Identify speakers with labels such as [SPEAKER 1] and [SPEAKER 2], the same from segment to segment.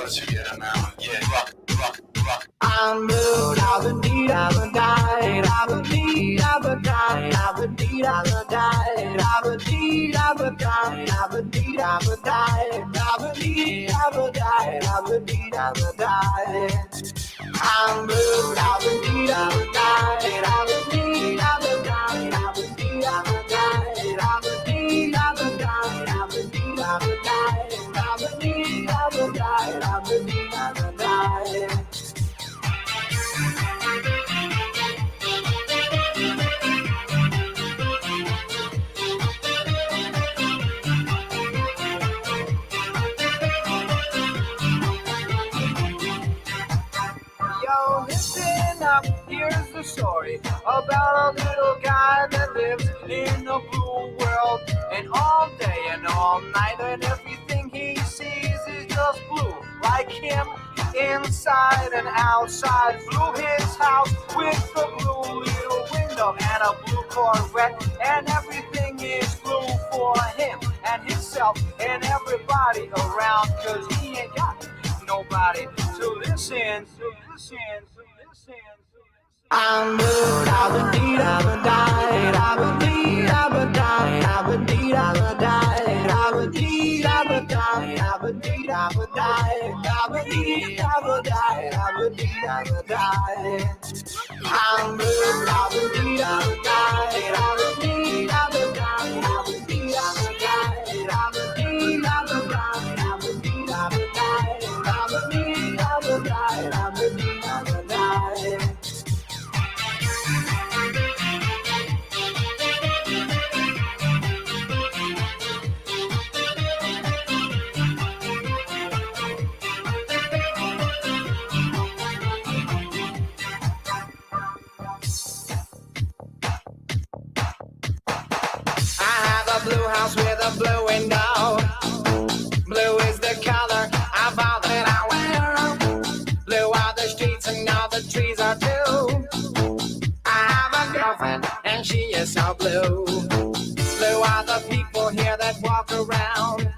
[SPEAKER 1] us together now. Yeah, rock, rock, rock.
[SPEAKER 2] I'm blue, I've been died, I've been died, I've been died, I've been died, I've been died, I've been died, I've been died, I've been died, I've been died. I'm blue, I've been died, I've been died, I've been died, I've been died, I've been died, I've been died, I've been died, I've been died, I've been died. Yo, listen up, here's the story about a little guy that lives in a blue world. And all day and all night, and everything he sees is just blue. Like him, inside and outside. Blue his house with a blue little window and a blue Corvette. And everything is blue for him and himself and everybody around. Cause he ain't got nobody to listen. I'm blue, I've been died, I've been died, I've been died, I've been died, I've been died, I've been died, I've been died, I've been died, I've been died. I'm blue, I've been died, I've been died, I've been died, I've been died, I've been died, I've been died, I've been died, I've been died. Blue house with a blue window. Blue is the color of all that I wear. Blue are the streets and all the trees are too. I have a girlfriend and she is so blue. Blue are the people here that walk around.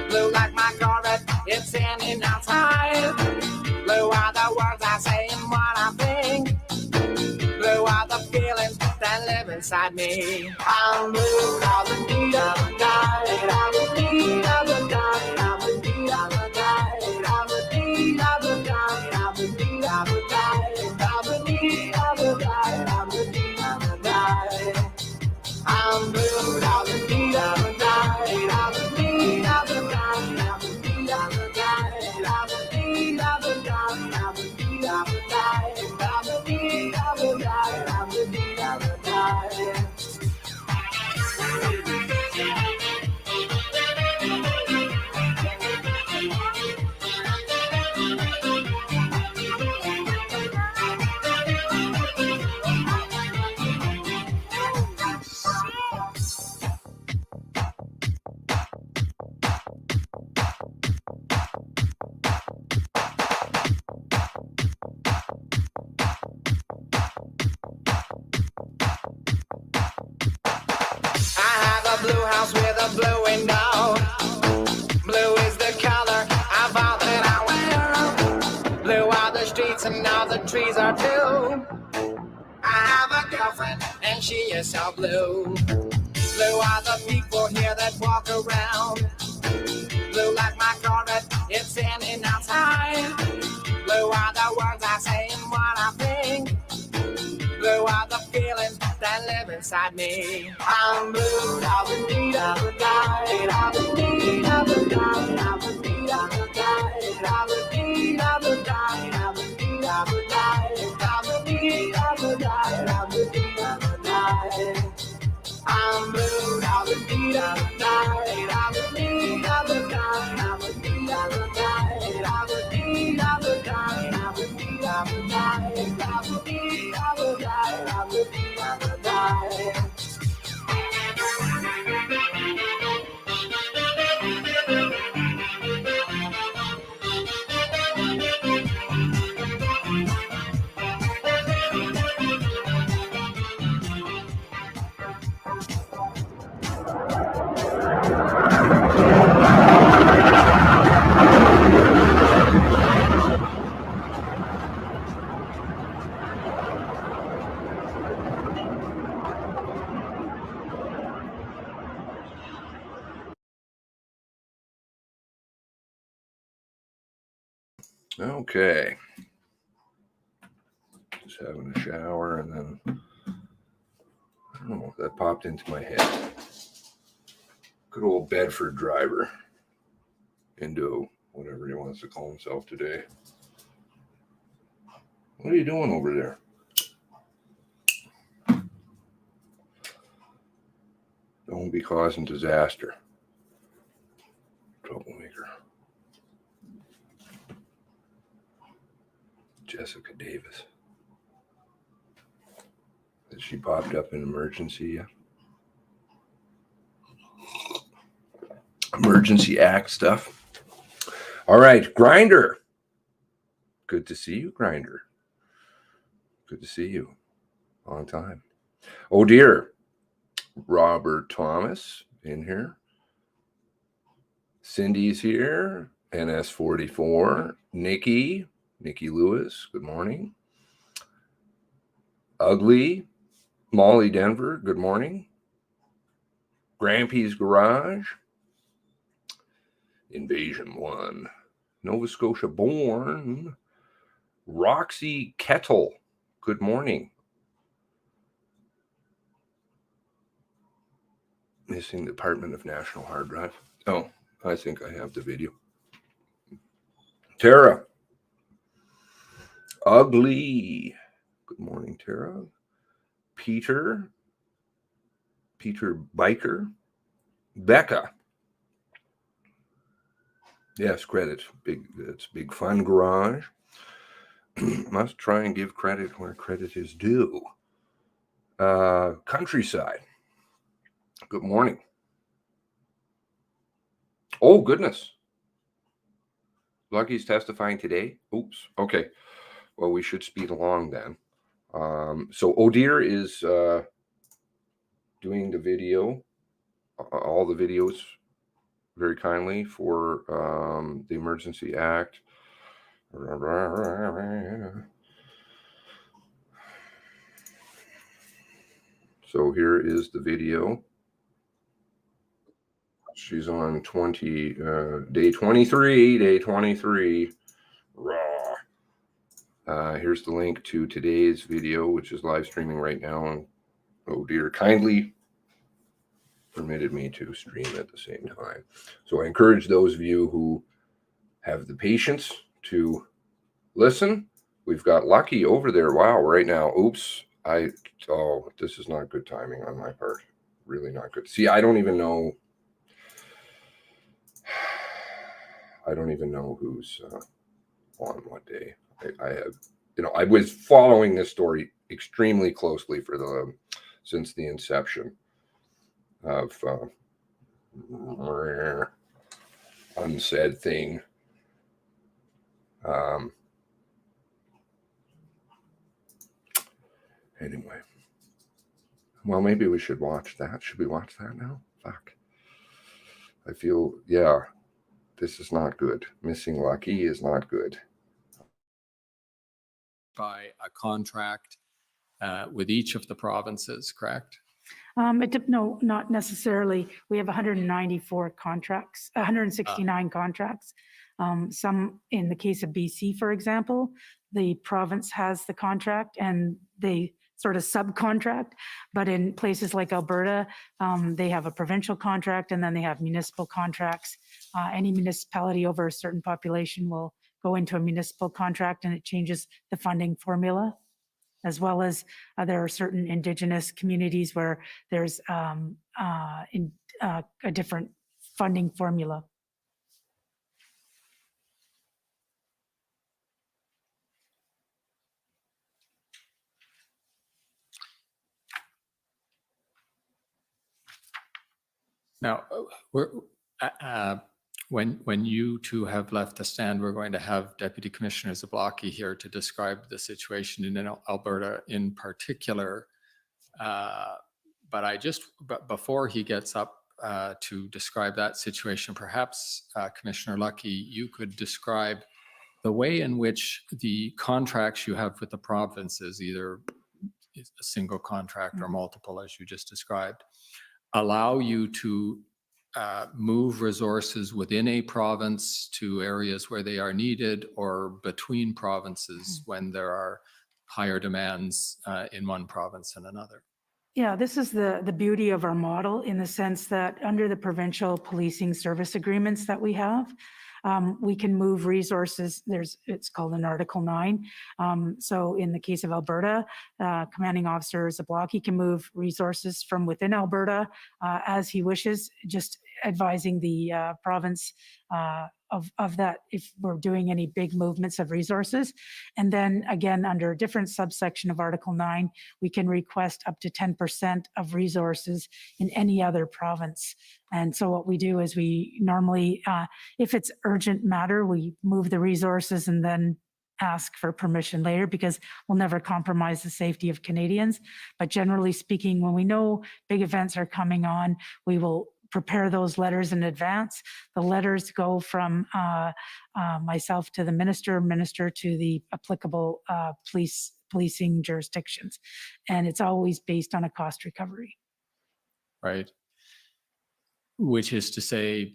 [SPEAKER 2] Blue like my Corvette, it's in and outside. Blue are the words I say and what I think. Blue are the feelings that live inside me. I'm blue, I've been died, I've been died, I've been died, I've been died, I've been died, I've been died, I've been died, I've been died, I've been died. I'm blue, I've been died, I've been died, I've been died, I've been died, I've been died, I've been died, I've been died, I've been died, I've been died, I've been died. Blue house with a blue window. Blue is the color of all that I wear. Blue are the streets and all the trees are too. I have a girlfriend and she is so blue. Blue are the people here that walk around. Blue like my Corvette, it's in and outside. Blue are the words I say and what I think. Blue are the feelings that live inside me. I'm blue, I've been died, I've been died, I've been died, I've been died, I've been died, I've been died, I've been died, I've been died, I've been died, I've been died. I'm blue, I've been died, I've been died, I've been died, I've been died, I've been died, I've been died, I've been died, I've been died, I've been died, I've been died, I've been died.
[SPEAKER 3] Okay. Just having a shower and then, I don't know, that popped into my head. Good old Bedford driver. Indo, whatever he wants to call himself today. What are you doing over there? Don't be causing disaster. Troublemaker. Jessica Davis. Has she popped up in emergency yet? Emergency Act stuff. All right, Grinder. Good to see you, Grinder. Good to see you. Long time. Oh dear. Robert Thomas in here. Cindy's here. NS44. Nikki Lewis. Good morning. Ugly. Molly Denver. Good morning. Grampy's Garage. Invasion 1. Nova Scotia born. Roxy Kettle. Good morning. Missing Department of National Hard Drive. Oh, I think I have the video. Tara. Ugly. Good morning, Tara. Peter Biker. Becca. Yes, credit. It's Big Fun Garage. Must try and give credit where credit is due. Countryside. Good morning. Oh, goodness. Lucky's testifying today. Oops. Okay. Well, we should speed along then. So Odir is doing the video, all the videos very kindly for the Emergency Act. So here is the video. She's on day 23. Raw. Here's the link to today's video, which is live streaming right now. And oh dear, kindly permitted me to stream at the same time. So I encourage those of you who have the patience to listen. We've got Lucky over there. Wow, right now. Oops. This is not good timing on my part. Really not good. See, I don't even know who's on what day. I was following this story extremely closely since the inception of unsaid thing. Anyway, well, maybe we should watch that. Should we watch that now? Fuck. I feel, yeah, this is not good. Missing Lucky is not good.
[SPEAKER 4] By a contract with each of the provinces, correct?
[SPEAKER 5] No, not necessarily. We have 194 contracts, 169 contracts. Some, in the case of BC, for example, the province has the contract and they sort of subcontract. But in places like Alberta, they have a provincial contract and then they have municipal contracts. Any municipality over a certain population will go into a municipal contract and it changes the funding formula, as well as there are certain Indigenous communities where there's a different funding formula.
[SPEAKER 4] Now, when you two have left the stand, we're going to have Deputy Commissioner Zablocki here to describe the situation in Alberta in particular. But before he gets up to describe that situation, perhaps Commissioner Lucky, you could describe the way in which the contracts you have with the provinces, either a single contract or multiple, as you just described, allow you to move resources within a province to areas where they are needed, or between provinces when there are higher demands in one province than another?
[SPEAKER 5] Yeah, this is the beauty of our model in the sense that under the provincial policing service agreements that we have, we can move resources. It's called an Article 9. So in the case of Alberta, commanding officer Zablocki can move resources from within Alberta as he wishes, just advising the province of that if we're doing any big movements of resources. And then again, under a different subsection of Article 9, we can request up to 10% of resources in any other province. And so what we do is we normally, if it's urgent matter, we move the resources and then ask for permission later, because we'll never compromise the safety of Canadians. But generally speaking, when we know big events are coming on, we will prepare those letters in advance. The letters go from myself to the minister to the applicable policing jurisdictions. And it's always based on a cost recovery.
[SPEAKER 4] Right. Which is to say,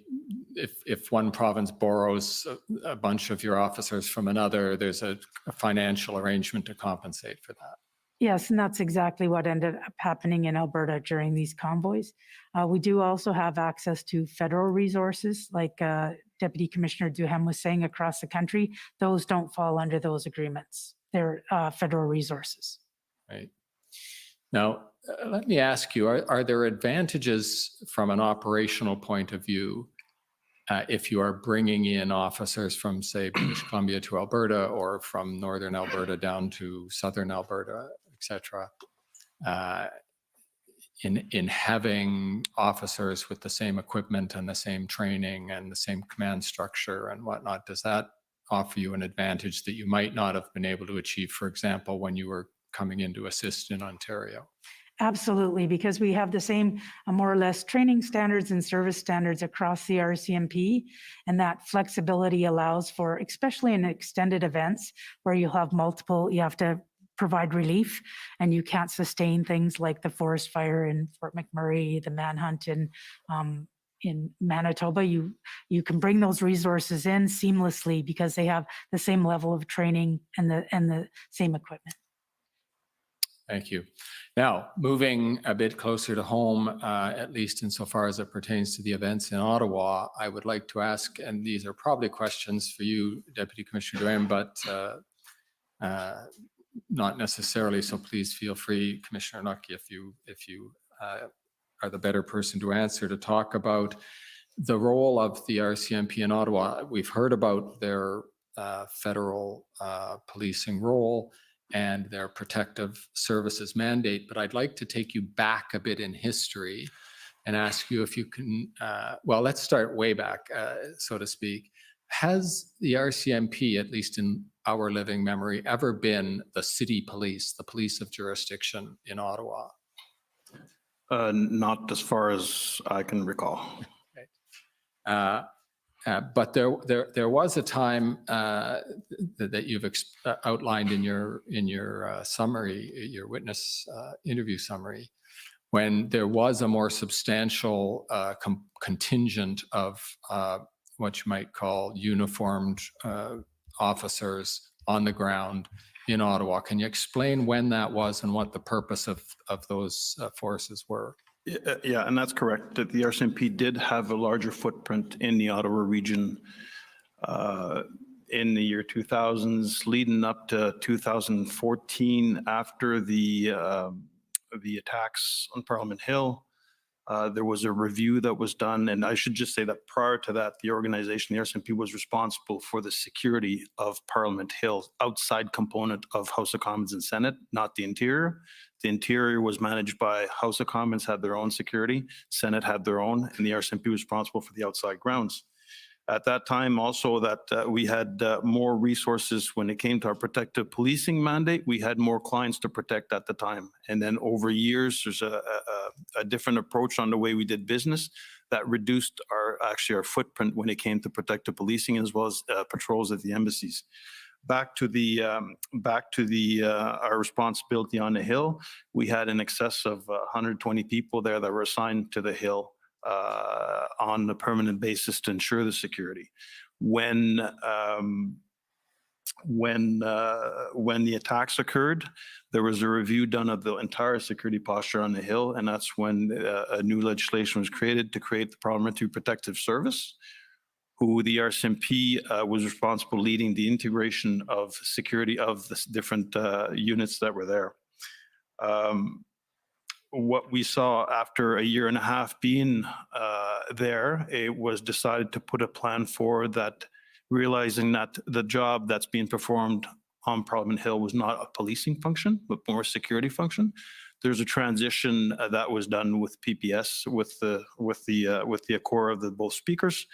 [SPEAKER 4] if one province borrows a bunch of your officers from another, there's a financial arrangement to compensate for that.
[SPEAKER 5] Yes, and that's exactly what ended up happening in Alberta during these convoys. We do also have access to federal resources, like Deputy Commissioner Duhem was saying, across the country. Those don't fall under those agreements. They're federal resources.
[SPEAKER 4] Right. Now, let me ask you, are there advantages from an operational point of view if you are bringing in officers from, say, British Columbia to Alberta, or from northern Alberta down to southern Alberta, et cetera, in having officers with the same equipment and the same training and the same command structure and whatnot? Does that offer you an advantage that you might not have been able to achieve, for example, when you were coming in to assist in Ontario?
[SPEAKER 5] Absolutely, because we have the same more or less training standards and service standards across the RCMP, and that flexibility allows for, especially in extended events where you'll have multiple, you have to provide relief and you can't sustain things like the forest fire in Fort McMurray, the manhunt in Manitoba. You can bring those resources in seamlessly because they have the same level of training and the same equipment.
[SPEAKER 4] Thank you. Now, moving a bit closer to home, at least insofar as it pertains to the events in Ottawa, I would like to ask, and these are probably questions for you, Deputy Commissioner Duhem, but not necessarily, so please feel free, Commissioner Nucky, if you are the better person to answer, to talk about the role of the RCMP in Ottawa. We've heard about their federal policing role and their protective services mandate, but I'd like to take you back a bit in history and ask you if you can, well, let's start way back, so to speak. Has the RCMP, at least in our living memory, ever been the city police, the police of jurisdiction in Ottawa?
[SPEAKER 6] Not as far as I can recall.
[SPEAKER 4] Okay. But there was a time that you've outlined in your summary, your witness interview summary, when there was a more substantial contingent of what you might call uniformed officers on the ground in Ottawa. Can you explain when that was and what the purpose of those forces were?
[SPEAKER 6] Yeah, and that's correct. The RCMP did have a larger footprint in the Ottawa region in the year 2000s, leading up to 2014 after the attacks on Parliament Hill. There was a review that was done, and I should just say that prior to that, the organization, the RCMP, was responsible for the security of Parliament Hill, outside component of House of Commons and Senate, not the interior. The interior was managed by House of Commons, had their own security, Senate had their own, and the RCMP was responsible for the outside grounds. At that time also that we had more resources when it came to our protective policing mandate. We had more clients to protect at the time. And then over years, there's a different approach on the way we did business that reduced our footprint when it came to protective policing, as well as patrols at the embassies. Back to our responsibility on the Hill, we had in excess of 120 people there that were assigned to the Hill on a permanent basis to ensure the security. When the attacks occurred, there was a review done of the entire security posture on the Hill, and that's when a new legislation was created to create the Parliamentary Protective Service, who the RCMP was responsible leading the integration of security of the different units that were there. What we saw after a year and a half being there, it was decided to put a plan forward that, realizing that the job that's being performed on Parliament Hill was not a policing function, but more a security function. There's a transition that was done with PPS, with the accord of the both speakers,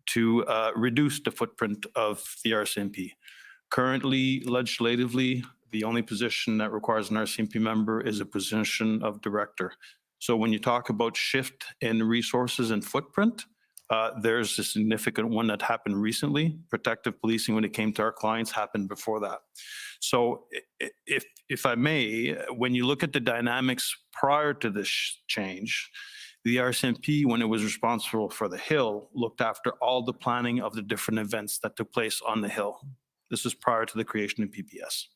[SPEAKER 6] to reduce the footprint of the RCMP. Currently, legislatively, the only position that requires an RCMP member is a position of director. So when you talk about shift in resources and footprint, there's a significant one that happened recently. Protective policing, when it came to our clients, happened before that. So if I may, when you look at the dynamics prior to this change, the RCMP, when it was responsible for the Hill, looked after all the planning of the different events that took place on the Hill. This is prior to the creation of PPS.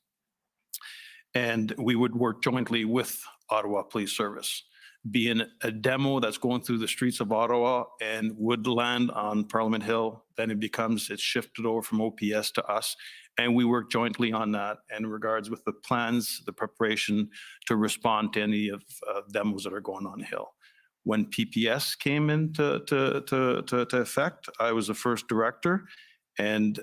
[SPEAKER 6] And we would work jointly with Ottawa Police Service. Being a demo that's going through the streets of Ottawa and would land on Parliament Hill, then it's shifted over from OPS to us. And we work jointly on that in regards with the plans, the preparation to respond to any of demos that are going on the Hill. When PPS came into effect, I was the first director. And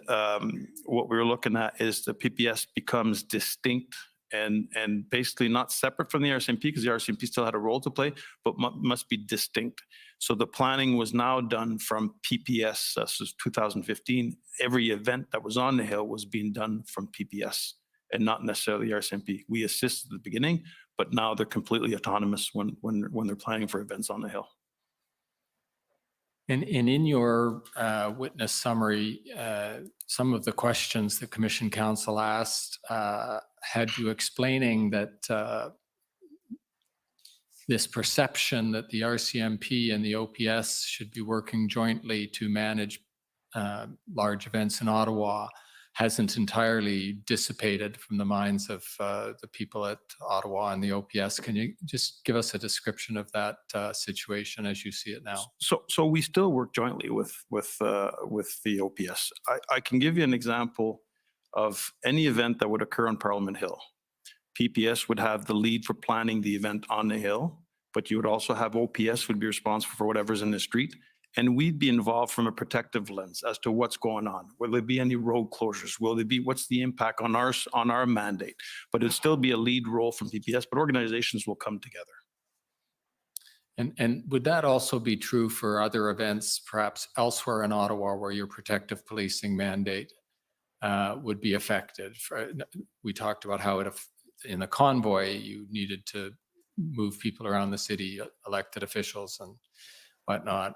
[SPEAKER 6] what we were looking at is the PPS becomes distinct and basically not separate from the RCMP, because the RCMP still had a role to play, but must be distinct. So the planning was now done from PPS. This was 2015. Every event that was on the Hill was being done from PPS and not necessarily the RCMP. We assisted at the beginning, but now they're completely autonomous when they're planning for events on the Hill.
[SPEAKER 4] And in your witness summary, some of the questions that Commission Counsel asked had you explaining that this perception that the RCMP and the OPS should be working jointly to manage large events in Ottawa hasn't entirely dissipated from the minds of the people at Ottawa and the OPS. Can you just give us a description of that situation as you see it now?
[SPEAKER 6] So we still work jointly with the OPS. I can give you an example of any event that would occur on Parliament Hill. PPS would have the lead for planning the event on the Hill, but you would also have OPS would be responsible for whatever's in the street. And we'd be involved from a protective lens as to what's going on. Will there be any road closures? Will there be, what's the impact on our mandate? But it'd still be a lead role from PPS, but organizations will come together.
[SPEAKER 4] And would that also be true for other events, perhaps elsewhere in Ottawa, where your protective policing mandate would be affected? We talked about how in the convoy, you needed to move people around the city, elected officials and whatnot.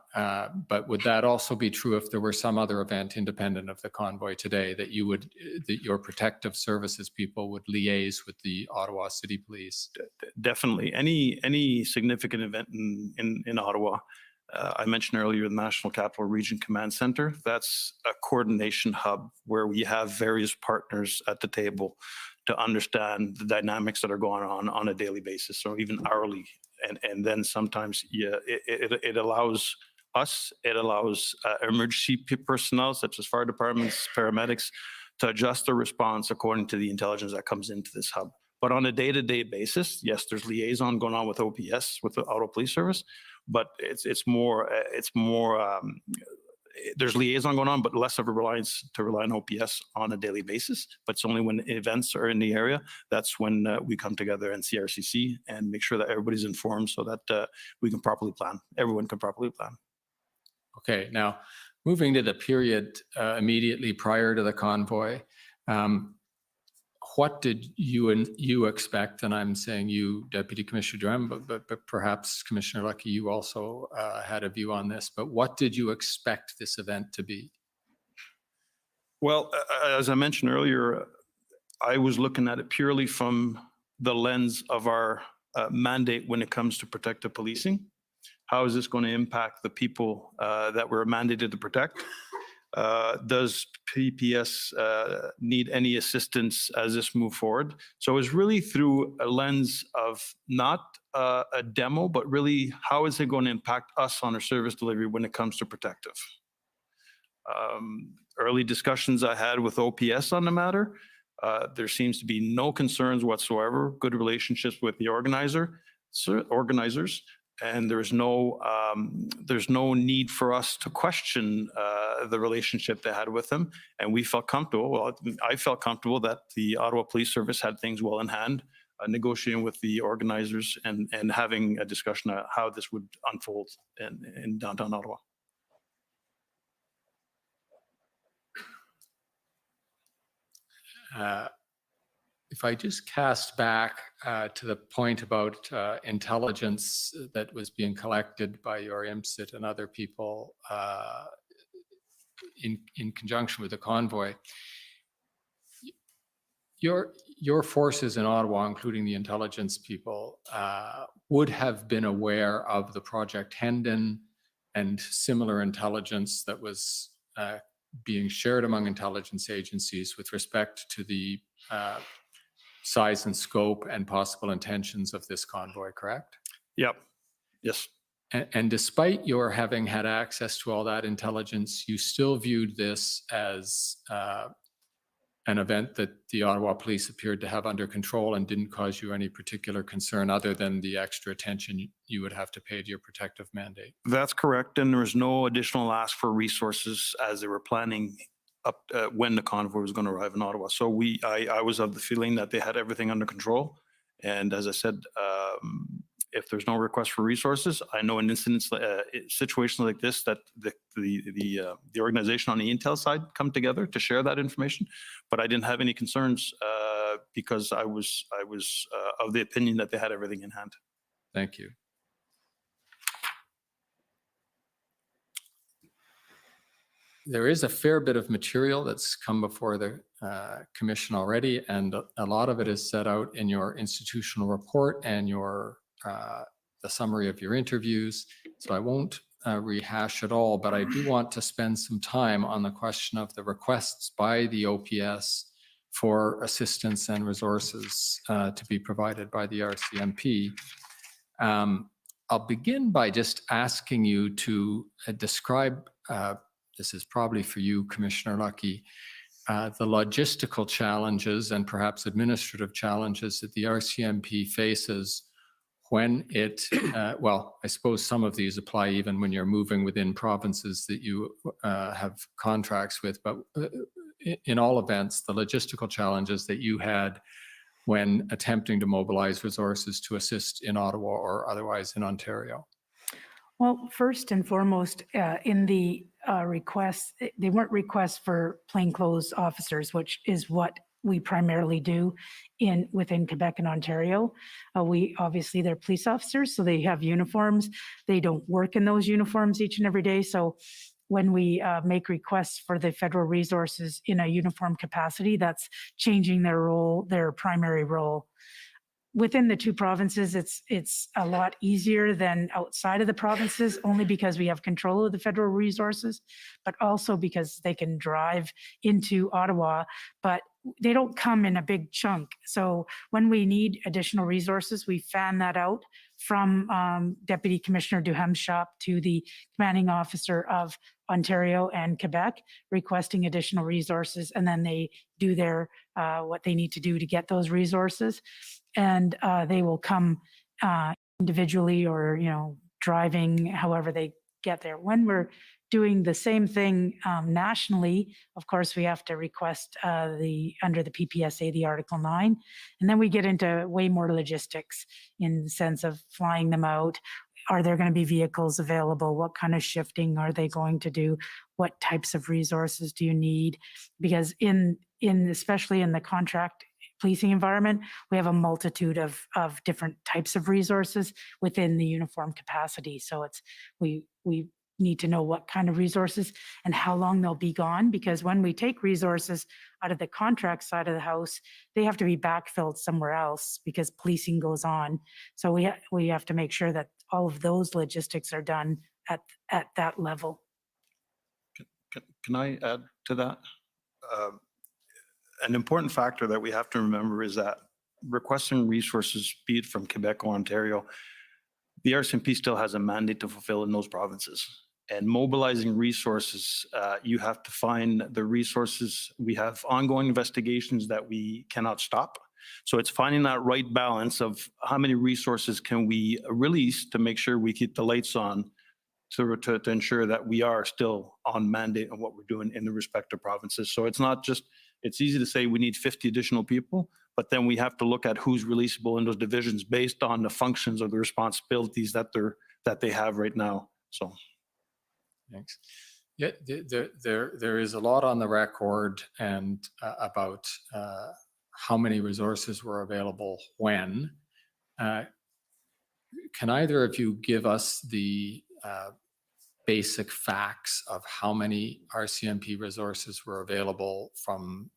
[SPEAKER 4] But would that also be true if there were some other event independent of the convoy today that your protective services people would liaise with the Ottawa City Police?
[SPEAKER 6] Definitely. Any significant event in Ottawa, I mentioned earlier the National Capital Region Command Center. That's a coordination hub where we have various partners at the table to understand the dynamics that are going on a daily basis or even hourly. And then sometimes, it allows us, it allows emergency personnel such as fire departments, paramedics, to adjust their response according to the intelligence that comes into this hub. But on a day-to-day basis, yes, there's liaison going on with OPS, with the Ottawa Police Service, but it's more there's liaison going on, but less of a reliance to rely on OPS on a daily basis. But it's only when events are in the area, that's when we come together and CRCC and make sure that everybody's informed so that we can properly plan. Everyone can properly plan.
[SPEAKER 4] Okay, now moving to the period immediately prior to the convoy, what did you expect? And I'm saying you, Deputy Commissioner Durham, but perhaps Commissioner Lucky, you also had a view on this. But what did you expect this event to be?
[SPEAKER 6] Well, as I mentioned earlier, I was looking at it purely from the lens of our mandate when it comes to protective policing. how is this going to impact the people that we're mandated to protect? Does PPS need any assistance as this move forward? So it's really through a lens of not a demo, but really how is it going to impact us on our service delivery when it comes to protective? Early discussions I had with OPS on the matter, there seems to be no concerns whatsoever, good relationships with the organizers, and there's no need for us to question the relationship they had with them. And we felt comfortable, well, I felt comfortable that the Ottawa Police Service had things well in hand, negotiating with the organizers and having a discussion on how this would unfold in downtown Ottawa.
[SPEAKER 4] If I just cast back to the point about intelligence that was being collected by your IMSIT and other people in conjunction with the convoy, your forces in Ottawa, including the intelligence people, would have been aware of the Project Hendon and similar intelligence that was being shared among intelligence agencies with respect to the size and scope and possible intentions of this convoy, correct?
[SPEAKER 6] Yep. Yes.
[SPEAKER 4] And despite your having had access to all that intelligence, you still viewed this as an event that the Ottawa Police appeared to have under control and didn't cause you any particular concern other than the extra attention you would have to pay to your protective mandate.
[SPEAKER 6] That's correct. And there was no additional ask for resources as they were planning up when the convoy was going to arrive in Ottawa. So I was of the feeling that they had everything under control. And as I said, if there's no request for resources, I know in incidents, situations like this, that the organization on the intel side come together to share that information. But I didn't have any concerns because I was of the opinion that they had everything in hand.
[SPEAKER 4] Thank you. There is a fair bit of material that's come before the commission already, and a lot of it is set out in your institutional report and your the summary of your interviews. So I won't rehash it all, but I do want to spend some time on the question of the requests by the OPS for assistance and resources to be provided by the RCMP. I'll begin by just asking you to describe, this is probably for you, Commissioner Lucky, the logistical challenges and perhaps administrative challenges that the RCMP faces when it, well, I suppose some of these apply even when you're moving within provinces that you have contracts with, but in all events, the logistical challenges that you had when attempting to mobilize resources to assist in Ottawa or otherwise in Ontario.
[SPEAKER 5] Well, first and foremost, in the requests, they weren't requests for plainclothes officers, which is what we primarily do within Quebec and Ontario. Obviously they're police officers, so they have uniforms. They don't work in those uniforms each and every day. So when we make requests for the federal resources in a uniform capacity, that's changing their role, their primary role. Within the two provinces, it's a lot easier than outside of the provinces, only because we have control of the federal resources, but also because they can drive into Ottawa, but they don't come in a big chunk. So when we need additional resources, we fan that out from Deputy Commissioner Duham's shop to the commanding officer of Ontario and Quebec, requesting additional resources, and then they do their what they need to do to get those resources. And they will come individually or, driving, however they get there. When we're doing the same thing nationally, of course, we have to request under the PPSA, the Article 9, and then we get into way more logistics in the sense of flying them out. Are there going to be vehicles available? What kind of shifting are they going to do? What types of resources do you need? Because especially in the contract policing environment, we have a multitude of different types of resources within the uniform capacity. So we need to know what kind of resources and how long they'll be gone, because when we take resources out of the contract side of the house, they have to be backfilled somewhere else because policing goes on. So we have to make sure that all of those logistics are done at that level.
[SPEAKER 6] Can I add to that? An important factor that we have to remember is that requesting resources, be it from Quebec or Ontario, the RCMP still has a mandate to fulfill in those provinces. And mobilizing resources, you have to find the resources. We have ongoing investigations that we cannot stop. So it's finding that right balance of how many resources can we release to make sure we keep the lights on to ensure that we are still on mandate on what we're doing in the respective provinces. So it's not just, it's easy to say we need 50 additional people, but then we have to look at who's releasable in those divisions based on the functions or the responsibilities that they have right now. So.
[SPEAKER 4] Thanks. Yeah, there is a lot on the record and about how many resources were available when. Can either of you give us the basic facts of how many RCMP resources were available from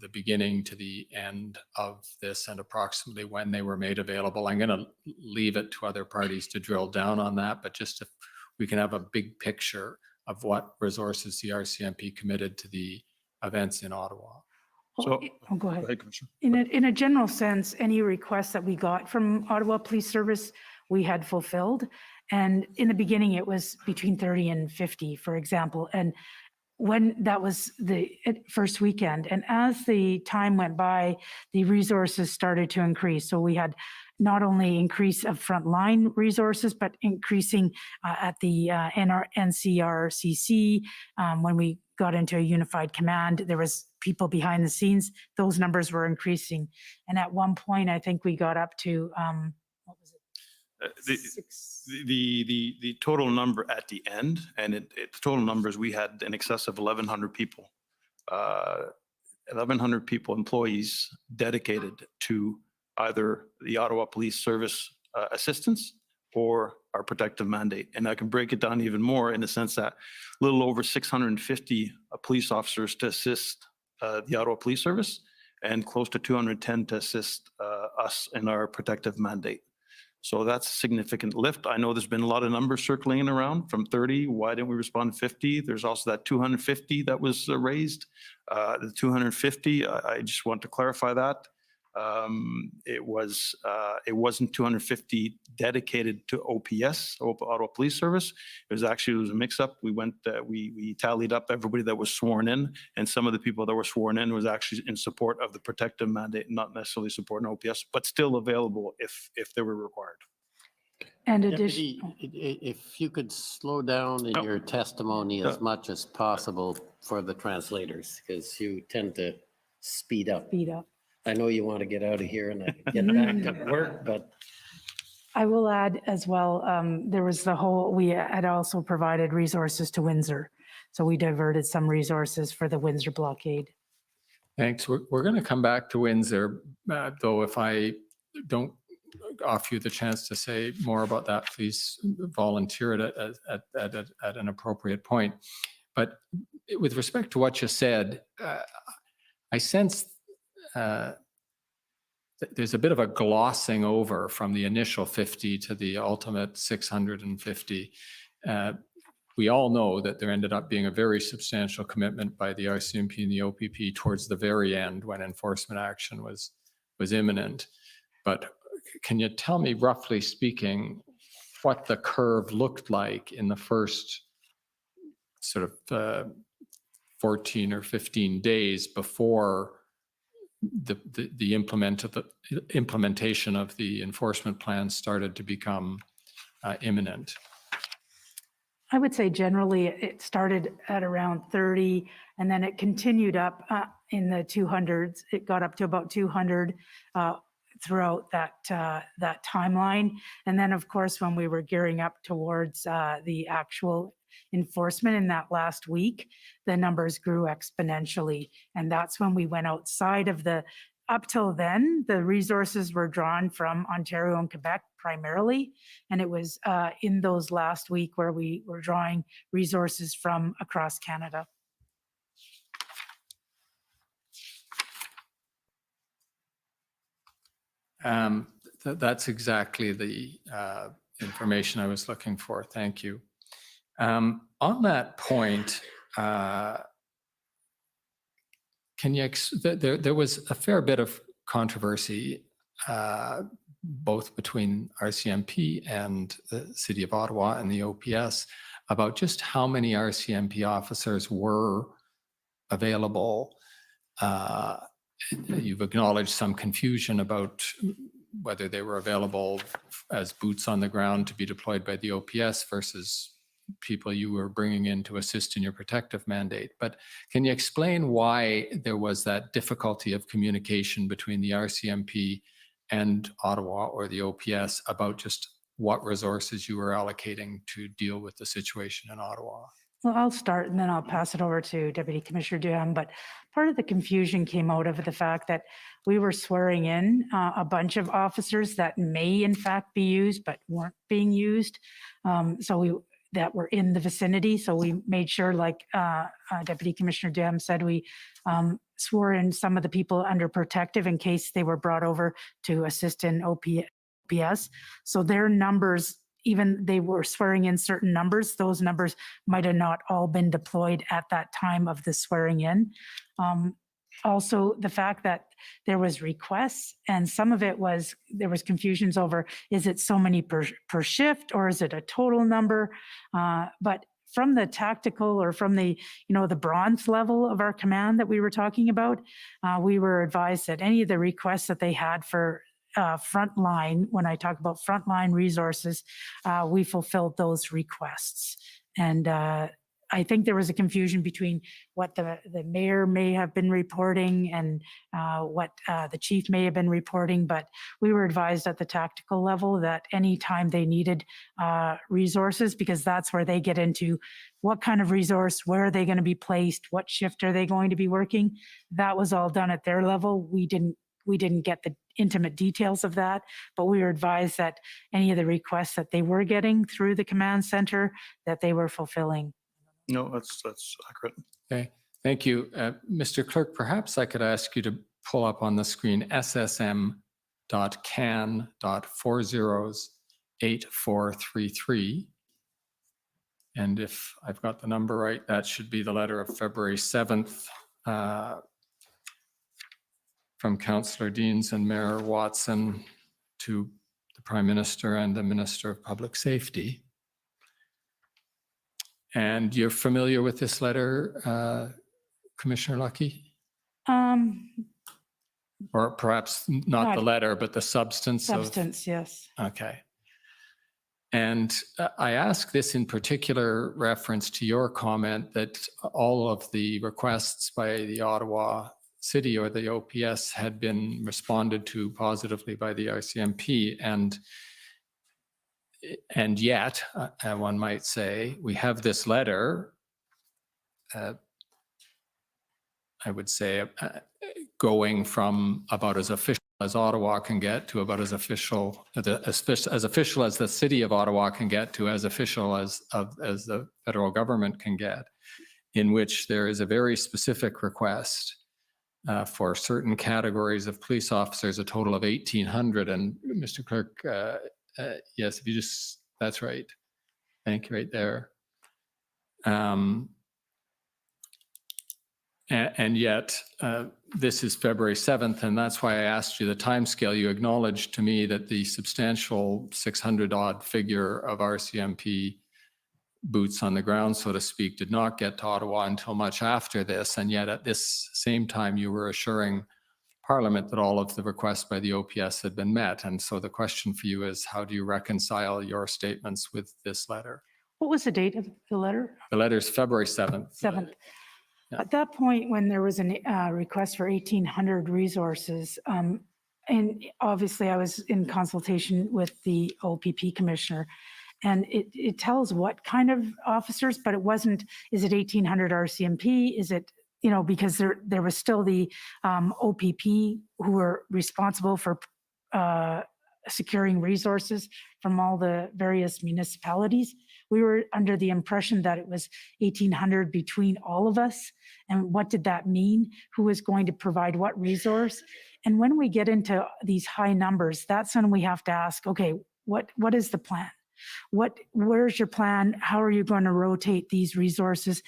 [SPEAKER 4] the beginning to the end of this and approximately when they were made available? I'm going to leave it to other parties to drill down on that, but just if we can have a big picture of what resources the RCMP committed to the events in Ottawa.
[SPEAKER 6] So,
[SPEAKER 5] Go ahead.
[SPEAKER 6] Commissioner.
[SPEAKER 5] In a general sense, any requests that we got from Ottawa Police Service, we had fulfilled. And in the beginning, it was between 30 and 50, for example. And when that was the first weekend, and as the time went by, the resources started to increase. So we had not only increase of frontline resources, but increasing at the NCRCC. When we got into a unified command, there was people behind the scenes. Those numbers were increasing. And at one point, I think we got up to, what was it?
[SPEAKER 6] The total number at the end, and the total numbers, we had in excess of 1,100 people. 1,100 people, employees dedicated to either the Ottawa Police Service assistance or our protective mandate. And I can break it down even more in the sense that a little over 650 police officers to assist the Ottawa Police Service and close to 210 to assist us in our protective mandate. So that's a significant lift. I know there's been a lot of numbers circling around from 30. Why didn't we respond to 50? There's also that 250 that was raised. The 250, I just want to clarify that. It wasn't 250 dedicated to OPS, Ottawa Police Service. It was a mix-up. We tallied up everybody that was sworn in, and some of the people that were sworn in was actually in support of the protective mandate, not necessarily supporting OPS, but still available if they were required.
[SPEAKER 5] And
[SPEAKER 7] Deputy, if you could slow down in your testimony as much as possible for the translators, because you tend to speed up. I know you want to get out of here and get back to work, but.
[SPEAKER 5] I will add as well, there was we had also provided resources to Windsor. So we diverted some resources for the Windsor blockade.
[SPEAKER 4] Thanks. We're going to come back to Windsor, though if I don't offer you the chance to say more about that, please volunteer it at an appropriate point. But with respect to what you said, I sense there's a bit of a glossing over from the initial 50 to the ultimate 650. We all know that there ended up being a very substantial commitment by the RCMP and the OPP towards the very end when enforcement action was imminent. But can you tell me, roughly speaking, what the curve looked like in the first sort of 14 or 15 days before the implementation of the enforcement plan started to become imminent?
[SPEAKER 5] I would say generally it started at around 30 and then it continued up in the 200s. It got up to about 200 throughout that timeline. And then of course, when we were gearing up towards the actual enforcement in that last week, the numbers grew exponentially. And that's when we went outside of up till then, the resources were drawn from Ontario and Quebec primarily. And it was in those last week where we were drawing resources from across Canada.
[SPEAKER 4] That's exactly the information I was looking for. Thank you. On that point, there was a fair bit of controversy both between RCMP and the City of Ottawa and the OPS about just how many RCMP officers were available. You've acknowledged some confusion about whether they were available as boots on the ground to be deployed by the OPS versus people you were bringing in to assist in your protective mandate. But can you explain why there was that difficulty of communication between the RCMP and Ottawa or the OPS about just what resources you were allocating to deal with the situation in Ottawa?
[SPEAKER 5] Well, I'll start and then I'll pass it over to Deputy Commissioner Duham. But part of the confusion came out of the fact that we were swearing in a bunch of officers that may in fact be used, but weren't being used. That were in the vicinity. So we made sure, like Deputy Commissioner Duham said, we swore in some of the people under protective in case they were brought over to assist in OPS. So their numbers, even they were swearing in certain numbers, those numbers might have not all been deployed at that time of the swearing in. Also, the fact that there was requests and some of it was, there was confusions over, is it so many per shift or is it a total number? But from the tactical or from the, the bronze level of our command that we were talking about, we were advised that any of the requests that they had for frontline, when I talk about frontline resources, we fulfilled those requests. And I think there was a confusion between what the mayor may have been reporting and what the chief may have been reporting, but we were advised at the tactical level that anytime they needed resources, because that's where they get into what kind of resource, where are they going to be placed, what shift are they going to be working, that was all done at their level. We didn't get the intimate details of that, but we were advised that any of the requests that they were getting through the command center, that they were fulfilling.
[SPEAKER 6] No, that's accurate.
[SPEAKER 4] Okay, thank you. Mr. Clerk, perhaps I could ask you to pull up on the screen ssm.can.408433. And if I've got the number right, that should be the letter of February 7th from Councillor Deans and Mayor Watson to the Prime Minister and the Minister of Public Safety. And you're familiar with this letter, Commissioner Lucky? Or perhaps not the letter, but the substance?
[SPEAKER 5] Substance, yes.
[SPEAKER 4] Okay. And I ask this in particular reference to your comment that all of the requests by the Ottawa City or the OPS had been responded to positively by the RCMP. And yet, one might say, we have this letter, I would say, going from about as official as Ottawa can get to about as official as the City of Ottawa can get to as official as the federal government can get, in which there is a very specific request for certain categories of police officers, a total of 1,800. And Mr. Clerk, yes, if you just, that's right. Thank you, right there. And yet, this is February 7th, and that's why I asked you the timescale. You acknowledged to me that the substantial 600-odd figure of RCMP boots on the ground, so to speak, did not get to Ottawa until much after this. And yet, at this same time, you were assuring Parliament that all of the requests by the OPS had been met. And so the question for you is, how do you reconcile your statements with this letter?
[SPEAKER 5] What was the date of the letter?
[SPEAKER 4] The letter is February 7th.
[SPEAKER 5] 7th.
[SPEAKER 4] Yeah.
[SPEAKER 5] At that point, when there was a request for 1,800 resources, and obviously I was in consultation with the OPP commissioner, and it tells what kind of officers, but it wasn't, is it 1,800 RCMP? Is it, because there was still the OPP who were responsible for securing resources from all the various municipalities. We were under the impression that it was 1,800 between all of us. And what did that mean? Who was going to provide what resource? And when we get into these high numbers, that's when we have to ask, okay, what is the plan? Where's your plan? How are you going to rotate these resources?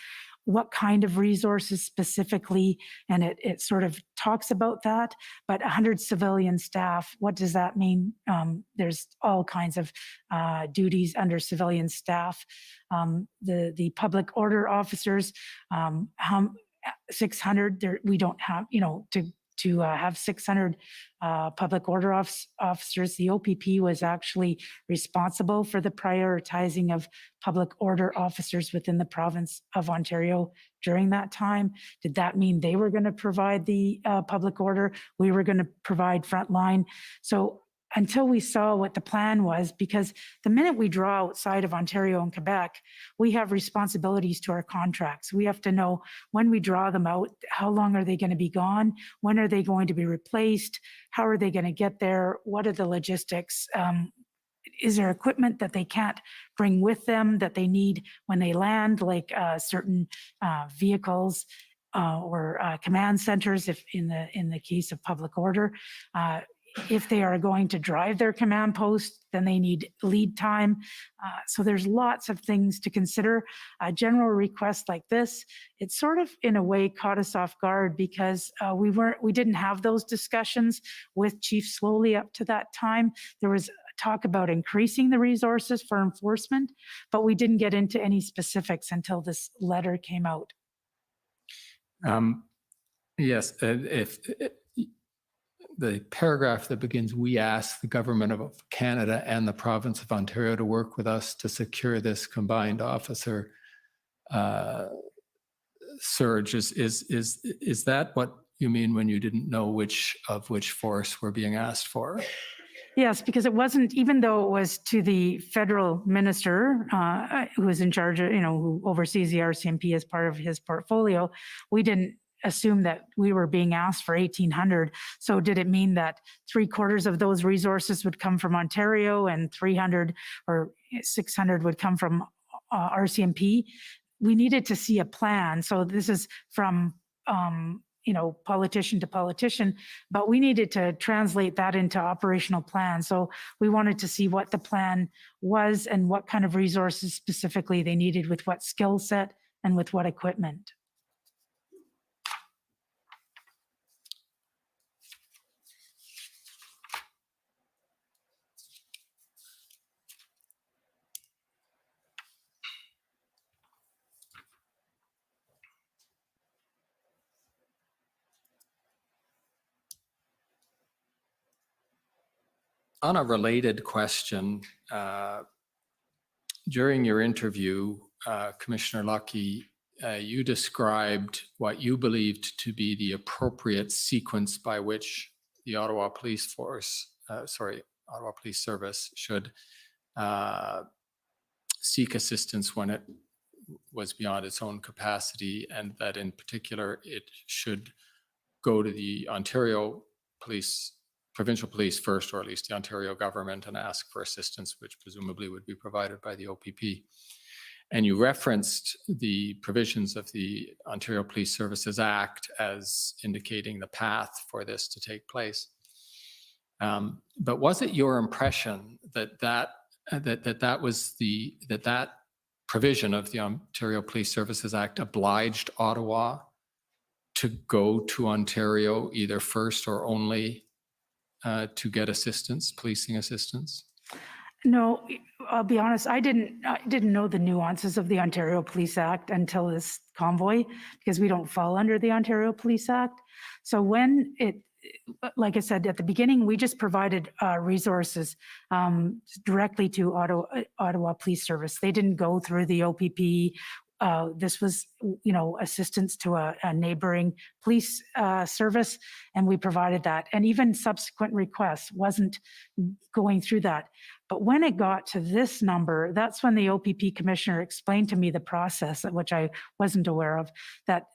[SPEAKER 5] What kind of resources specifically? And it sort of talks about that, but 100 civilian staff, what does that mean? There's all kinds of duties under civilian staff. The public order officers, 600, we don't have, to have 600 public order officers. The OPP was actually responsible for the prioritizing of public order officers within the province of Ontario during that time. Did that mean they were going to provide the public order? We were going to provide frontline. So until we saw what the plan was, because the minute we draw outside of Ontario and Quebec, we have responsibilities to our contracts. We have to know when we draw them out, how long are they going to be gone? When are they going to be replaced? How are they going to get there? What are the logistics? Is there equipment that they can't bring with them that they need when they land, like certain vehicles or command centers, if in the case of public order? If they are going to drive their command post, then they need lead time. So there's lots of things to consider. A general request like this, it sort of in a way caught us off guard because we didn't have those discussions with Chief Slowly up to that time. There was talk about increasing the resources for enforcement, but we didn't get into any specifics until this letter came out.
[SPEAKER 4] Yes, if the paragraph that begins, "We ask the government of Canada and the province of Ontario to work with us to secure this combined officer surge." Is that what you mean when you didn't know which force were being asked for?
[SPEAKER 5] Yes, because it wasn't, even though it was to the federal minister who is in charge of, who oversees the RCMP as part of his portfolio, we didn't assume that we were being asked for 1,800. So did it mean that 3/4 of those resources would come from Ontario and 300 or 600 would come from RCMP? We needed to see a plan. So this is from, politician to politician, but we needed to translate that into operational plan. So we wanted to see what the plan was and what kind of resources specifically they needed with what skill set and with what equipment.
[SPEAKER 4] On a related question, during your interview, Commissioner Lucky, you described what you believed to be the appropriate sequence by which the Ottawa Police Service should seek assistance when it was beyond its own capacity, and that in particular it should go to the Ontario provincial police first, or at least the Ontario government, and ask for assistance, which presumably would be provided by the OPP. And you referenced the provisions of the Ontario Police Services Act as indicating the path for this to take place. But was it your impression that provision of the Ontario Police Services Act obliged Ottawa to go to Ontario either first or only to get assistance, policing assistance?
[SPEAKER 5] No, I'll be honest, I didn't know the nuances of the Ontario Police Act until this convoy, because we don't fall under the Ontario Police Act. So when like I said, at the beginning, we just provided resources directly to Ottawa Police Service. They didn't go through the OPP. This was, assistance to a neighboring police service, and we provided that. And even subsequent requests wasn't going through that. But when it got to this number, that's when the OPP commissioner explained to me the process, which I wasn't aware of, that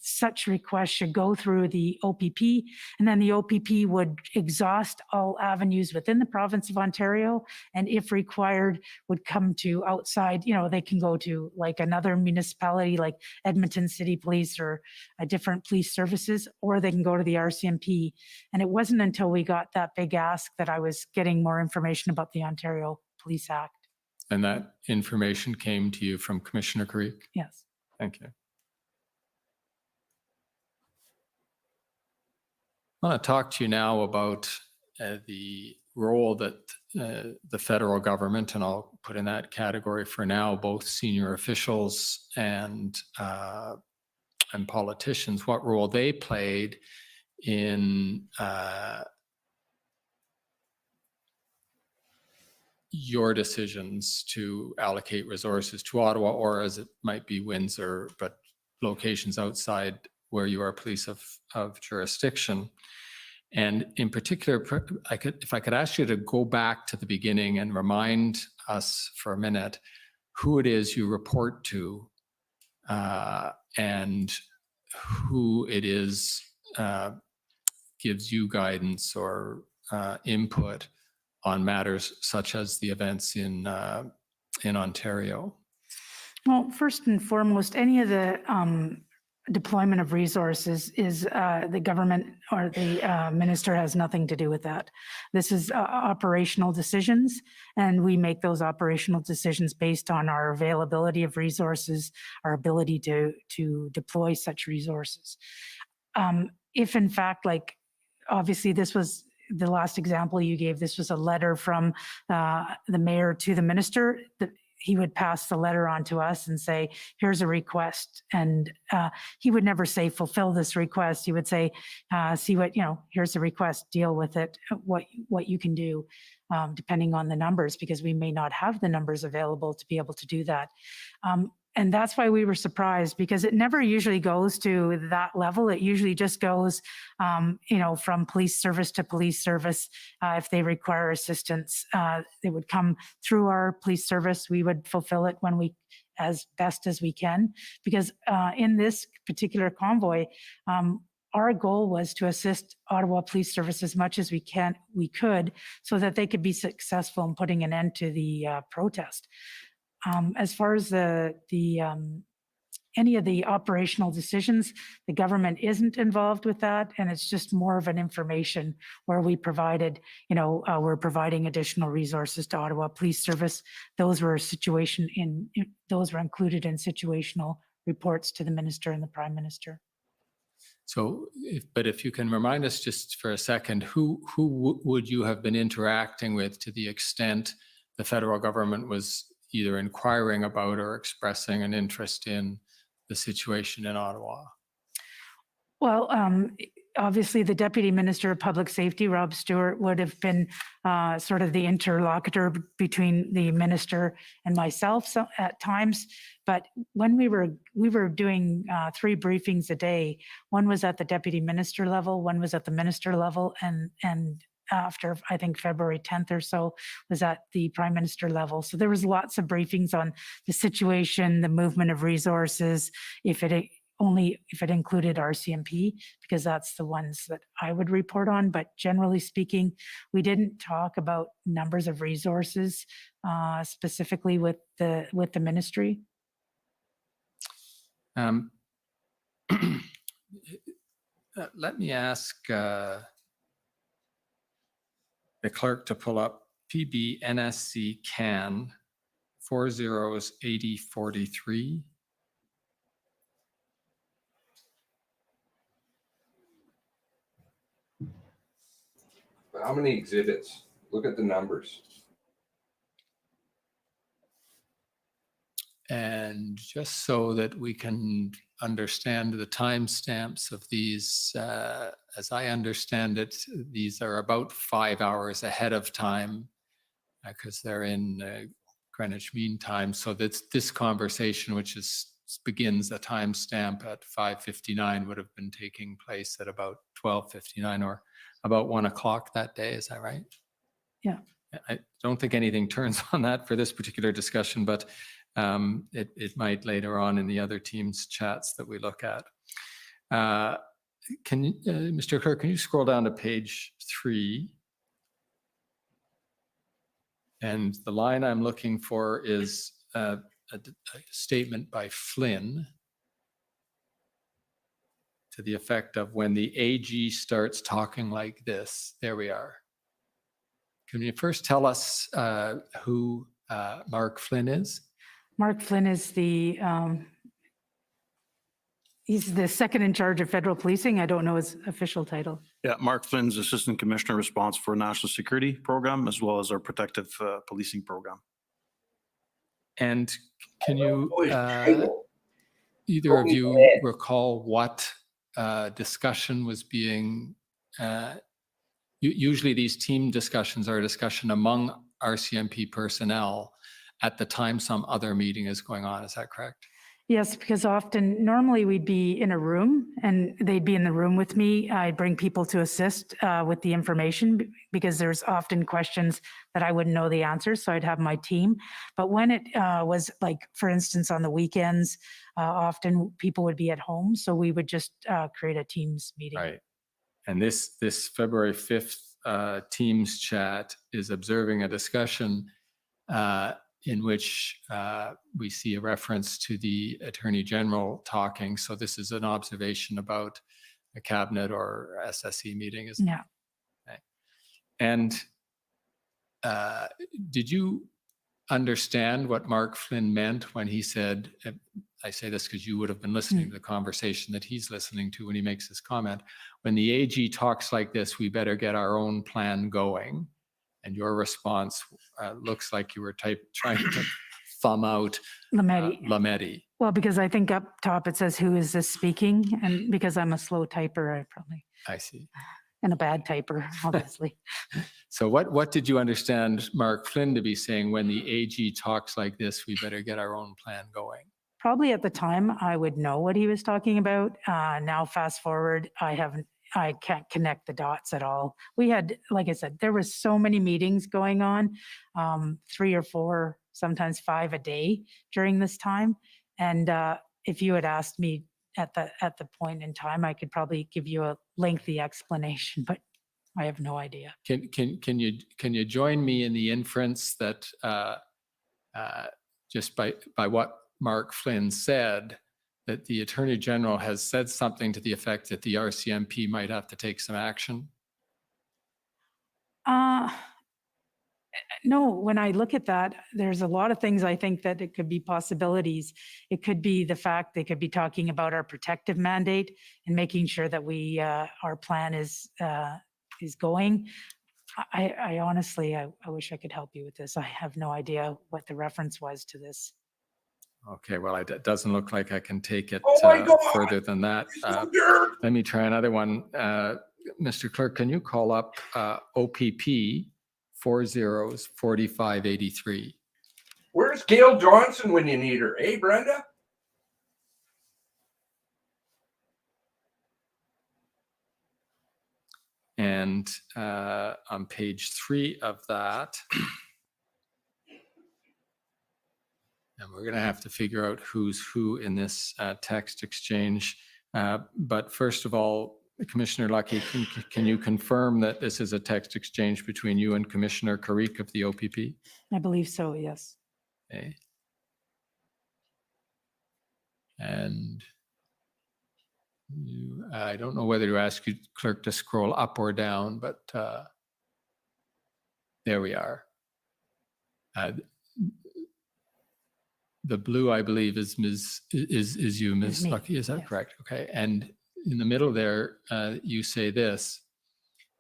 [SPEAKER 5] such requests should go through the OPP, and then the OPP would exhaust all avenues within the province of Ontario, and if required, would come to outside, they can go to like another municipality like Edmonton City Police or a different police services, or they can go to the RCMP. And it wasn't until we got that big ask that I was getting more information about the Ontario Police Act.
[SPEAKER 4] And that information came to you from Commissioner Creek?
[SPEAKER 5] Yes.
[SPEAKER 4] Thank you. I want to talk to you now about the role that the federal government, and I'll put in that category for now, both senior officials and politicians, what role they played in your decisions to allocate resources to Ottawa, or as it might be Windsor, but locations outside where you are police of jurisdiction. And in particular, if I could ask you to go back to the beginning and remind us for a minute who it is you report to and who it is gives you guidance or input on matters such as the events in Ontario.
[SPEAKER 5] Well, first and foremost, any of the deployment of resources is the government or the minister has nothing to do with that. This is operational decisions, and we make those operational decisions based on our availability of resources, our ability to deploy such resources. If in fact, like obviously this was the last example you gave, this was a letter from the mayor to the minister, that he would pass the letter on to us and say, here's a request. And he would never say, fulfill this request. He would say, see what, here's a request, deal with it, what you can do, depending on the numbers, because we may not have the numbers available to be able to do that. And that's why we were surprised, because it never usually goes to that level. It usually just goes, from police service to police service. If they require assistance, they would come through our police service. We would fulfill it when as best as we can, because in this particular convoy, our goal was to assist Ottawa Police Service as much as we could, so that they could be successful in putting an end to the protest. As far as any of the operational decisions, the government isn't involved with that, and it's just more of an information where we provided, we're providing additional resources to Ottawa Police Service. Those were those were included in situational reports to the minister and the prime minister.
[SPEAKER 4] So, if you can remind us just for a second, who would you have been interacting with to the extent the federal government was either inquiring about or expressing an interest in the situation in Ottawa?
[SPEAKER 5] Well, obviously the Deputy Minister of Public Safety, Rob Stewart, would have been sort of the interlocutor between the minister and myself at times. But when we were doing 3 briefings a day, one was at the Deputy Minister level, one was at the minister level, and after I think February 10th or so was at the Prime Minister level. So there was lots of briefings on the situation, the movement of resources, if it included RCMP, because that's the ones that I would report on. But generally speaking, we didn't talk about numbers of resources specifically with the ministry.
[SPEAKER 4] Let me ask the clerk to pull up PB NSC CAN 408043.
[SPEAKER 3] How many exhibits? Look at the numbers.
[SPEAKER 4] And just so that we can understand the timestamps of these, as I understand it, these are about 5 hours ahead of time because they're in Greenwich Mean Time. So that's this conversation, which begins a timestamp at 5:59, would have been taking place at about 12:59 or about 1 o'clock that day. Is that right?
[SPEAKER 5] Yeah.
[SPEAKER 4] I don't think anything turns on that for this particular discussion, but it might later on in the other teams' chats that we look at. Mr. Clerk, can you scroll down to page 3? And the line I'm looking for is a statement by Flynn to the effect of, when the AG starts talking like this, there we are. Can you first tell us who Mark Flynn is?
[SPEAKER 5] Mark Flynn is he's the second in charge of federal policing. I don't know his official title.
[SPEAKER 6] Yeah, Mark Flynn's Assistant Commissioner responsible for National Security Program as well as our Protective Policing Program.
[SPEAKER 4] And can you,
[SPEAKER 3] Oh, his title.
[SPEAKER 4] either of you
[SPEAKER 3] ahead.
[SPEAKER 4] recall what discussion was being, usually these team discussions are a discussion among RCMP personnel at the time some other meeting is going on. Is that correct?
[SPEAKER 5] Yes, because normally we'd be in a room and they'd be in the room with me. I'd bring people to assist with the information because there's often questions that I wouldn't know the answers. So I'd have my team. But when it was like, for instance, on the weekends, often people would be at home. So we would just create a Teams meeting.
[SPEAKER 4] Right. And this February 5th Teams chat is observing a discussion in which we see a reference to the Attorney General talking. So this is an observation about a cabinet or SSE meeting, isn't it?
[SPEAKER 5] Yeah.
[SPEAKER 4] Okay. And did you understand what Mark Flynn meant when he said, I say this because you would have been listening to the conversation that he's listening to when he makes this comment, when the AG talks like this, we better get our own plan going. And your response looks like you were trying to thumb out Lametti.
[SPEAKER 5] Well, because I think up top it says, who is this speaking? And because I'm a slow typer,
[SPEAKER 4] I see.
[SPEAKER 5] And a bad typer, obviously.
[SPEAKER 4] So what did you understand Mark Flynn to be saying when the AG talks like this, we better get our own plan going?
[SPEAKER 5] Probably at the time I would know what he was talking about. Now fast forward, I can't connect the dots at all. We had, like I said, there were so many meetings going on, 3 or 4, sometimes 5 a day during this time. And if you had asked me at the point in time, I could probably give you a lengthy explanation, but I have no idea.
[SPEAKER 4] Can you join me in the inference that just by what Mark Flynn said, that the Attorney General has said something to the effect that the RCMP might have to take some action?
[SPEAKER 5] No, when I look at that, there's a lot of things I think that it could be possibilities. It could be the fact they could be talking about our protective mandate and making sure that our plan is going. I honestly, I wish I could help you with this. I have no idea what the reference was to this.
[SPEAKER 4] Okay, well, it doesn't look like I can take it further than that. Let me try another one. Mr. Clerk, can you call up OPP 404583?
[SPEAKER 3] Where's Gail Johnson when you need her? Hey, Brenda?
[SPEAKER 4] And on page 3 of that, and we're going to have to figure out who's who in this text exchange. But first of all, Commissioner Lucky, can you confirm that this is a text exchange between you and Commissioner Carrick of the OPP?
[SPEAKER 5] I believe so, yes.
[SPEAKER 4] Okay. And I don't know whether to ask you, Clerk, to scroll up or down, but there we are. The blue, I believe, is you, Ms. Lucky. Is that correct? Okay. And in the middle there, you say this: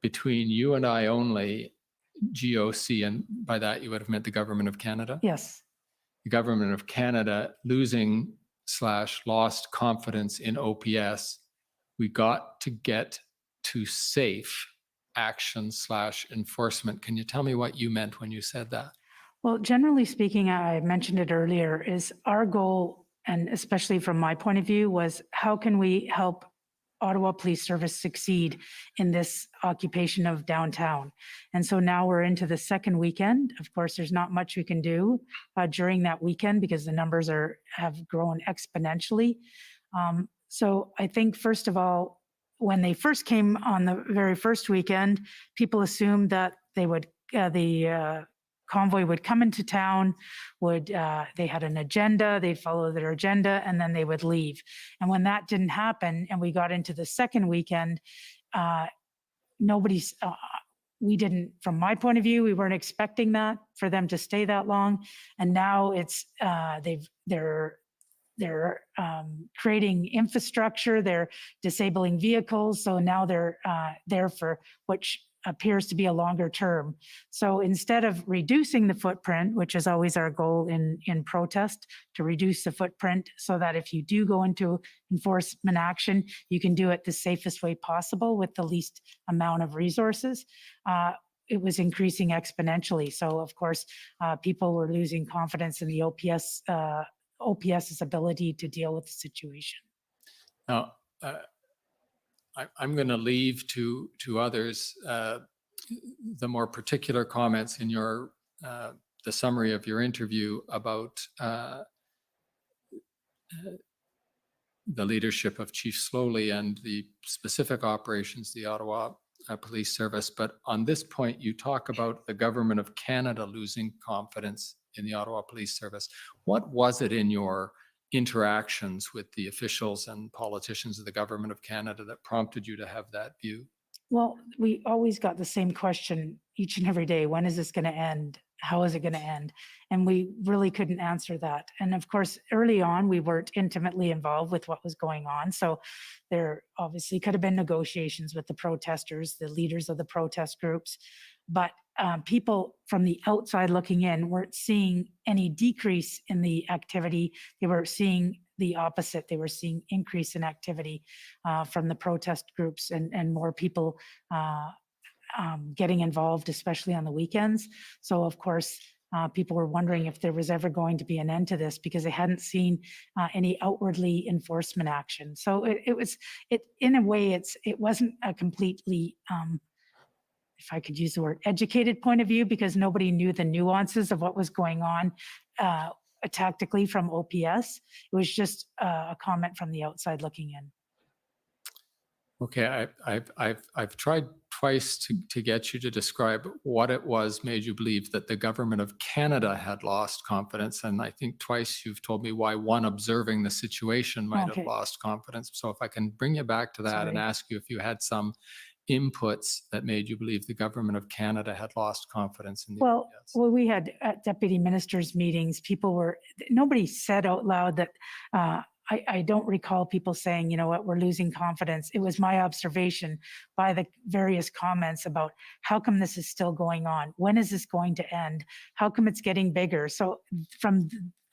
[SPEAKER 4] between you and I only, GOC, and by that you would have meant the Government of Canada?
[SPEAKER 5] Yes.
[SPEAKER 4] The Government of Canada losing/lost confidence in OPS. We got to get to safe action/enforcement. Can you tell me what you meant when you said that?
[SPEAKER 5] Well, generally speaking, I mentioned it earlier, is our goal, and especially from my point of view, was how can we help Ottawa Police Service succeed in this occupation of downtown? And so now we're into the second weekend. Of course, there's not much we can do during that weekend because the numbers have grown exponentially. So I think, first of all, when they first came on the very first weekend, people assumed that the convoy would come into town, they had an agenda, they'd follow their agenda, and then they would leave. And when that didn't happen, and we got into the second weekend, we didn't, from my point of view, we weren't expecting that for them to stay that long. And now it's, they're creating infrastructure, they're disabling vehicles. So now they're there for which appears to be a longer term. So instead of reducing the footprint, which is always our goal in protest, to reduce the footprint so that if you do go into enforcement action, you can do it the safest way possible with the least amount of resources. It was increasing exponentially. So of course, people were losing confidence in the OPS's ability to deal with the situation.
[SPEAKER 4] Now, I'm going to leave to others the more particular comments in your the summary of your interview about the leadership of Chief Slowly and the specific operations, the Ottawa Police Service. But on this point, you talk about the Government of Canada losing confidence in the Ottawa Police Service. What was it in your interactions with the officials and politicians of the Government of Canada that prompted you to have that view?
[SPEAKER 5] Well, we always got the same question each and every day. When is this going to end? How is it going to end? And we really couldn't answer that. And of course, early on, we weren't intimately involved with what was going on. So there obviously could have been negotiations with the protesters, the leaders of the protest groups. But people from the outside looking in weren't seeing any decrease in the activity. They were seeing the opposite. They were seeing increase in activity from the protest groups and more people getting involved, especially on the weekends. So of course, people were wondering if there was ever going to be an end to this because they hadn't seen any outwardly enforcement action. So it in a way, it wasn't a completely if I could use the word educated point of view, because nobody knew the nuances of what was going on tactically from OPS. It was just a comment from the outside looking in.
[SPEAKER 4] Okay, I've tried twice to get you to describe what it was made you believe that the Government of Canada had lost confidence, and I think twice you've told me why one observing the situation might have lost confidence. So if I can bring you back to that and ask you if you had some inputs that made you believe the Government of Canada had lost confidence in the
[SPEAKER 5] Well,
[SPEAKER 4] OPS.
[SPEAKER 5] well, we had at deputy ministers meetings, nobody said out loud that, I don't recall people saying, you know what, we're losing confidence. It was my observation by the various comments about how come this is still going on? When is this going to end? How come it's getting bigger? So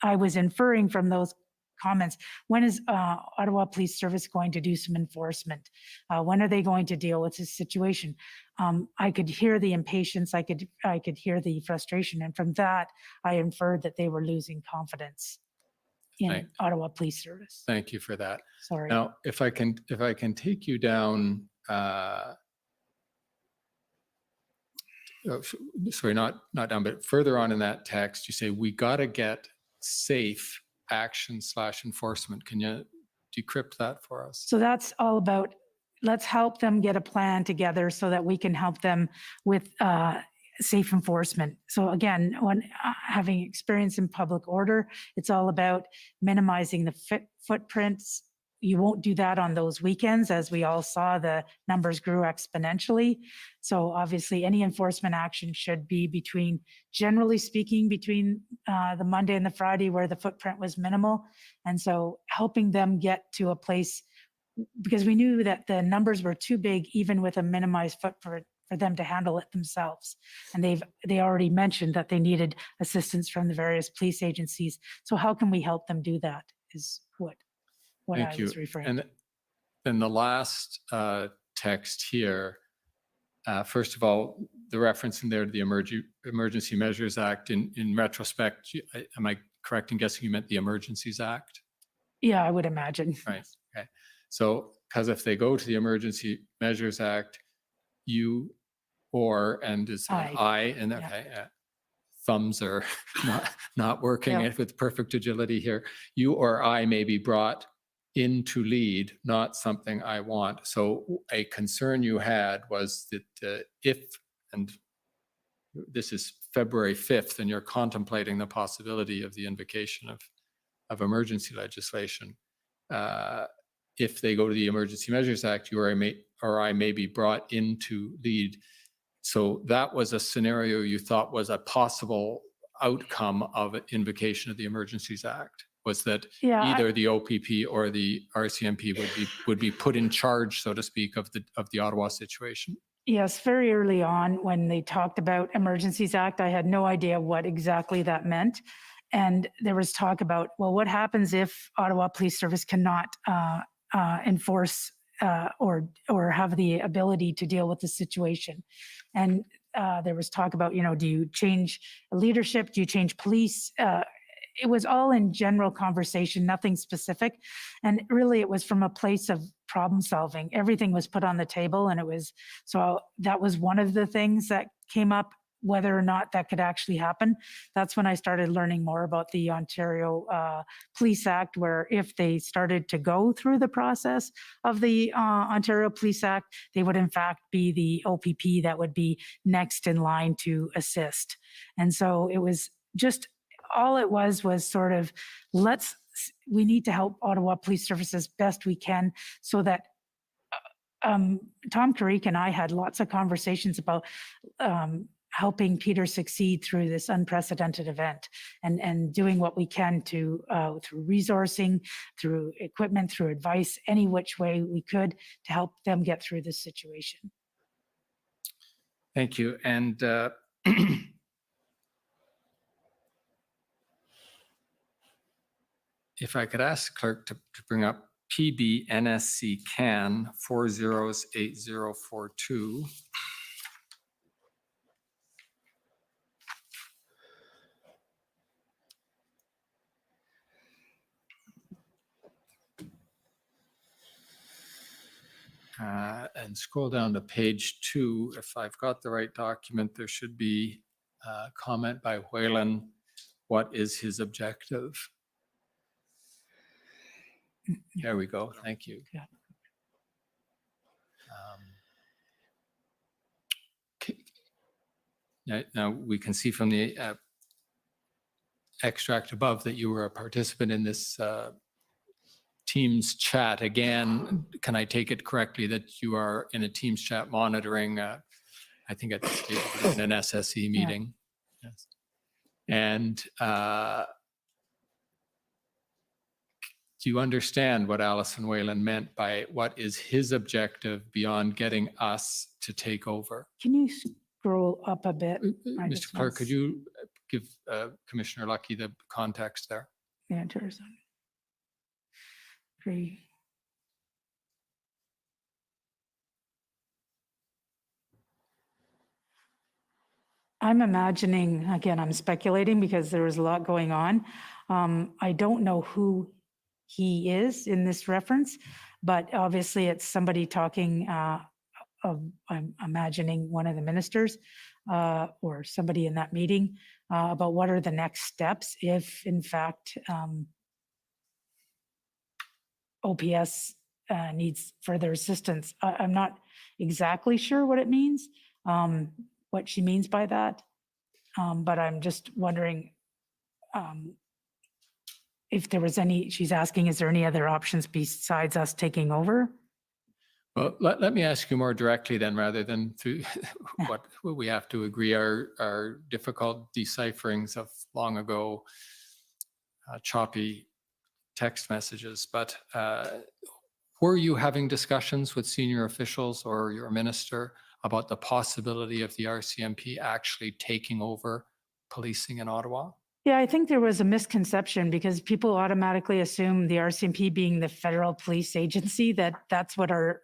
[SPEAKER 5] I was inferring from those comments, when is Ottawa Police Service going to do some enforcement? When are they going to deal with this situation? I could hear the impatience, I could hear the frustration, and from that I inferred that they were losing confidence in Ottawa Police Service.
[SPEAKER 4] Thank you for that.
[SPEAKER 5] Sorry.
[SPEAKER 4] Now, if I can take you down, sorry, not down, but further on in that text, you say we got to get safe action / enforcement. Can you decrypt that for us?
[SPEAKER 5] So that's all about, let's help them get a plan together so that we can help them with safe enforcement. So again, when having experience in public order, it's all about minimizing the footprints. You won't do that on those weekends. As we all saw, the numbers grew exponentially. So obviously any enforcement action should be generally speaking, between the Monday and the Friday where the footprint was minimal. And so helping them get to a place, because we knew that the numbers were too big, even with a minimized footprint, for them to handle it themselves. And they already mentioned that they needed assistance from the various police agencies. So how can we help them do that is what
[SPEAKER 4] Thank
[SPEAKER 5] I
[SPEAKER 4] you.
[SPEAKER 5] was referring
[SPEAKER 4] and
[SPEAKER 5] to.
[SPEAKER 4] then the last text here, first of all, the reference in there to the Emergency Measures Act, in retrospect, am I correct in guessing you meant the Emergencies Act?
[SPEAKER 5] Yeah, I would imagine.
[SPEAKER 4] Right. Okay. So, because if they go to the Emergency Measures Act, and is an I, and okay, thumbs are not working with perfect agility here. You or I may be brought in to lead, not something I want. So a concern you had was that and this is February 5th, and you're contemplating the possibility of the invocation of emergency legislation. If they go to the Emergency Measures Act, you or I may be brought in to lead. So that was a scenario you thought was a possible outcome of invocation of the Emergencies Act, was that
[SPEAKER 5] Yeah,
[SPEAKER 4] either the OPP or the RCMP would be put in charge, so to speak, of the Ottawa situation.
[SPEAKER 5] Yes, very early on when they talked about Emergencies Act, I had no idea what exactly that meant. And there was talk about, well, what happens if Ottawa Police Service cannot enforce or have the ability to deal with the situation? And there was talk about, do you change leadership? Do you change police? It was all in general conversation, nothing specific. And really it was from a place of problem solving. Everything was put on the table, and so that was one of the things that came up, whether or not that could actually happen. That's when I started learning more about the Ontario Police Act, where if they started to go through the process of the Ontario Police Act, they would in fact be the OPP that would be next in line to assist. And so it was just, all it was sort of, we need to help Ottawa Police Service as best we can, so that Tom Carrick and I had lots of conversations about helping Peter succeed through this unprecedented event, and doing what we can to through resourcing, through equipment, through advice, any which way we could to help them get through this situation.
[SPEAKER 4] Thank you. And if I could ask clerk to bring up PB NSC CAN 408042. And scroll down to page 2. If I've got the right document, there should be a comment by Whalen. What is his objective? There we go. Thank you.
[SPEAKER 5] Yeah.
[SPEAKER 4] Now we can see from the extract above that you were a participant in this Teams chat. Again, can I take it correctly that you are in a Teams chat monitoring, I think it's in an SSE meeting? Yeah. Yes. And do you understand what Alison Whalen meant by what is his objective beyond getting us to take over?
[SPEAKER 5] Can you scroll up a bit?
[SPEAKER 4] Mr. Clerk, could you give Commissioner Lucky the context there?
[SPEAKER 5] The answers. Agree. I'm imagining, again, I'm speculating because there was a lot going on. I don't know who he is in this reference, but obviously it's somebody talking I'm imagining one of the ministers or somebody in that meeting about what are the next steps if in fact OPS needs further assistance. I'm not exactly sure what it means, what she means by that, but I'm just wondering if there was any, she's asking, is there any other options besides us taking over?
[SPEAKER 4] Well, let me ask you more directly then, rather than through what we have to agree are difficult decipherings of long ago choppy text messages. But were you having discussions with senior officials or your minister about the possibility of the RCMP actually taking over policing in Ottawa?
[SPEAKER 5] Yeah, I think there was a misconception because people automatically assume the RCMP being the federal police agency, that's what our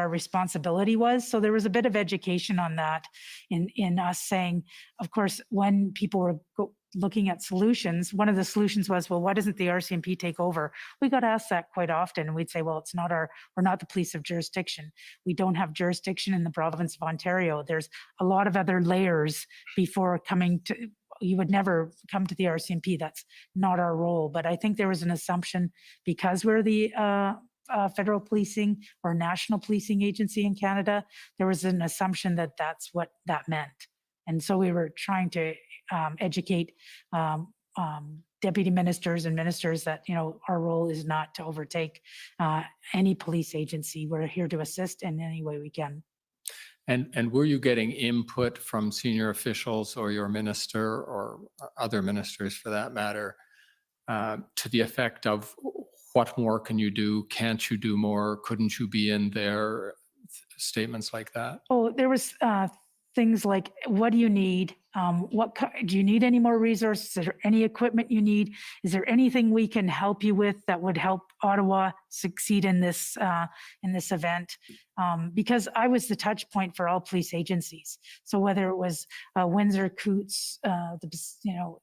[SPEAKER 5] responsibility was. So there was a bit of education on that in us saying, of course, when people were looking at solutions, one of the solutions was, well, why doesn't the RCMP take over? We got asked that quite often. And we'd say, well, we're not the police of jurisdiction. We don't have jurisdiction in the province of Ontario. There's a lot of other layers before coming to, you would never come to the RCMP. That's not our role. But I think there was an assumption because we're the federal policing or national policing agency in Canada, there was an assumption that that's what that meant. And so we were trying to educate deputy ministers and ministers that, our role is not to overtake any police agency. We're here to assist in any way we can.
[SPEAKER 4] And were you getting input from senior officials or your minister or other ministers for that matter to the effect of what more can you do? Can't you do more? Couldn't you be in there? Statements like that?
[SPEAKER 5] Oh, there was things like, what do you need? Do you need any more resources? Is there any equipment you need? Is there anything we can help you with that would help Ottawa succeed in this event? Because I was the touch point for all police agencies. So whether it was Windsor, Coots, the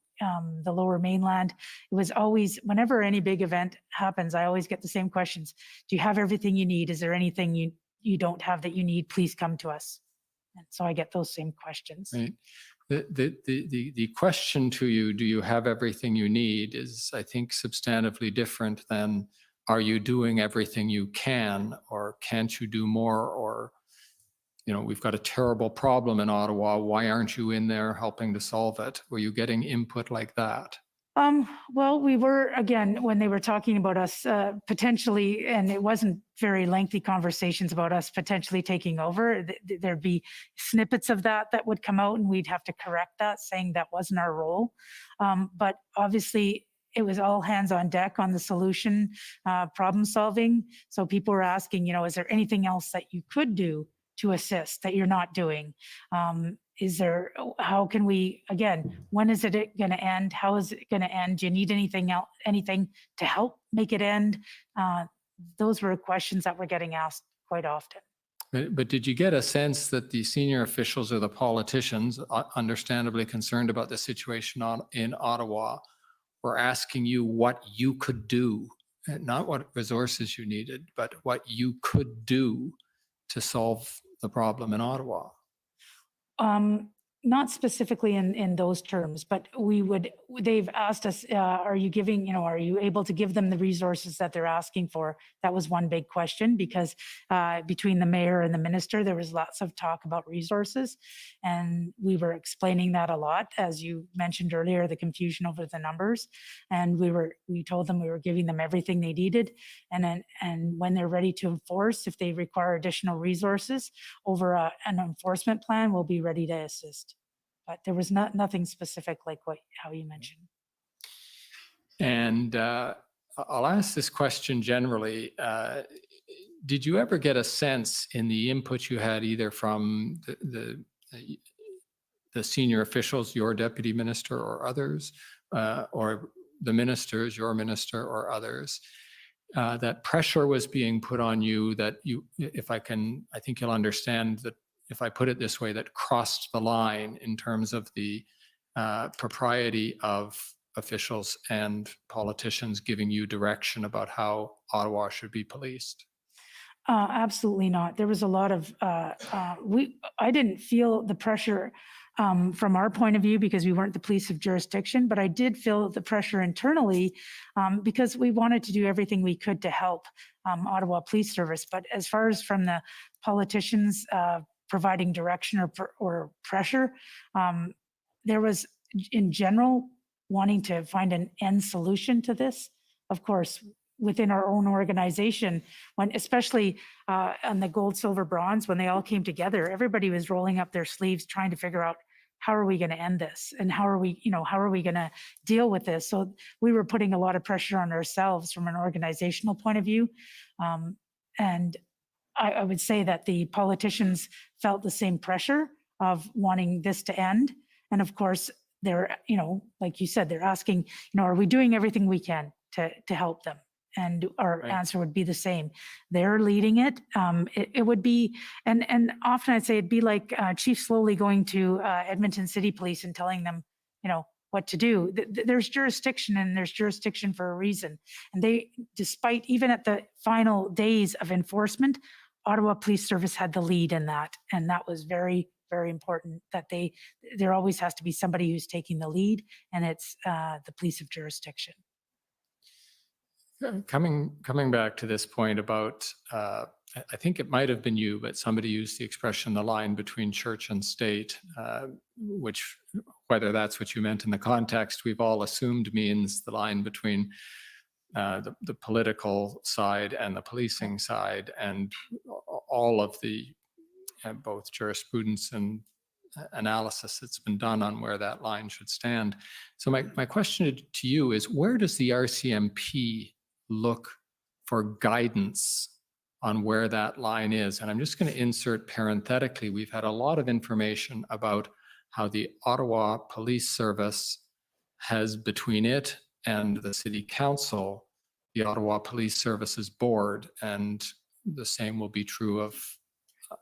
[SPEAKER 5] Lower Mainland, it was always, whenever any big event happens, I always get the same questions. Do you have everything you need? Is there anything you don't have that you need? Please come to us. And so I get those same questions.
[SPEAKER 4] Right. The question to you, do you have everything you need, is, I think, substantively different than, are you doing everything you can, or can't you do more, or, we've got a terrible problem in Ottawa. Why aren't you in there helping to solve it? Were you getting input like that?
[SPEAKER 5] Well, we were, again, when they were talking about us potentially, and it wasn't very lengthy conversations about us potentially taking over, there'd be snippets of that would come out and we'd have to correct that, saying that wasn't our role. But obviously it was all hands on deck on the solution, problem solving. So people were asking, is there anything else that you could do to assist that you're not doing? How can we, again, when is it going to end? How is it going to end? Do you need anything else, anything to help make it end? Those were questions that were getting asked quite often.
[SPEAKER 4] But did you get a sense that the senior officials or the politicians, understandably concerned about the situation in Ottawa, were asking you what you could do, not what resources you needed, but what you could do to solve the problem in Ottawa?
[SPEAKER 5] Not specifically in those terms, but they've asked us, are you able to give them the resources that they're asking for? That was one big question, because between the mayor and the minister, there was lots of talk about resources. And we were explaining that a lot, as you mentioned earlier, the confusion over the numbers. And we told them we were giving them everything they needed. And when they're ready to enforce, if they require additional resources over an enforcement plan, we'll be ready to assist. But there was nothing specific like how you mentioned.
[SPEAKER 4] And I'll ask this question generally. Did you ever get a sense in the input you had, either from the senior officials, your deputy minister or others, or the ministers, your minister or others, that pressure was being put on you, that I think you'll understand that if I put it this way, that crossed the line in terms of the propriety of officials and politicians giving you direction about how Ottawa should be policed?
[SPEAKER 5] Absolutely not. There was a lot of, I didn't feel the pressure from our point of view, because we weren't the police of jurisdiction, but I did feel the pressure internally because we wanted to do everything we could to help Ottawa Police Service. But as far as from the politicians providing direction or pressure, there was, in general, wanting to find an end solution to this. Of course, within our own organization, especially on the gold, silver, bronze, when they all came together, everybody was rolling up their sleeves trying to figure out, how are we going to end this? And how are we going to deal with this? So we were putting a lot of pressure on ourselves from an organizational point of view. And I would say that the politicians felt the same pressure of wanting this to end. And of course, they're, like you said, they're asking, are we doing everything we can to help them? And our answer would be the same. They're leading it. It would be, and often I'd say it'd be like Chief Slowly going to Edmonton City Police and telling them, what to do. There's jurisdiction, and there's jurisdiction for a reason. And they, despite even at the final days of enforcement, Ottawa Police Service had the lead in that. And that was very, very important, that there always has to be somebody who's taking the lead, and it's the police of jurisdiction.
[SPEAKER 4] Coming back to this point about, I think it might have been you, but somebody used the expression, the line between church and state, which, whether that's what you meant in the context, we've all assumed means the line between the political side and the policing side, and all of the both jurisprudence and analysis that's been done on where that line should stand. So my question to you is, where does the RCMP look for guidance on where that line is? And I'm just going to insert parenthetically, we've had a lot of information about how the Ottawa Police Service has, between it and the City Council, the Ottawa Police Services Board, and the same will be true of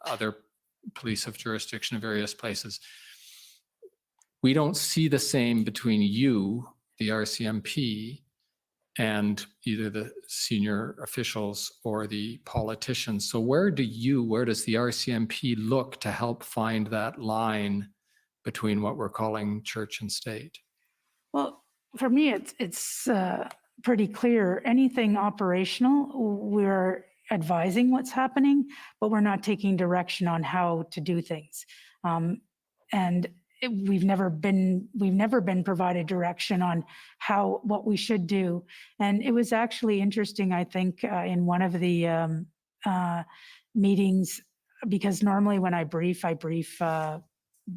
[SPEAKER 4] other police of jurisdiction in various places. We don't see the same between you, the RCMP, and either the senior officials or the politicians. So where does the RCMP look to help find that line between what we're calling church and state?
[SPEAKER 5] Well, for me, it's pretty clear. Anything operational, we're advising what's happening, but we're not taking direction on how to do things. We've never been provided direction on what we should do. And it was actually interesting, I think, in one of the meetings, because normally when I brief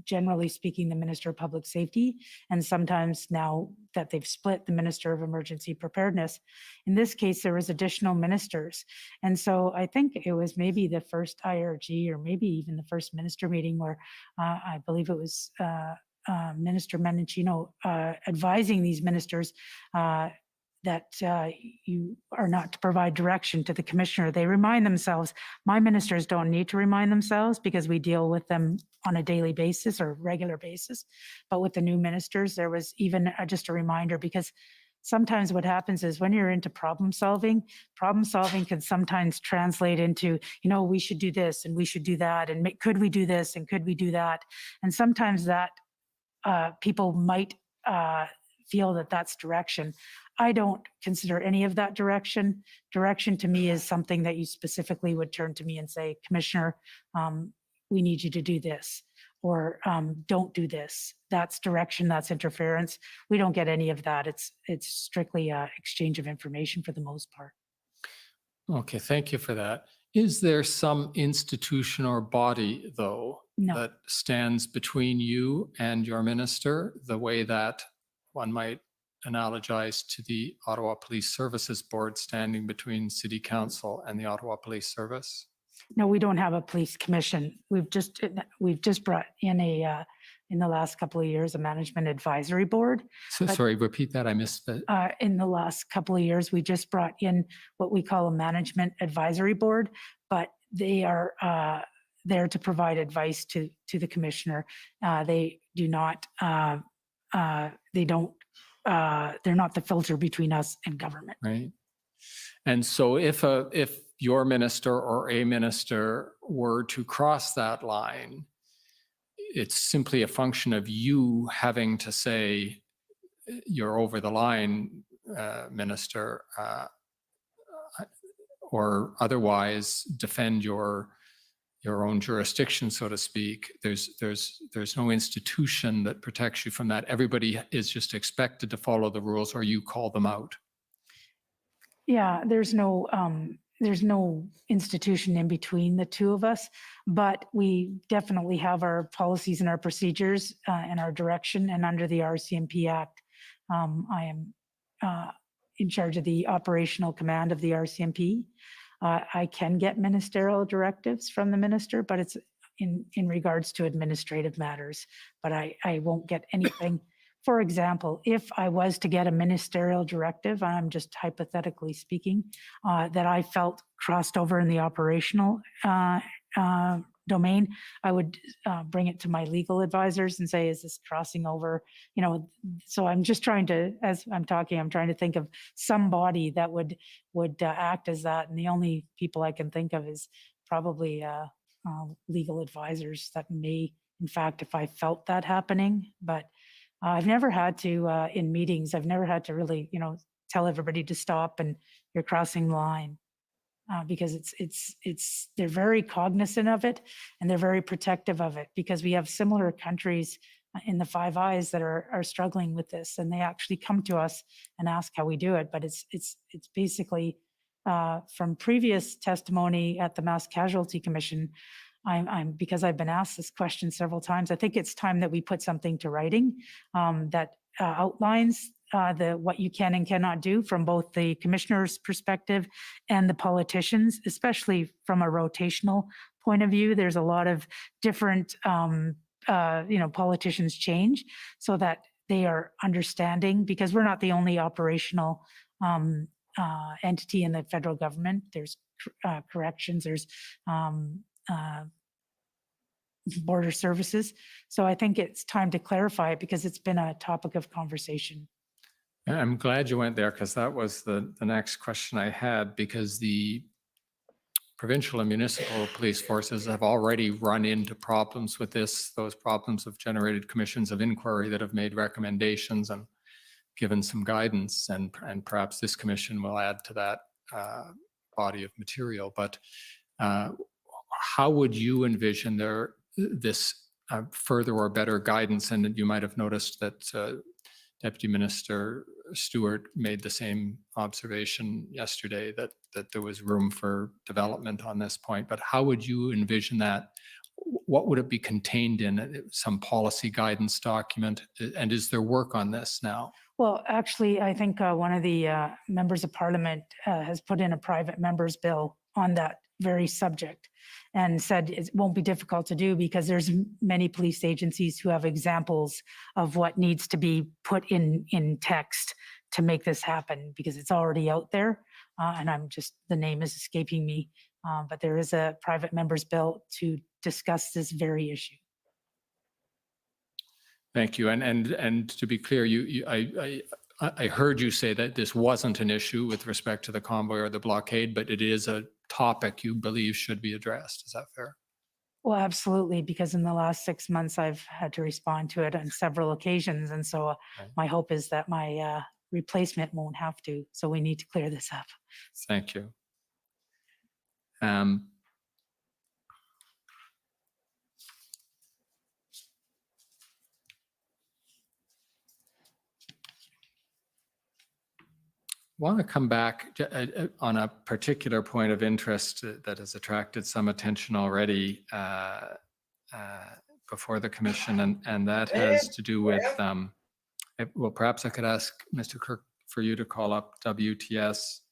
[SPEAKER 5] generally speaking, the Minister of Public Safety, and sometimes now that they've split, the Minister of Emergency Preparedness. In this case, there was additional ministers. And so I think it was maybe the first IRG or maybe even the first minister meeting where I believe it was Minister Menachino advising these ministers that you are not to provide direction to the commissioner. They remind themselves. My ministers don't need to remind themselves because we deal with them on a daily basis or regular basis. But with the new ministers, there was even just a reminder, because sometimes what happens is when you're into problem solving can sometimes translate into, we should do this and we should do that, and could we do this and could we do that? And sometimes that people might feel that that's direction. I don't consider any of that direction. Direction to me is something that you specifically would turn to me and say, Commissioner, we need you to do this, or don't do this. That's direction, that's interference. We don't get any of that. It's strictly exchange of information for the most part.
[SPEAKER 4] Okay, thank you for that. Is there some institution or body, though,
[SPEAKER 5] No.
[SPEAKER 4] that stands between you and your minister, the way that one might analogize to the Ottawa Police Services Board standing between City Council and the Ottawa Police Service?
[SPEAKER 5] No, we don't have a police commission. We've just brought in in the last couple of years, a management advisory board.
[SPEAKER 4] So, sorry, repeat that. I missed that.
[SPEAKER 5] In the last couple of years, we just brought in what we call a management advisory board, but they are there to provide advice to the commissioner. They do not. They're not the filter between us and government.
[SPEAKER 4] Right. And so if your minister or a minister were to cross that line, it's simply a function of you having to say, you're over the line, minister, or otherwise defend your own jurisdiction, so to speak. There's no institution that protects you from that. Everybody is just expected to follow the rules, or you call them out.
[SPEAKER 5] Yeah, there's no institution in between the two of us, but we definitely have our policies and our procedures and our direction. And under the RCMP Act, I am in charge of the operational command of the RCMP. I can get ministerial directives from the minister, but it's in regards to administrative matters, but I won't get anything. For example, if I was to get a ministerial directive, I'm just hypothetically speaking, that I felt crossed over in the operational domain, I would bring it to my legal advisors and say, is this crossing over? So I'm just trying to, as I'm talking, I'm trying to think of somebody that would act as that. And the only people I can think of is probably legal advisors that may, in fact, if I felt that happening, but I've never had to, in meetings, I've never had to really, tell everybody to stop and you're crossing the line, because they're very cognizant of it and they're very protective of it, because we have similar countries in the Five Eyes that are struggling with this, and they actually come to us and ask how we do it. But it's basically from previous testimony at the Mass Casualty Commission, because I've been asked this question several times, I think it's time that we put something to writing that outlines what you can and cannot do from both the commissioner's perspective and the politicians, especially from a rotational point of view. There's a lot of different, politicians change so that they are understanding, because we're not the only operational entity in the federal government. There's corrections, there's border services. So I think it's time to clarify it because it's been a topic of conversation.
[SPEAKER 4] I'm glad you went there, because that was the next question I had, because the provincial and municipal police forces have already run into problems with this. Those problems have generated commissions of inquiry that have made recommendations and given some guidance, and perhaps this commission will add to that body of material. But how would you envision this further or better guidance? And you might have noticed that Deputy Minister Stewart made the same observation yesterday, that there was room for development on this point. But how would you envision that? What would it be contained in? Some policy guidance document? And is there work on this now?
[SPEAKER 5] Well, actually, I think one of the members of parliament has put in a private member's bill on that very subject and said it won't be difficult to do because there's many police agencies who have examples of what needs to be put in text to make this happen, because it's already out there. And the name is escaping me, but there is a private member's bill to discuss this very issue.
[SPEAKER 4] Thank you. And to be clear, I heard you say that this wasn't an issue with respect to the convoy or the blockade, but it is a topic you believe should be addressed. Is that fair?
[SPEAKER 5] Well, absolutely, because in the last 6 months, I've had to respond to it on several occasions. And so my hope is that my replacement won't have to. So we need to clear this up.
[SPEAKER 4] Thank you. Want to come back on a particular point of interest that has attracted some attention already before the commission, and that has to do with, well, perhaps I could ask Mr. Clerk for you to call up WTS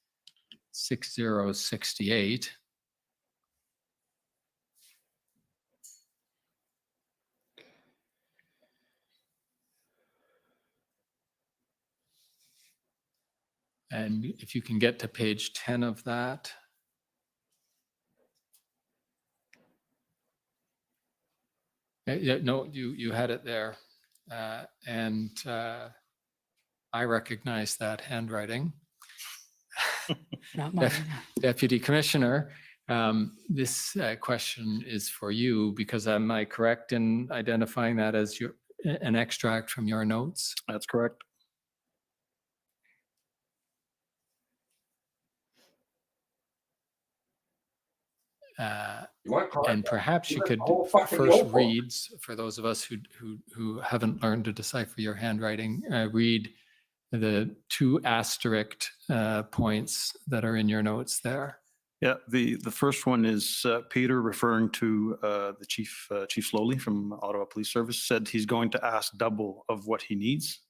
[SPEAKER 4] 6068. And if you can get to page 10 of that. Yeah, no, you had it there. And I recognize that handwriting.
[SPEAKER 5] Not mine.
[SPEAKER 4] Deputy Commissioner, this question is for you, because am I correct in identifying that as an extract from your notes?
[SPEAKER 6] That's correct.
[SPEAKER 4] And perhaps you could first read, for those of us who haven't learned to decipher your handwriting, read the 2 asterisk points that are in your notes there.
[SPEAKER 6] Yeah, the first one is Peter referring to the Chief Slowly from Ottawa Police Service, said he's going to ask double of what he needs.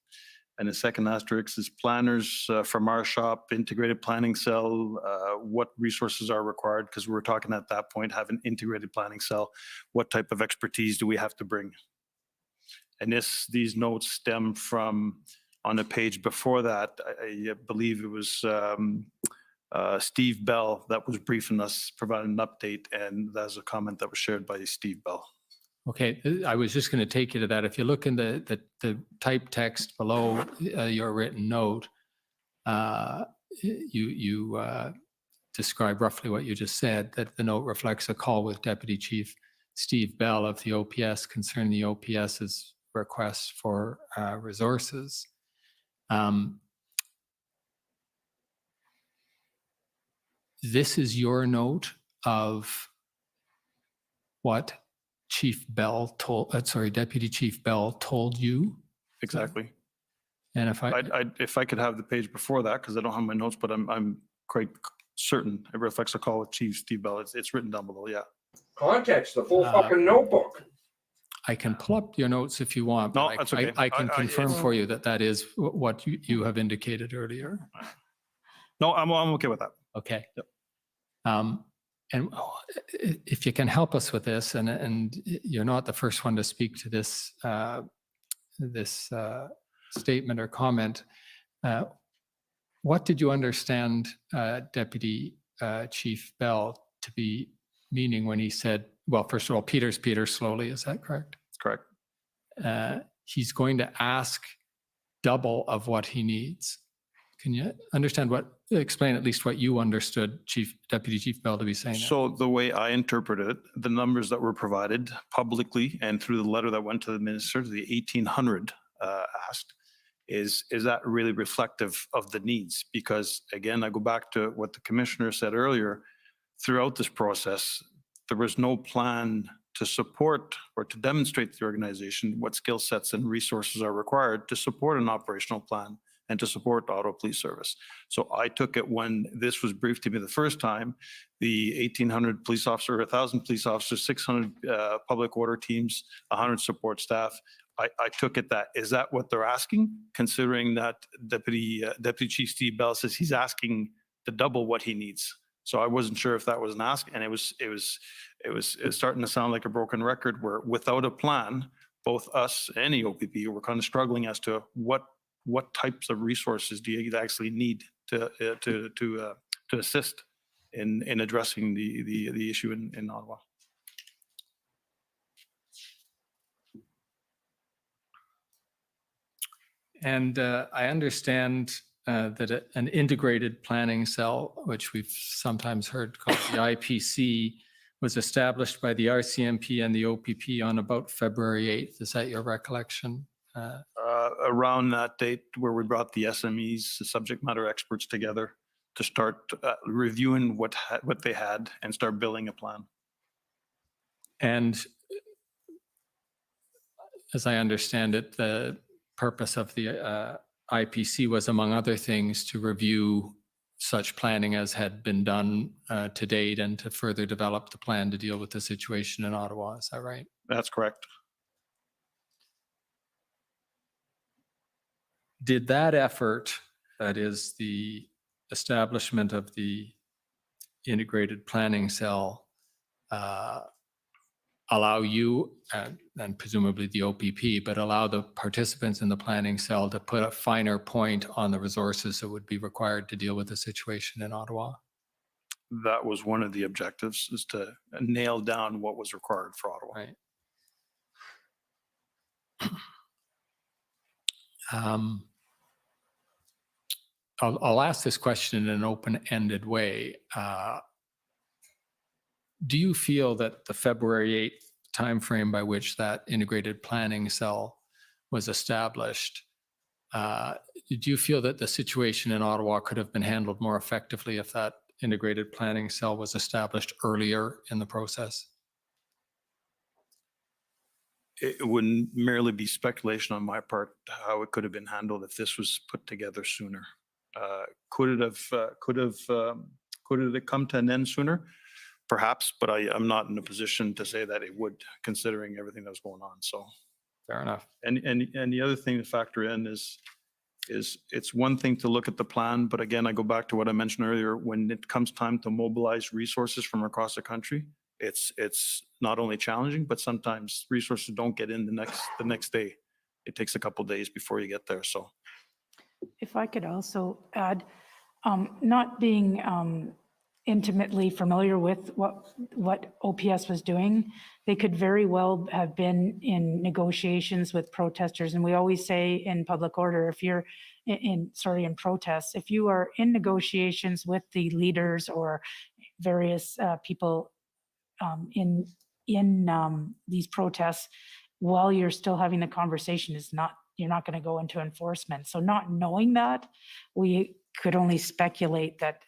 [SPEAKER 6] And the second asterisk is planners from our shop, integrated planning cell, what resources are required, because we were talking at that point, have an integrated planning cell. What type of expertise do we have to bring? And these notes stem from, on a page before that, I believe it was Steve Bell that was briefing us, providing an update, and that's a comment that was shared by Steve Bell.
[SPEAKER 4] Okay, I was just going to take you to that. If you look in the typed text below your written note, you describe roughly what you just said, that the note reflects a call with Deputy Chief Steve Bell of the OPS concerning the OPS's request for resources. This is your note of what Deputy Chief Bell told you?
[SPEAKER 6] Exactly.
[SPEAKER 4] And if
[SPEAKER 6] if I could have the page before that, because I don't have my notes, but I'm quite certain it reflects a call with Chief Steve Bell. It's written down below, yeah.
[SPEAKER 3] context, the full
[SPEAKER 4] Uh,
[SPEAKER 3] fucking notebook.
[SPEAKER 4] I can pull up your notes if you want. but
[SPEAKER 6] No, that's okay.
[SPEAKER 4] I can confirm
[SPEAKER 6] it's-
[SPEAKER 4] for you that that is what you have indicated earlier.
[SPEAKER 6] No, I'm okay with that.
[SPEAKER 4] Okay. And if you can help us with this, and you're not the first one to speak to this statement or comment, what did you understand Deputy Chief Bell to be meaning when he said, well, first of all, Peter slowly, is that correct?
[SPEAKER 6] Correct.
[SPEAKER 4] He's going to ask double of what he needs. Can you explain at least what you understood Deputy Chief Bell to be saying?
[SPEAKER 6] So the way I interpret it, the numbers that were provided publicly and through the letter that went to the minister, the 1,800 asked, is that really reflective of the needs? Because again, I go back to what the commissioner said earlier, throughout this process, there was no plan to support or to demonstrate to the organization what skill sets and resources are required to support an operational plan and to support Ottawa Police Service. So I took it when this was briefed to me the first time, the 1,800 police officers, 1,000 police officers, 600 public order teams, 100 support staff. I took it that, is that what they're asking? Considering that Deputy Chief Steve Bell says he's asking the double what he needs. So I wasn't sure if that was an ask, and it was starting to sound like a broken record where without a plan, both us and the OPP were kind of struggling as to what types of resources do you actually need to assist in addressing the issue in Ottawa.
[SPEAKER 4] And I understand that an integrated planning cell, which we've sometimes heard called the IPC, was established by the RCMP and the OPP on about February 8th. Is that your recollection?
[SPEAKER 6] Around that date where we brought the SMEs, the subject matter experts together to start reviewing what they had and start building a plan.
[SPEAKER 4] And as I understand it, the purpose of the IPC was, among other things, to review such planning as had been done to date and to further develop the plan to deal with the situation in Ottawa. Is that right?
[SPEAKER 6] That's correct.
[SPEAKER 4] Did that effort, that is the establishment of the integrated planning cell, allow you and presumably the OPP, but allow the participants in the planning cell to put a finer point on the resources that would be required to deal with the situation in Ottawa?
[SPEAKER 6] That was one of the objectives, is to nail down what was required for Ottawa.
[SPEAKER 4] Right. I'll ask this question in an open-ended way. Do you feel that the February 8th timeframe by which that integrated planning cell was established, do you feel that the situation in Ottawa could have been handled more effectively if that integrated planning cell was established earlier in the process?
[SPEAKER 6] It wouldn't merely be speculation on my part how it could have been handled if this was put together sooner. Could it have come to an end sooner? Perhaps, but I'm not in a position to say that it would, considering everything that was going on. So
[SPEAKER 4] Fair enough.
[SPEAKER 6] And the other thing to factor in is it's one thing to look at the plan, but again, I go back to what I mentioned earlier. When it comes time to mobilize resources from across the country, it's not only challenging, but sometimes resources don't get in the next day. It takes a couple of days before you get there. So,
[SPEAKER 5] If I could also add, not being intimately familiar with what OPS was doing, they could very well have been in negotiations with protesters. And we always say in public order, if you're in protests, if you are in negotiations with the leaders or various people in these protests, while you're still having the conversation, you're not going to go into enforcement. So not knowing that, we could only speculate that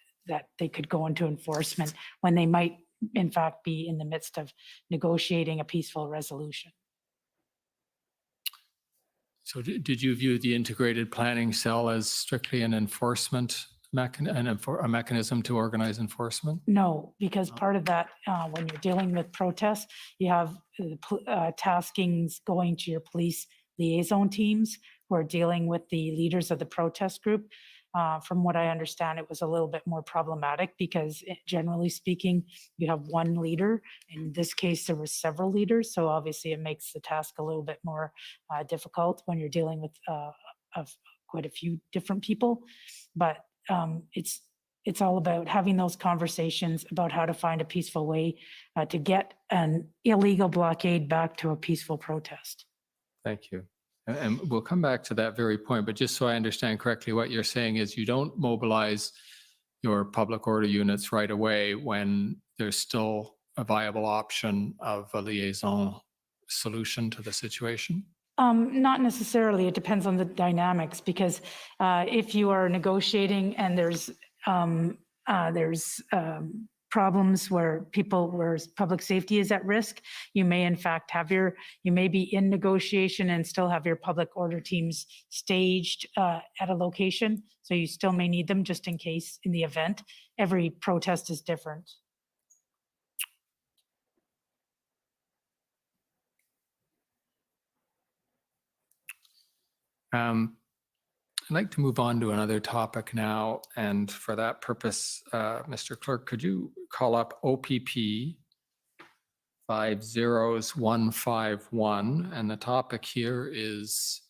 [SPEAKER 5] they could go into enforcement when they might in fact be in the midst of negotiating a peaceful resolution.
[SPEAKER 4] So did you view the integrated planning cell as strictly an enforcement a mechanism to organize enforcement?
[SPEAKER 5] No, because part of that, when you're dealing with protests, you have taskings going to your police liaison teams who are dealing with the leaders of the protest group. From what I understand, it was a little bit more problematic because generally speaking, you have one leader. In this case, there were several leaders. So obviously it makes the task a little bit more difficult when you're dealing with quite a few different people. But it's all about having those conversations about how to find a peaceful way to get an illegal blockade back to a peaceful protest.
[SPEAKER 4] Thank you. And we'll come back to that very point, but just so I understand correctly, what you're saying is you don't mobilize your public order units right away when there's still a viable option of a liaison solution to the situation?
[SPEAKER 5] Not necessarily. It depends on the dynamics because if you are negotiating and there's problems where public safety is at risk, you may in fact you may be in negotiation and still have your public order teams staged at a location. So you still may need them just in case in the event. Every protest is different.
[SPEAKER 4] I'd like to move on to another topic now. And for that purpose, Mr. Clerk, could you call up OPP 50151? And the topic here is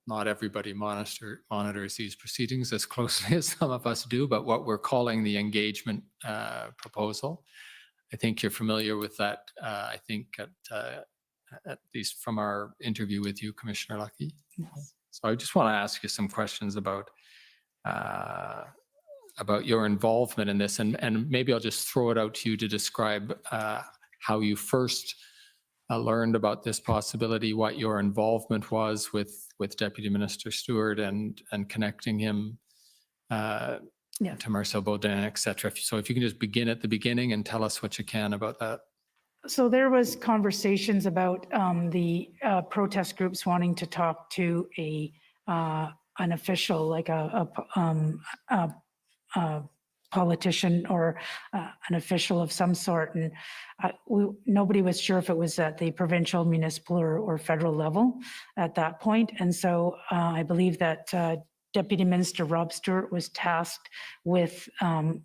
[SPEAKER 4] not everybody monitors these proceedings as closely as some of us do, but what we're calling the engagement proposal. I think you're familiar with that. I think at least from our interview with you, Commissioner Lucky. Yes. So I just want to ask you some questions about your involvement in this, and maybe I'll just throw it out to you to describe how you first learned about this possibility, what your involvement was with Deputy Minister Stewart and connecting him to Marcel Baudin, et cetera. So if you can just begin at the beginning and tell us what you can about that.
[SPEAKER 5] So there was conversations about the protest groups wanting to talk to an official, like a politician or an official of some sort, and nobody was sure if it was at the provincial, municipal, or federal level at that point. And so I believe that Deputy Minister Rob Stewart was tasked with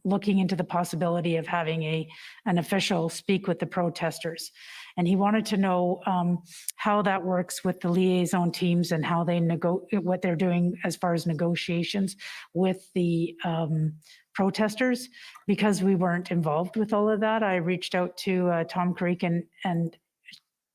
[SPEAKER 5] looking into the possibility of having an official speak with the protesters. And he wanted to know how that works with the liaison teams and how they what they're doing as far as negotiations with the protesters. Because we weren't involved with all of that, I reached out to Tom Creek, and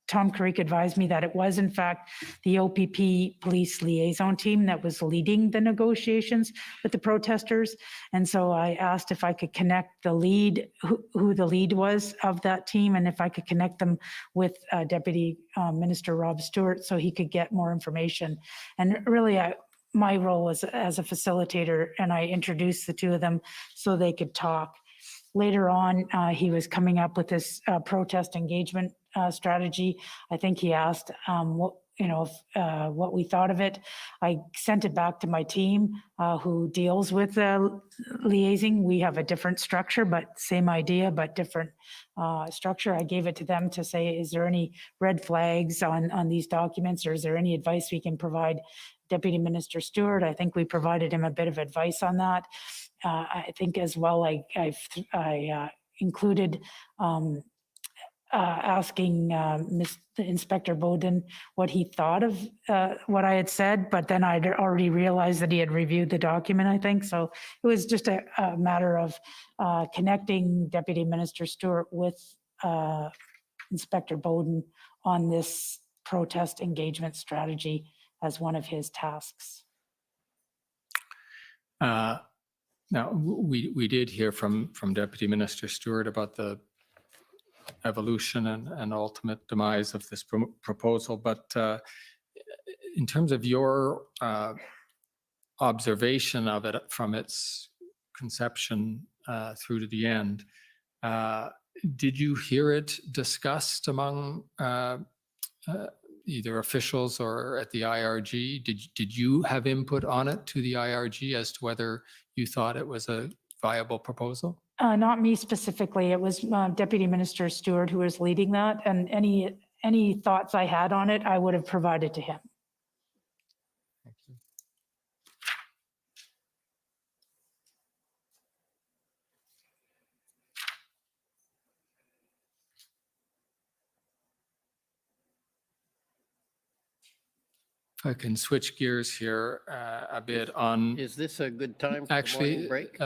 [SPEAKER 5] Tom Creek advised me that it was in fact the OPP police liaison team that was leading the negotiations with the protesters. And so I asked if I could connect the lead, who the lead was of that team, and if I could connect them with Deputy Minister Rob Stewart so he could get more information. And really, my role was as a facilitator, and I introduced the two of them so they could talk. Later on, he was coming up with this protest engagement strategy. I think he asked what we thought of it. I sent it back to my team who deals with liaising. We have a different structure, but same idea, but different structure. I gave it to them to say, is there any red flags on these documents, or is there any advice we can provide Deputy Minister Stewart? I think we provided him a bit of advice on that. I think as well, I included asking Inspector Baudin what he thought of what I had said, but then I'd already realized that he had reviewed the document, I think. So it was just a matter of connecting Deputy Minister Stewart with Inspector Baudin on this protest engagement strategy as one of his tasks.
[SPEAKER 4] Now, we did hear from Deputy Minister Stewart about the evolution and ultimate demise of this proposal, but in terms of your observation of it from its conception through to the end, did you hear it discussed among either officials or at the IRG. Did you have input on it to the IRG as to whether you thought it was a viable proposal?
[SPEAKER 5] Not me specifically. It was Deputy Minister Stewart who was leading that, and any thoughts I had on it, I would have provided to him.
[SPEAKER 4] If I can switch gears here a bit on,
[SPEAKER 7] Is this a good time for the
[SPEAKER 4] actually,
[SPEAKER 7] morning break?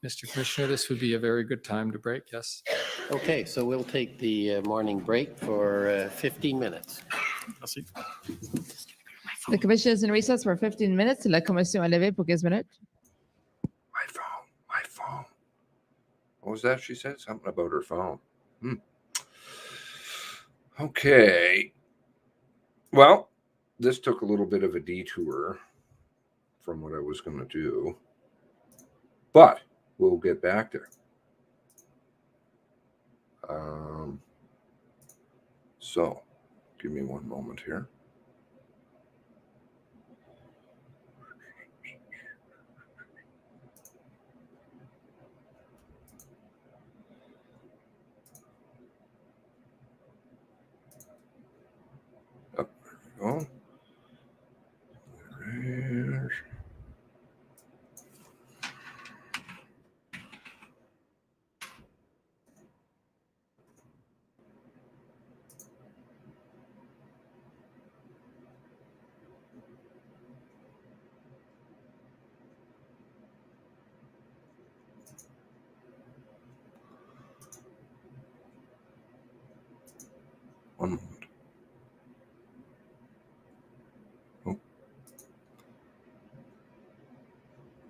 [SPEAKER 4] Mr. Commissioner, this would be a very good time to break, yes.
[SPEAKER 7] Okay, so we'll take the morning break for 15 minutes.
[SPEAKER 8] The commission is in recess for 15 minutes. La commission est levée pour 15 minutes.
[SPEAKER 3] My phone, my phone. What was that? She said something about her phone. Okay. Well, this took a little bit of a detour from what I was going to do, but we'll get back there. So give me one moment here. Up there we go. There's... One moment. Oh.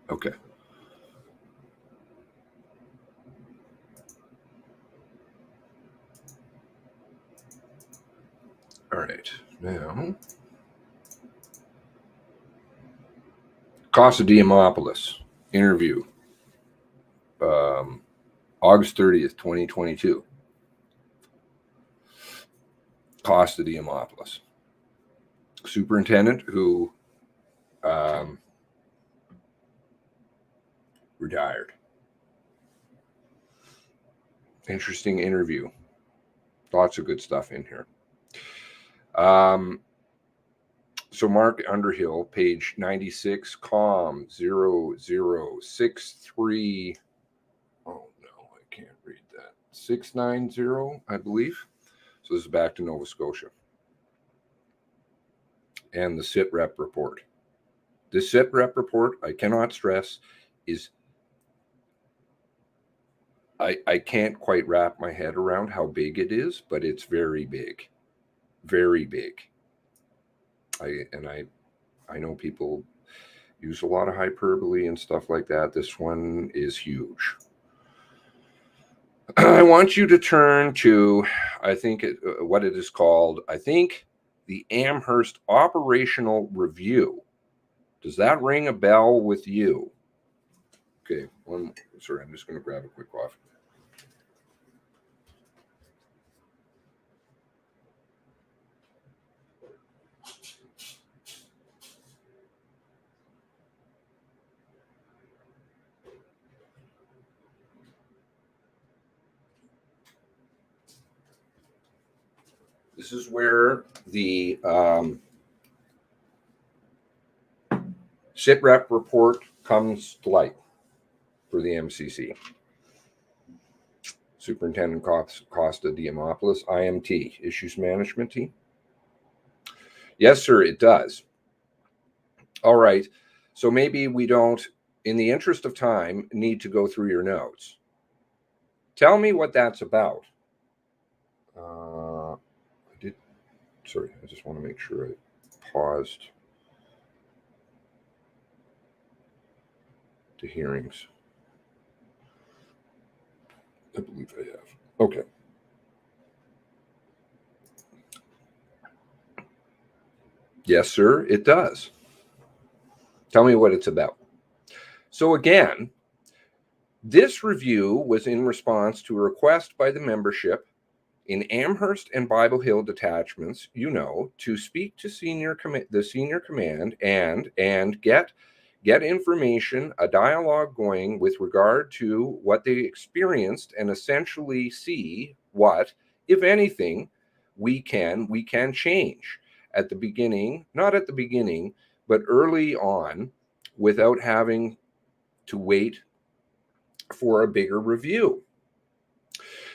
[SPEAKER 3] Okay. All right. Now, Costa Diamopoulos interview, August 30th, 2022. Costa Diamopoulos, superintendent who retired. Interesting interview. Lots of good stuff in here. So Mark Underhill, page 96, COM 0063. Oh no, I can't read that. 690, I believe. So this is back to Nova Scotia. And the SITREP report. This SITREP report, I cannot stress, is I can't quite wrap my head around how big it is, but it's very big. Very big. I know people use a lot of hyperbole and stuff like that. This one is huge. I want you to turn to, I think, what it is called, I think, the Amherst Operational Review. Does that ring a bell with you? Okay, sorry, I'm just going to grab a quick coffee. This is where the SITREP report comes to light for the MCC. Superintendent Costa Diamopoulos, IMT, Issues Management Team. Yes, sir, it does. All right. So maybe we don't, in the interest of time, need to go through your notes. Tell me what that's about. Sorry, I just want to make sure I paused the hearings. I believe I have. Okay. Yes, sir, it does. Tell me what it's about. So again, this review was in response to a request by the membership in Amherst and Bible Hill detachments, you know, to speak to the senior command and get information, a dialogue going with regard to what they experienced, and essentially see what, if anything, we can change at the beginning, not at the beginning, but early on, without having to wait for a bigger review.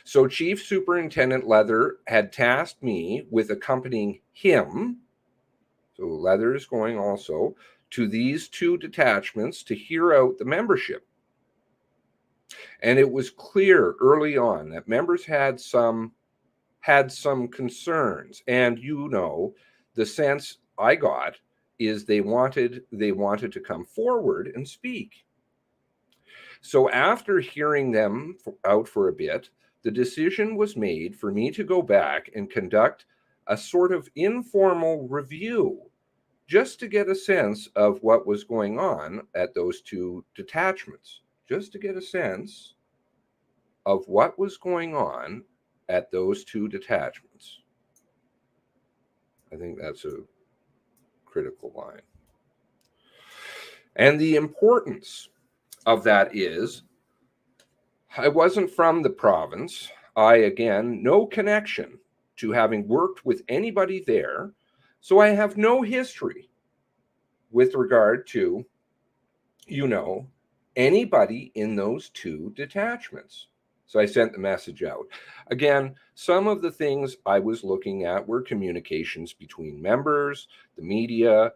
[SPEAKER 3] So Chief Superintendent Leather had tasked me with accompanying him, so Leather is going also, to these 2 detachments to hear out the membership. And it was clear early on that members had some concerns. And you know, the sense I got is they wanted to come forward and speak. So after hearing them out for a bit, the decision was made for me to go back and conduct a sort of informal review, just to get a sense of what was going on at those 2 detachments, just to get a sense of what was going on at those 2 detachments. I think that's a critical line. And the importance of that is, I wasn't from the province. I, again, no connection to having worked with anybody there. So I have no history with regard to, you know, anybody in those 2 detachments. So I sent the message out. Again, some of the things I was looking at were communications between members, the media,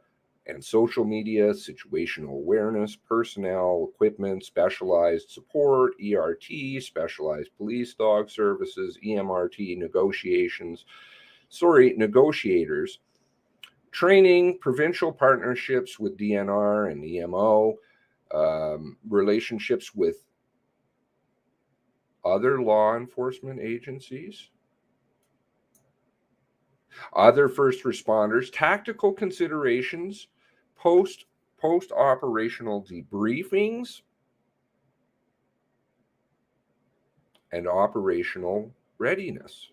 [SPEAKER 3] and social media, situational awareness, personnel, equipment, specialized support, ERT, specialized police dog services, EMRT, negotiators, training, provincial partnerships with DNR and EMO, relationships with other law enforcement agencies, other first responders, tactical considerations, post-operational debriefings, and operational readiness.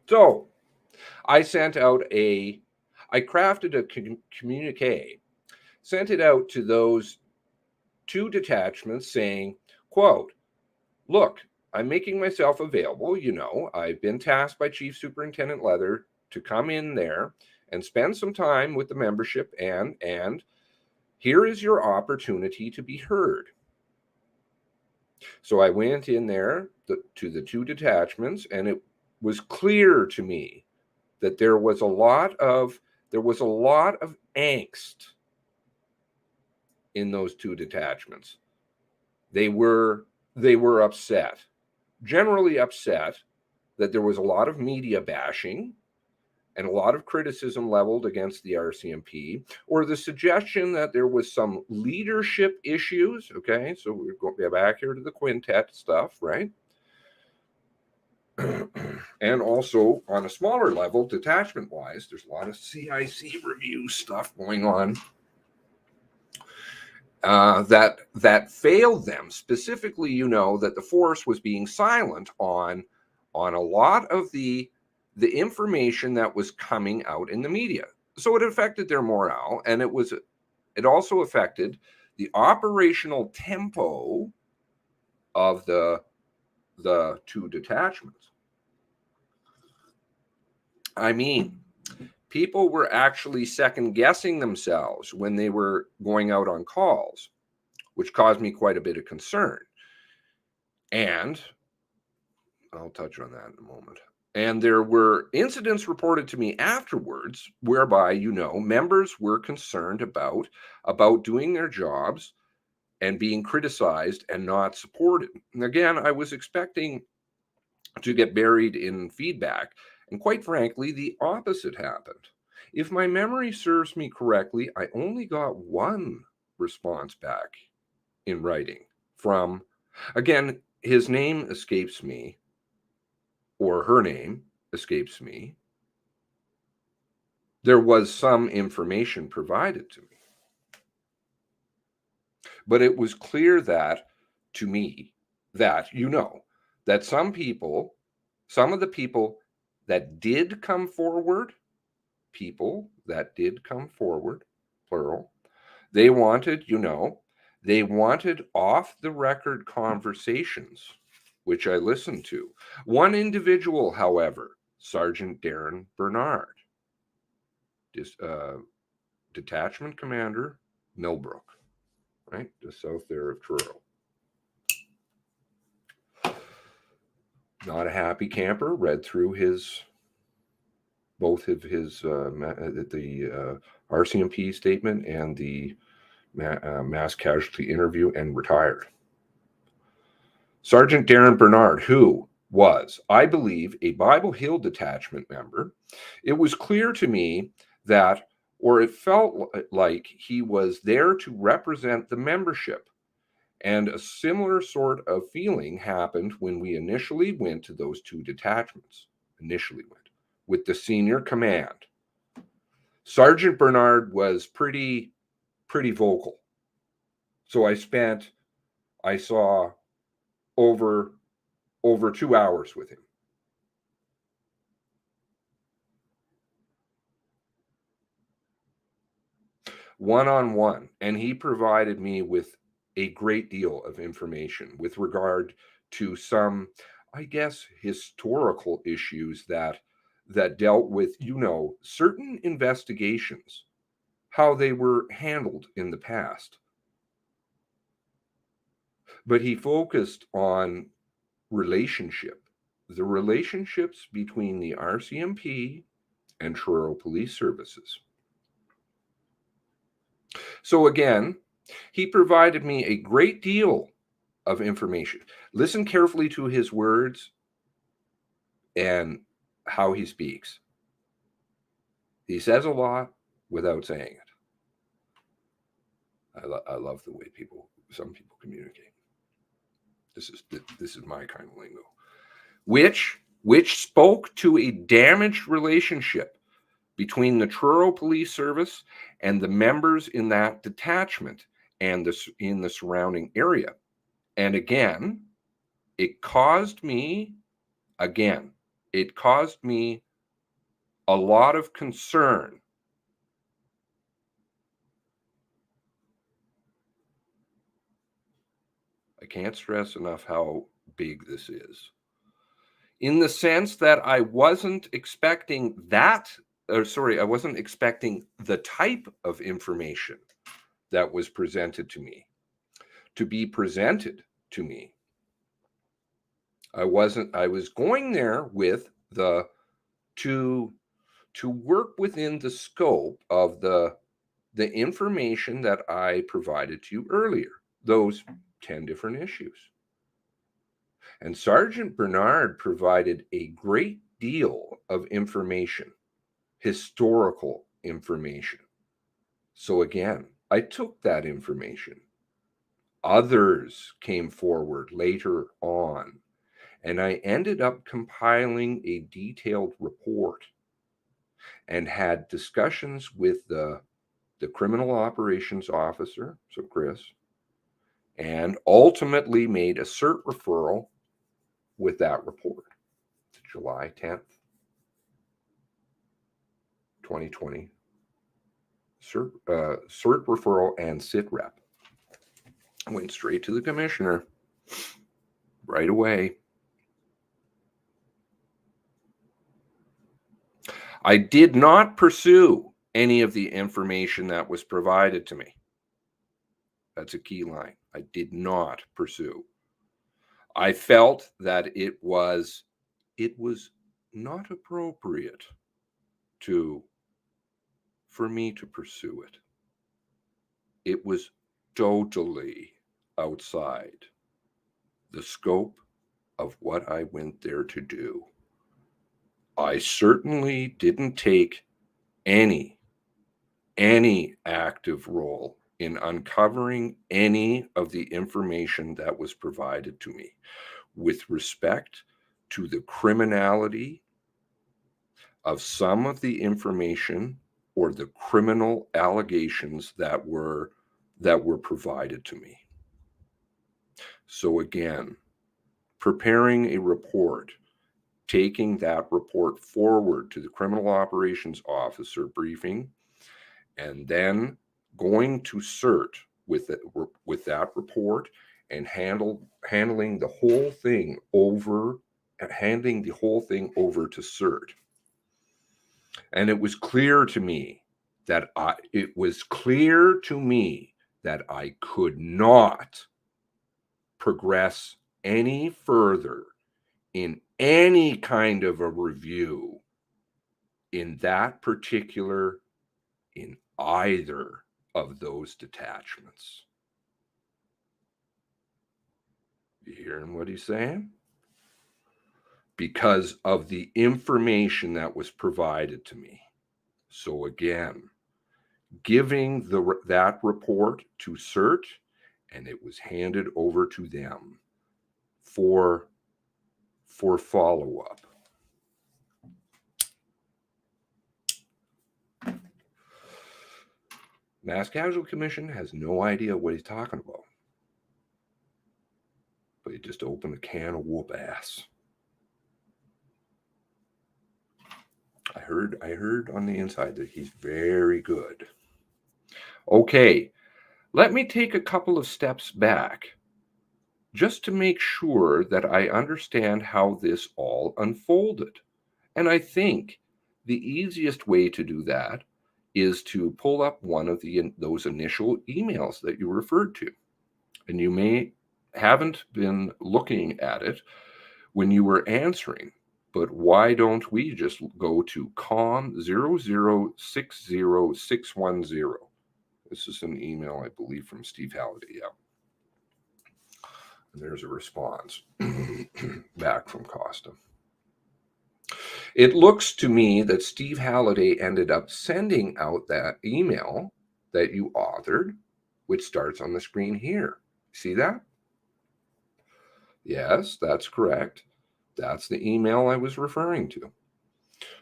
[SPEAKER 3] So I crafted a communique, sent it out to those 2 detachments saying, quote, look, I'm making myself available. You know, I've been tasked by Chief Superintendent Leather to come in there and spend some time with the membership, and here is your opportunity to be heard. So I went in there to the 2 detachments, and it was clear to me that there was a lot of angst in those 2 detachments. They were upset, generally upset, that there was a lot of media bashing and a lot of criticism leveled against the RCMP, or the suggestion that there was some leadership issues. Okay, so we're going back here to the quintet stuff, right? And also on a smaller level, detachment wise, there's a lot of CIC review stuff going on that failed them. Specifically, you know, that the force was being silent on a lot of the information that was coming out in the media. So it affected their morale, and it also affected the operational tempo of the 2 detachments. I mean, people were actually second guessing themselves when they were going out on calls, which caused me quite a bit of concern. And I'll touch on that in a moment. And there were incidents reported to me afterwards whereby, you know, members were concerned about doing their jobs and being criticized and not supported. And again, I was expecting to get buried in feedback. And quite frankly, the opposite happened. If my memory serves me correctly, I only got 1 response back in writing from, again, his name escapes me, or her name escapes me. There was some information provided to me. But it was clear that, to me, that that some of the people that did come forward, plural, they wanted, they wanted off the record conversations, which I listened to. One individual, however, Sergeant Darren Bernard, detachment commander, Millbrook, right, just south there of Truro. Not a happy camper. Read through both of his the RCMP statement and the mass casualty interview, and retired. Sergeant Darren Bernard, who was, I believe, a Bible Hill detachment member, it was clear to me that, or it felt like he was there to represent the membership. And a similar sort of feeling happened when we initially went to those two detachments, with the senior command. Sergeant Bernard was pretty vocal. So I saw over 2 hours with him. One-on-one, and he provided me with a great deal of information with regard to some, I guess, historical issues that dealt with, certain investigations, how they were handled in the past. But he focused on the relationships between the RCMP and Truro Police Services. So again, he provided me a great deal of information. Listen carefully to his words and how he speaks. He says a lot without saying it. I love the way some people communicate. This is my kind of lingo. Which spoke to a damaged relationship between the Truro Police Service and the members in that detachment and in the surrounding area. And again, it caused me a lot of concern. I can't stress enough how big this is. In the sense that I wasn't expecting I wasn't expecting the type of information that was presented to me to be presented to me. I was going there with to work within the scope of the information that I provided to you earlier, those 10 different issues. And Sergeant Bernard provided a great deal of information, historical information. So again, I took that information. Others came forward later on, and I ended up compiling a detailed report and had discussions with the criminal operations officer, so Chris, and ultimately made a cert referral with that report. July 10th, 2020. Cert referral and SITREP. Went straight to the commissioner right away. I did not pursue any of the information that was provided to me. That's a key line. I did not pursue. I felt that it was not appropriate for me to pursue it. It was totally outside the scope of what I went there to do. I certainly didn't take any active role in uncovering any of the information that was provided to me with respect to the criminality of some of the information or the criminal allegations that were provided to me. So again, preparing a report, taking that report forward to the criminal operations officer briefing, and then going to CERT with that report and handling the whole thing over, handing the whole thing over to CERT. And it was clear to me that I could not progress any further in any kind of a review in either of those detachments. You hearing what he's saying? Because of the information that was provided to me. So again, giving that report to CERT, and it was handed over to them for follow-up. Mass Casualty Commission has no idea what he's talking about. But he just opened a can of whoop ass. I heard on the inside that he's very good. Okay, let me take a couple of steps back just to make sure that I understand how this all unfolded. And I think the easiest way to do that is to pull up one of those initial emails that you referred to. And you haven't been looking at it when you were answering, but why don't we just go to COM 0060610? This is an email, I believe, from Steve Halliday. Yeah. And there's a response back from Costa. It looks to me that Steve Halliday ended up sending out that email that you authored, which starts on the screen here. See that? Yes, that's correct. That's the email I was referring to.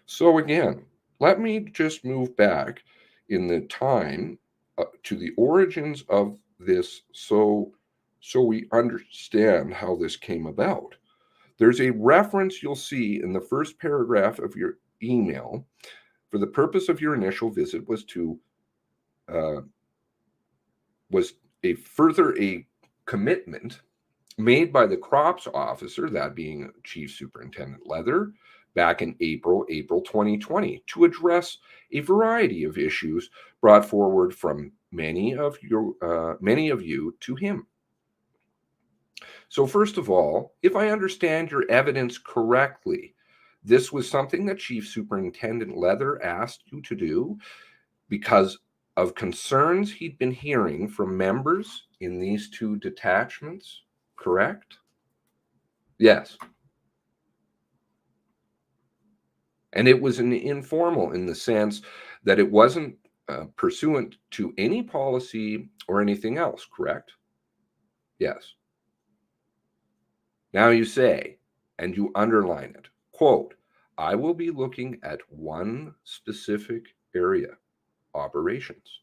[SPEAKER 3] So again, let me just move back in the time to the origins of this so we understand how this came about. There's a reference you'll see in the first paragraph of your email. For the purpose of your initial visit was a commitment made by the crops officer, that being Chief Superintendent Leather, back in April 2020, to address a variety of issues brought forward from many of you to him. So first of all, if I understand your evidence correctly, this was something that Chief Superintendent Leather asked you to do because of concerns he'd been hearing from members in these two detachments, correct? Yes. And it was an informal in the sense that it wasn't pursuant to any policy or anything else, correct? Yes. Now you say, and you underline it, quote, I will be looking at one specific area, operations.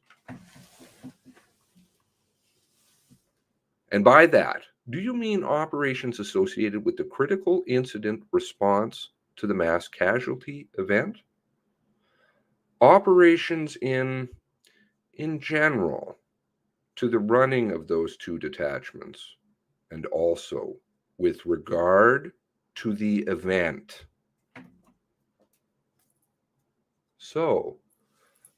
[SPEAKER 3] And by that, do you mean operations associated with the critical incident response to the mass casualty event? Operations in general to the running of those two detachments, and also with regard to the event. So,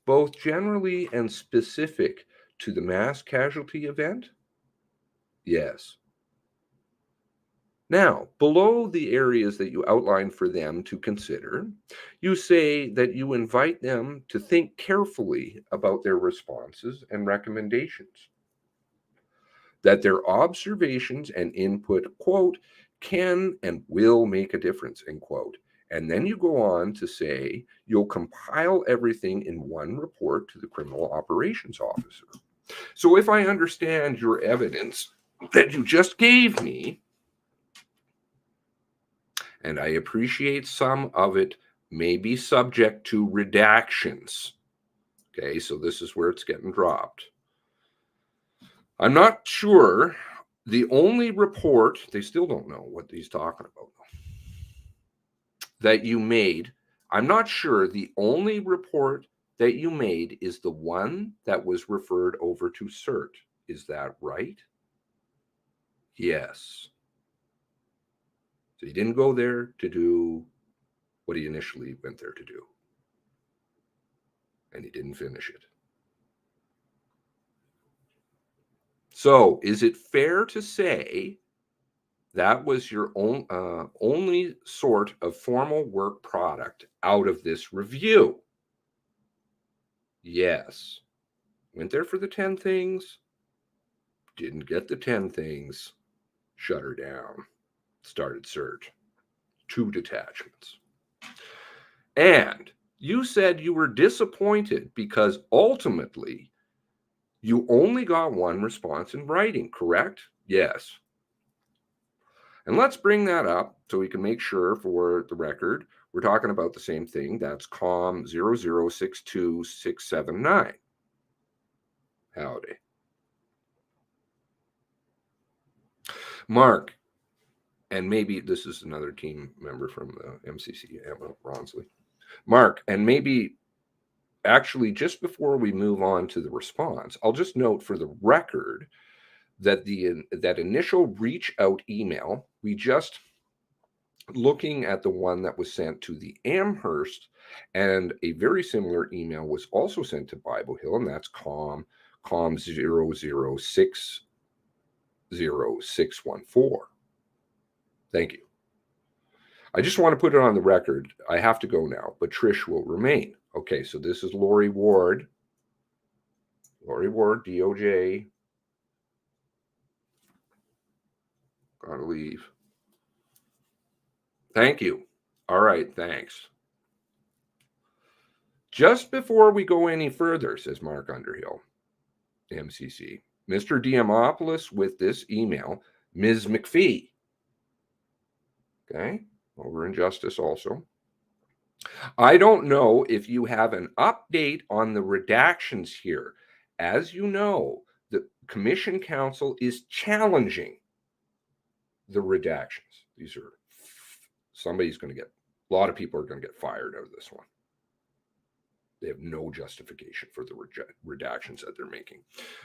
[SPEAKER 3] both generally and specific to the mass casualty event? Yes. Now, below the areas that you outline for them to consider, you say that you invite them to think carefully about their responses and recommendations, that their observations and input, quote, can and will make a difference, end quote. And then you go on to say you'll compile everything in one report to the criminal operations officer. So if I understand your evidence that you just gave me, and I appreciate some of it may be subject to redactions. Okay, so this is where it's getting dropped. I'm not sure The only report, they still don't know what he's talking about, that you made, I'm not sure, the only report that you made is the one that was referred over to CERT. Is that right? Yes. So he didn't go there to do what he initially went there to do. And he didn't finish it. So is it fair to say that was your only sort of formal work product out of this review? Yes. Went there for the 10 things, didn't get the 10 things, shut her down, started search. 2 detachments. And you said you were disappointed because ultimately you only got 1 response in writing, correct? Yes. And let's bring that up so we can make sure for the record we're talking about the same thing. That's COM 0062679. Howdy. Mark, and maybe this is another team member from the MCC, Emma Ronsley. Mark, and maybe actually just before we move on to the response, I'll just note for the record that that initial reach out email, we just looking at the one that was sent to the Amherst, and a very similar email was also sent to Bible Hill, and that's COM 0060614. Thank you. I just want to put it on the record. I have to go now, but Trish will remain. Okay, so this is Lori Ward. Lori Ward, DOJ. Gotta leave. Thank you. All right, thanks. Just before we go any further, says Mark Underhill, MCC, Mr. Diamopoulos with this email, Ms. McPhee. Okay, over in Justice also. I don't know if you have an update on the redactions here. As you know, the Commission Council is challenging the redactions. These are, somebody's going to get, a lot of people are going to get fired out of this one. They have no justification for the redactions that they're making.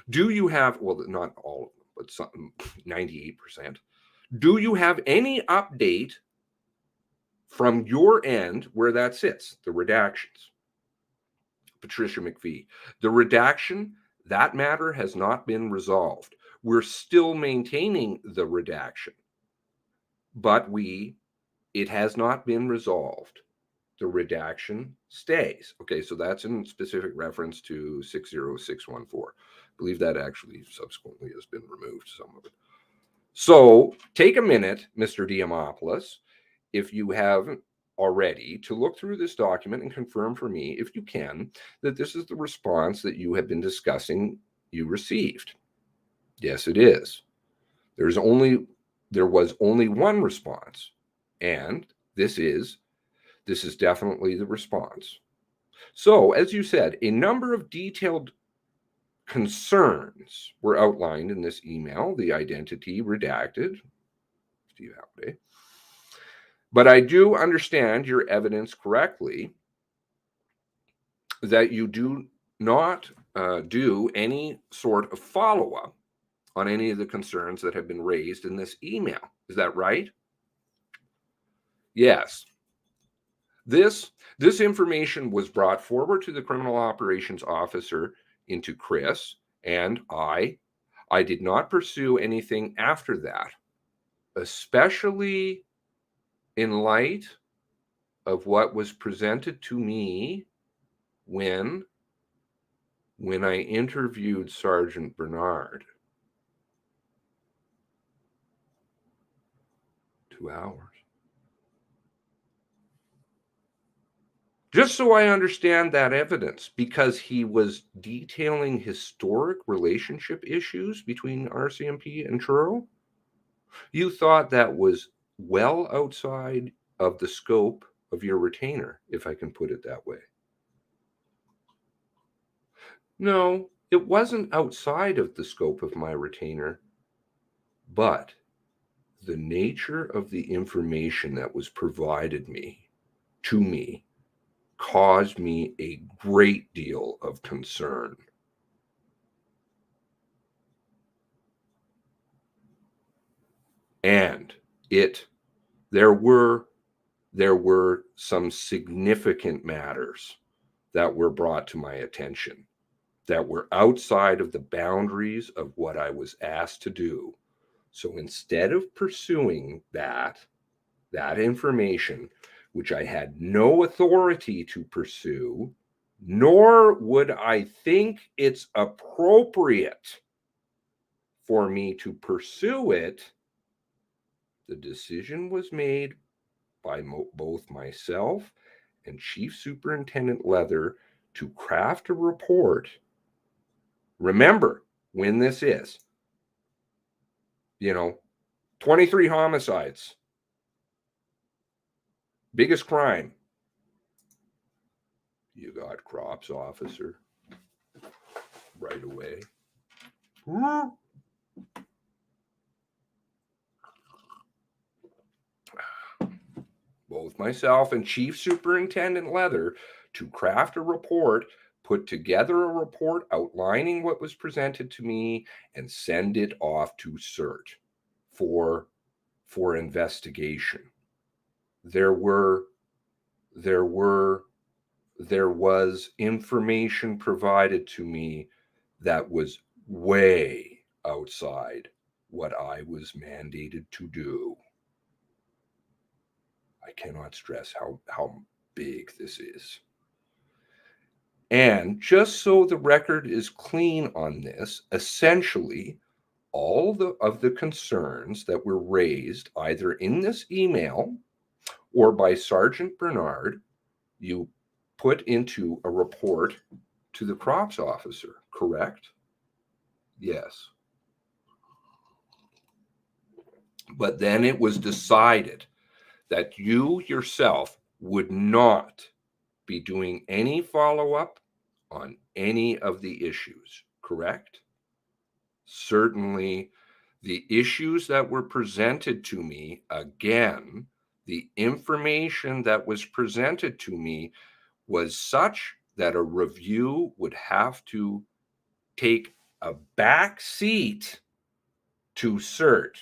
[SPEAKER 3] Do you have, well, not all of them, but some, 98%. Do you have any update from your end where that sits, the redactions? Patricia McPhee, the redaction, that matter has not been resolved. We're still maintaining the redaction, but it has not been resolved. The redaction stays. Okay, so that's in specific reference to 60614. I believe that actually subsequently has been removed, some of it. So take a minute, Mr. Diamopoulos, if you haven't already, to look through this document and confirm for me, if you can, that this is the response that you have been discussing you received. Yes, it is. There was only 1 response, and this is definitely the response. So, as you said, a number of detailed concerns were outlined in this email, the identity redacted, Steve Halliday. But I do understand your evidence correctly that you do not do any sort of follow-up on any of the concerns that have been raised in this email. Is that right? Yes. This information was brought forward to the criminal operations officer, into Chris, and I did not pursue anything after that, especially in light of what was presented to me when I interviewed Sergeant Bernard. 2 hours. Just so I understand that evidence, because he was detailing historic relationship issues between RCMP and Truro. You thought that was well outside of the scope of your retainer, if I can put it that way. No, it wasn't outside of the scope of my retainer. But the nature of the information that was provided to me caused me a great deal of concern. And there were some significant matters that were brought to my attention that were outside of the boundaries of what I was asked to do. So instead of pursuing that information, which I had no authority to pursue, nor would I think it's appropriate for me to pursue it, the decision was made by both myself and Chief Superintendent Leather to craft a report. Remember when this is, 23 homicides, biggest crime. You got crops officer right away. Both myself and Chief Superintendent Leather to craft a report, put together a report outlining what was presented to me, and send it off to CERT for investigation. There was information provided to me that was way outside what I was mandated to do. I cannot stress how big this is. And just so the record is clean on this, essentially, all of the concerns that were raised either in this email or by Sergeant Bernard, you put into a report to the crops officer, correct? Yes. But then it was decided that you yourself would not be doing any follow-up on any of the issues, correct? Certainly, the issues that were presented to me, again, the information that was presented to me was such that a review would have to take a back seat to CERT.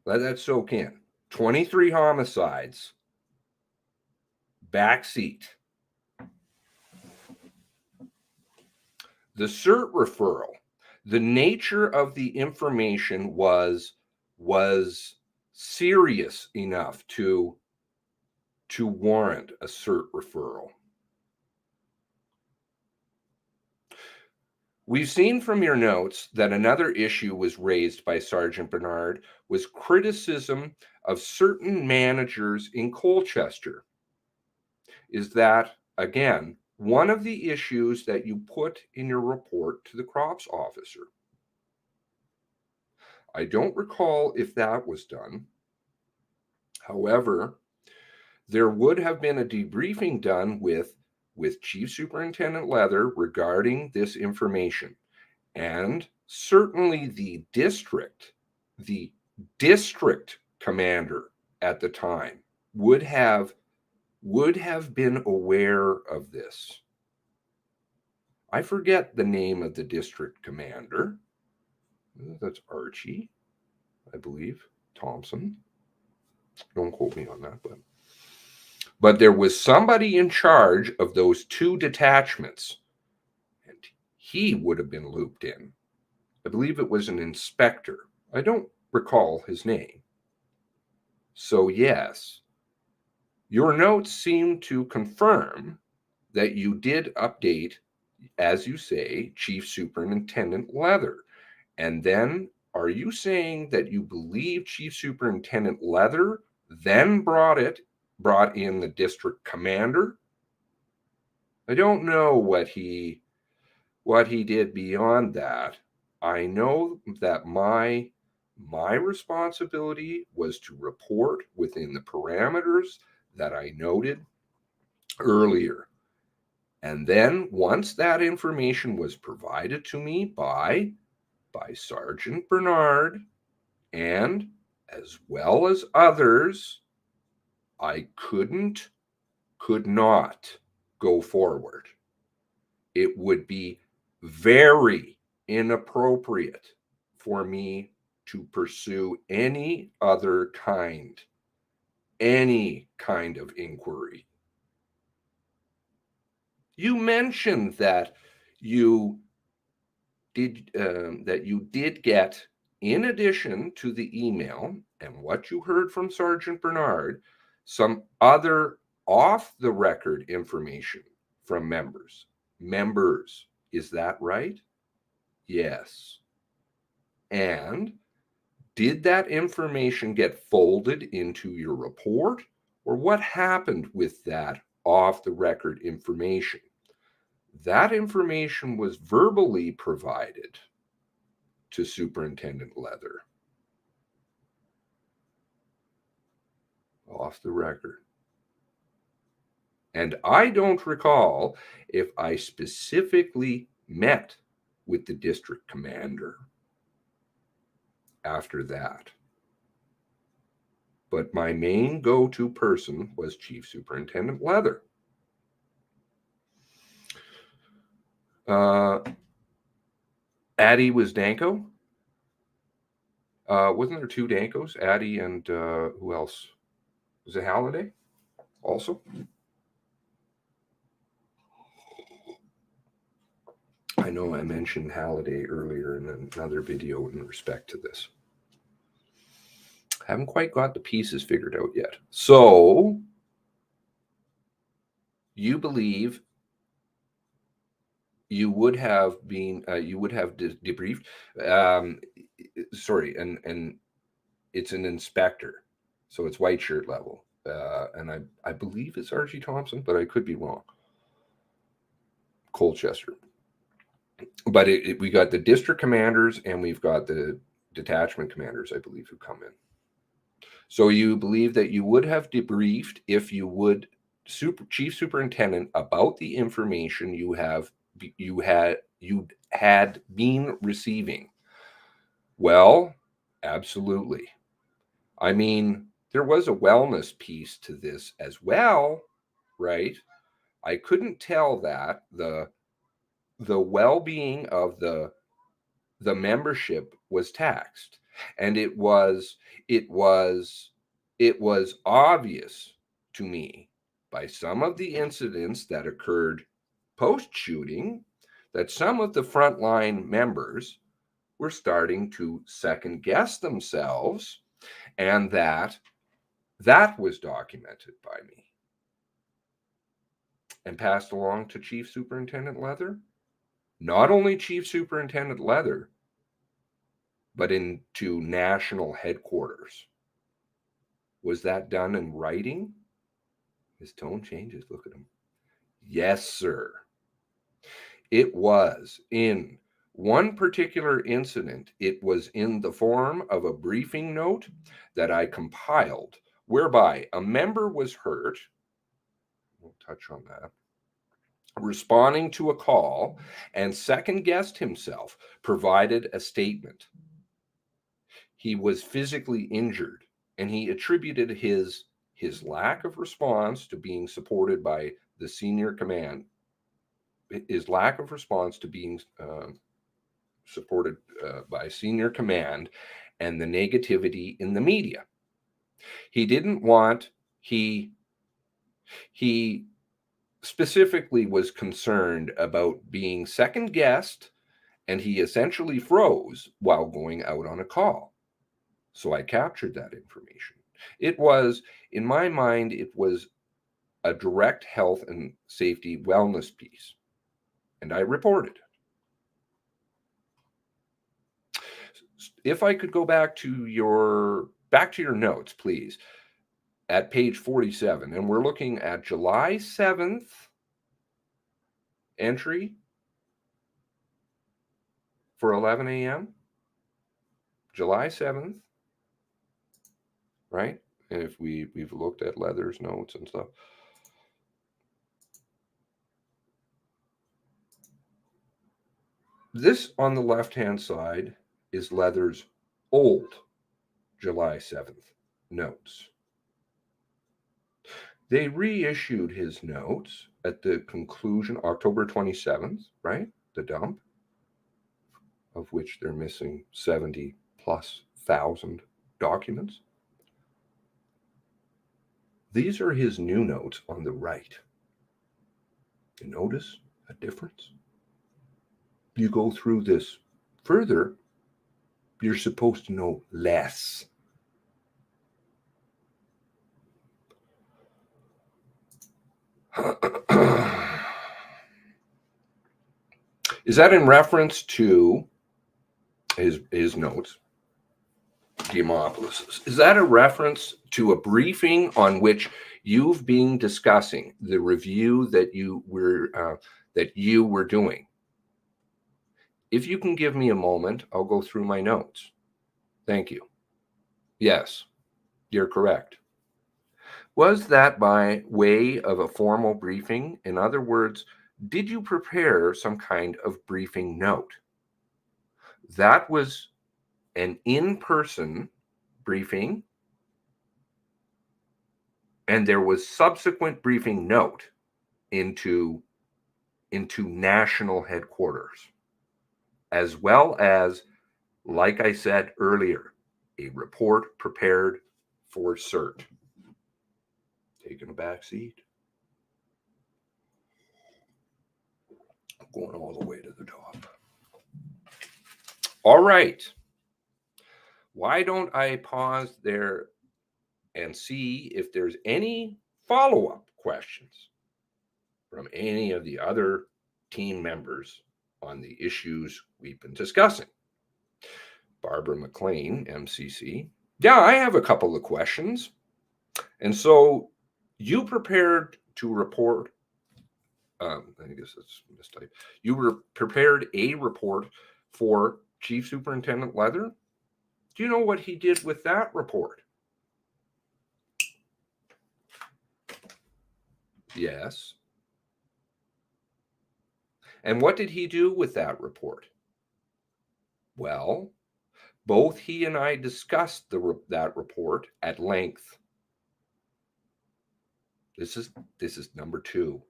[SPEAKER 3] Let that soak in. 23 homicides, backseat. The CERT referral, the nature of the information was serious enough to warrant a CERT referral. We've seen from your notes that another issue was raised by Sergeant Bernard was criticism of certain managers in Colchester. Is that, again, one of the issues that you put in your report to the crops officer? I don't recall if that was done. However, there would have been a debriefing done with Chief Superintendent Leather regarding this information. And certainly the district commander at the time would have been aware of this. I forget the name of the district commander. That's Archie, I believe, Thompson. Don't quote me on that, but there was somebody in charge of those two detachments, and he would have been looped in. I believe it was an inspector. I don't recall his name. So yes, your notes seem to confirm that you did update, as you say, Chief Superintendent Leather. And then are you saying that you believe Chief Superintendent Leather then brought in the district commander? I don't know what he did beyond that. I know that my responsibility was to report within the parameters that I noted earlier. And then once that information was provided to me by Sergeant Bernard and as well as others, I could not go forward. It would be very inappropriate for me to pursue any kind of inquiry. You mentioned that you did get, in addition to the email and what you heard from Sergeant Bernard, some other off-the-record information from members. Is that right? Yes. And did that information get folded into your report, or what happened with that off-the-record information? That information was verbally provided to Superintendent Leather. Off the record. And I don't recall if I specifically met with the district commander after that. But my main go-to person was Chief Superintendent Leather. Addie was Danko. Wasn't there two Dankos? Addie and who else? Was it Halliday also? I know I mentioned Halliday earlier in another video in respect to this. Haven't quite got the pieces figured out yet. So you believe you would have been, debriefed. Sorry, and it's an inspector, so it's white shirt level. And I believe it's Archie Thompson, but I could be wrong. Colchester. But we got the district commanders and we've got the detachment commanders, I believe, who come in. So you believe that you would have debriefed if you would, Chief Superintendent, about the information you had been receiving. Well, absolutely. I mean, there was a wellness piece to this as well, right? I couldn't tell that the well-being of the membership was taxed, and it was obvious to me by some of the incidents that occurred post-shooting that some of the frontline members were starting to second guess themselves, and that was documented by me and passed along to Chief Superintendent Leather. Not only Chief Superintendent Leather, but into national headquarters. Was that done in writing? His tone changes. Look at him. Yes, sir. It was. In one particular incident, it was in the form of a briefing note that I compiled, whereby a member was hurt. We'll touch on that. Responding to a call, and second-guessed himself, provided a statement. He was physically injured, and he attributed his lack of response to being supported by the senior command, his lack of response to being supported by senior command, and the negativity in the media. He didn't want, he specifically was concerned about being second guessed, and he essentially froze while going out on a call. So I captured that information. It was, in my mind, it was a direct health and safety wellness piece, and I reported it. If I could go back to your notes, please, at page 47, and we're looking at July 7th entry for 11 a.m. July 7th, right? And if we've looked at Leather's notes and stuff. This on the left-hand side is Leather's old July 7th notes. They reissued his notes at the conclusion, October 27th, right? The dump, of which they're missing 70,000+ documents. These are his new notes on the right. You notice a difference? You go through this further, you're supposed to know less. Is that in reference to his notes? Demopoulos. Is that a reference to a briefing on which you've been discussing the review that you were doing? If you can give me a moment, I'll go through my notes. Thank you. Yes, you're correct. Was that by way of a formal briefing? In other words, did you prepare some kind of briefing note? That was an in-person briefing, and there was subsequent briefing note into national headquarters, as well as, like I said earlier, a report prepared for CERT. Taking a back seat. I'm going all the way to the top. All right. Why don't I pause there and see if there's any follow-up questions from any of the other team members on the issues we've been discussing. Barbara McLean, MCC. Yeah, I have a couple of questions. And so you prepared to report, I guess that's mistyped. You were prepared a report for Chief Superintendent Leather. Do you know what he did with that report? Yes. And what did he do with that report? Well, both he and I discussed that report at length. This is number 2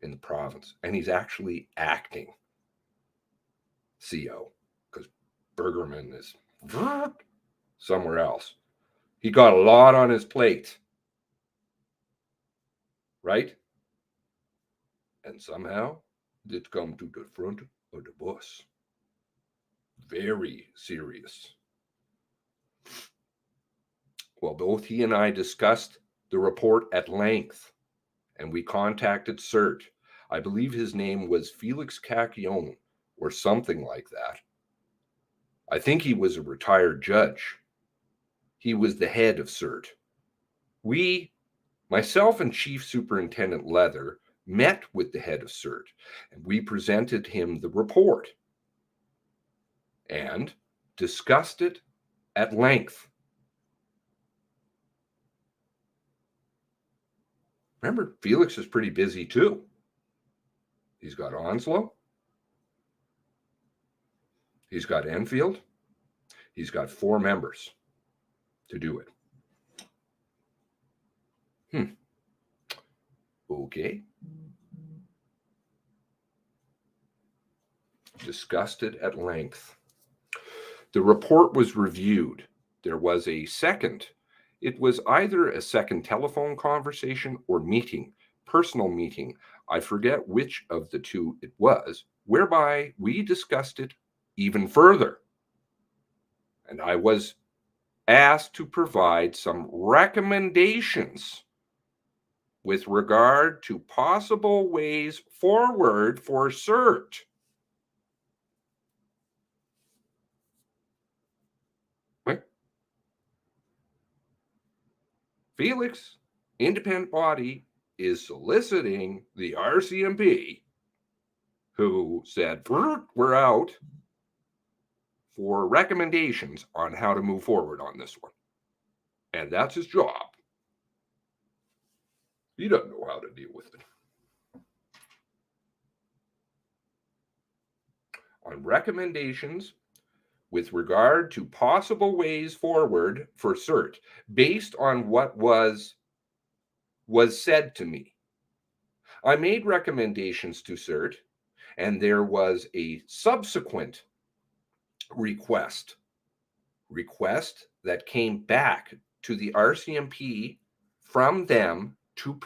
[SPEAKER 3] in the province, and he's actually acting CO because Bergerman is somewhere else. He got a lot on his plate, right? And somehow it come to the front of the bus. Very serious. Well, both he and I discussed the report at length, and we contacted CERT. I believe his name was Felix Cacchione or something like that. I think he was a retired judge. He was the head of CERT. We, myself and Chief Superintendent Leather, met with the head of CERT, and we presented him the report and discussed it at length. Remember, Felix is pretty busy too. He's got Onslow. He's got Enfield. He's got 4 members to do it. Okay. Discussed it at length. The report was reviewed. There was a second. It was either a second telephone conversation or meeting, personal meeting. I forget which of the two it was, whereby we discussed it even further. And I was asked to provide some recommendations with regard to possible ways forward for CERT. Felix, independent body, is soliciting the RCMP, who said, we're out, for recommendations on how to move forward on this one. And that's his job. He doesn't know how to deal with it. on recommendations with regard to possible ways forward for CERT based on what was said to me. I made recommendations to CERT, and there was a subsequent request that came back to the RCMP from them to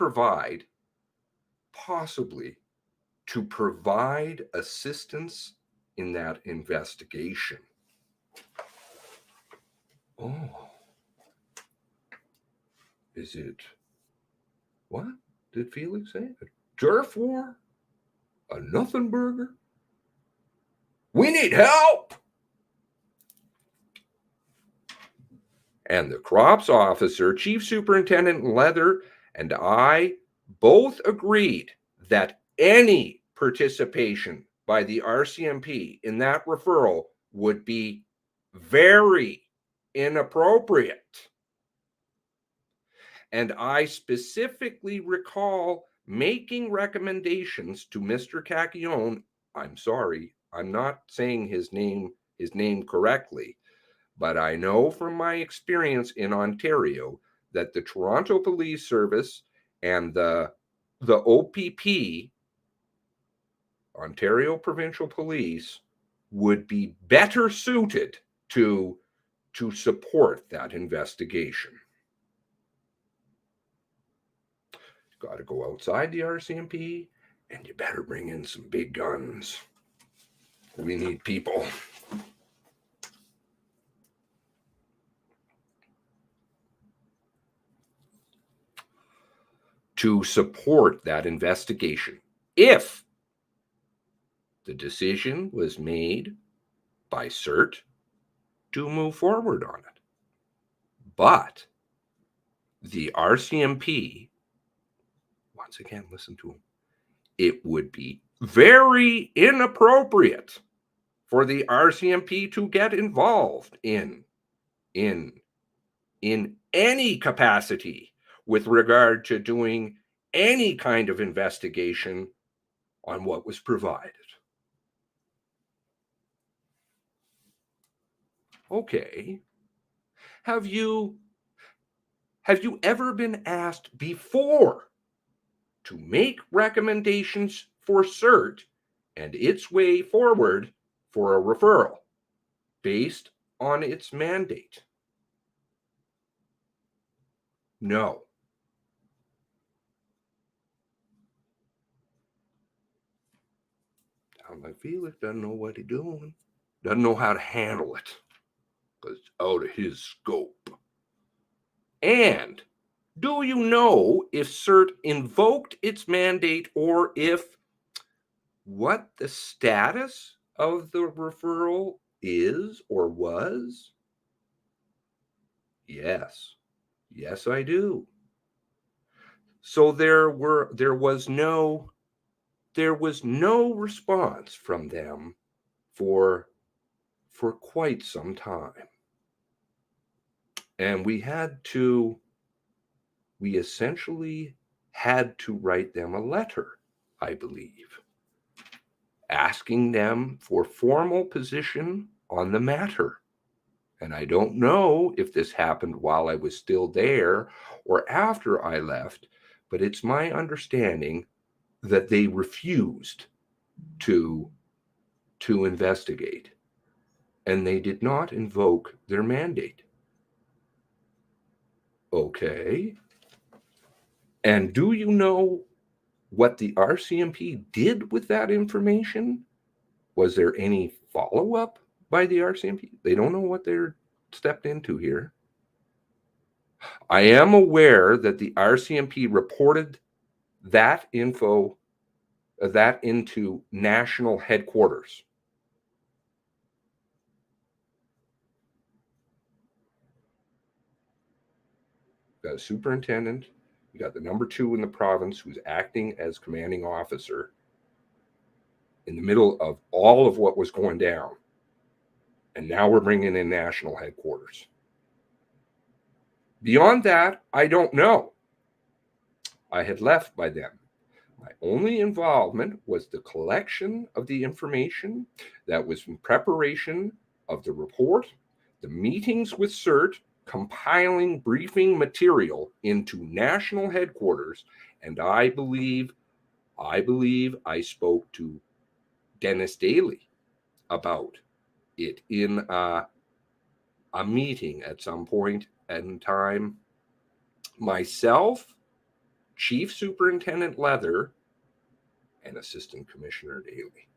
[SPEAKER 3] possibly provide assistance in that investigation. Oh, is it, what did Felix say? A turf war? A nothing burger? We need help! And the crops officer, Chief Superintendent Leather, and I both agreed that any participation by the RCMP in that referral would be very inappropriate. And I specifically recall making recommendations to Mr. Cacchione. I'm sorry, I'm not saying his name correctly, but I know from my experience in Ontario that the Toronto Police Service and the OPP, Ontario Provincial Police, would be better suited to support that investigation. Got to go outside the RCMP, and you better bring in some big guns. We need people. To support that investigation, if the decision was made by CERT to move forward on it. But the RCMP, once again, listen to him, it would be very inappropriate for the RCMP to get involved in any capacity with regard to doing any kind of investigation on what was provided. Okay. Have you ever been asked before to make recommendations for CERT and its way forward for a referral based on its mandate? No. Sounds like Felix doesn't know what he's doing. Doesn't know how to handle it because it's out of his scope. And do you know if CERT invoked its mandate or if what the status of the referral is or was? Yes. Yes, I do. So there was no response from them for quite some time. And we essentially had to write them a letter, I believe, asking them for formal position on the matter. And I don't know if this happened while I was still there or after I left, but it's my understanding that they refused to investigate, and they did not invoke their mandate. Okay. And do you know what the RCMP did with that information? Was there any follow-up by the RCMP? They don't know what they're stepped into here. I am aware that the RCMP reported that info, that into national headquarters. Got a superintendent, you got the number 2 in the province who's acting as commanding officer in the middle of all of what was going down. And now we're bringing in national headquarters. Beyond that, I don't know. I had left by then. My only involvement was the collection of the information that was in preparation of the report, the meetings with CERT, compiling briefing material into national headquarters, and I believe I spoke to Dennis Daly about it in a meeting at some point in time. Myself, Chief Superintendent Leather, and Assistant Commissioner Daly.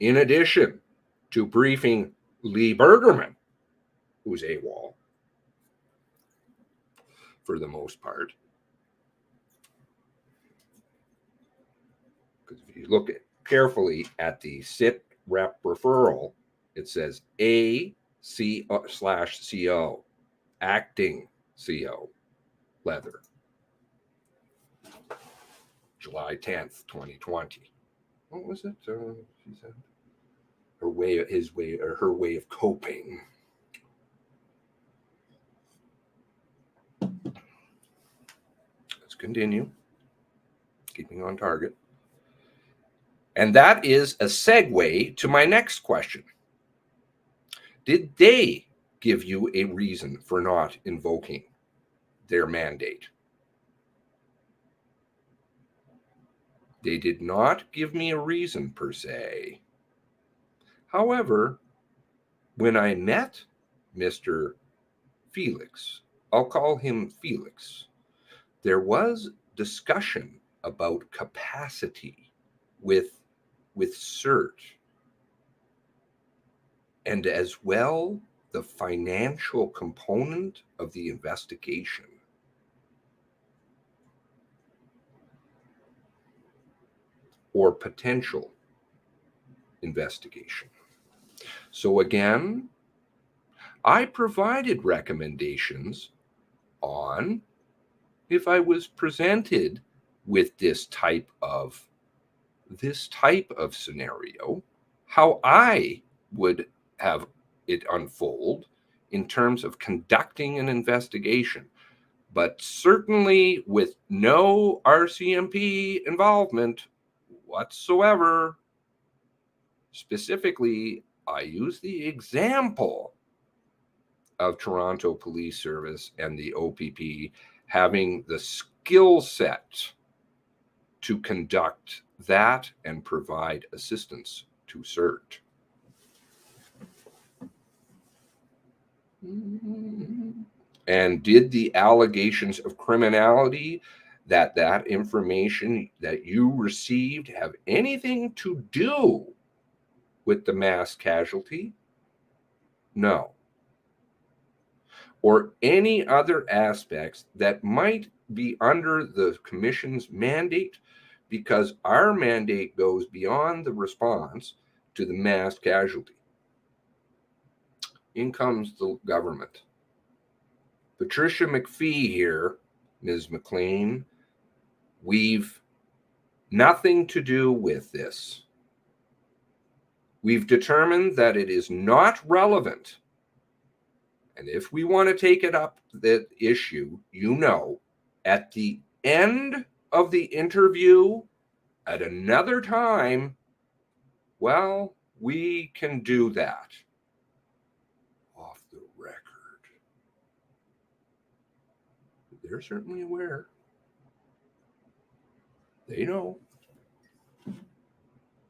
[SPEAKER 3] In addition to briefing Lee Bergerman, who's AWOL for the most part. Because if you look carefully at the SITREP referral, it says AC/CO, acting CO, Leather, July 10th, 2020. What was it? She said her way of coping. Let's continue. Keeping on target. And that is a segue to my next question. Did they give you a reason for not invoking their mandate? They did not give me a reason per se. However, when I met Mr. Felix, I'll call him Felix, there was discussion about capacity with CERT, and as well the financial component of the investigation. Or potential investigation. So again, I provided recommendations on, if I was presented with this type of scenario, how I would have it unfold in terms of conducting an investigation, but certainly with no RCMP involvement whatsoever. Specifically, I use the example of Toronto Police Service and the OPP having the skill set to conduct that and provide assistance to CERT. And did the allegations of criminality that information that you received have anything to do with the mass casualty? No. Or any other aspects that might be under the Commission's mandate, because our mandate goes beyond the response to the mass casualty. In comes the government. Patricia McPhee here, Ms. McLean, we've nothing to do with this. We've determined that it is not relevant. And if we want to take it up, that issue, at the end of the interview, at another time, well, we can do that. Off the record. They're certainly aware. They know.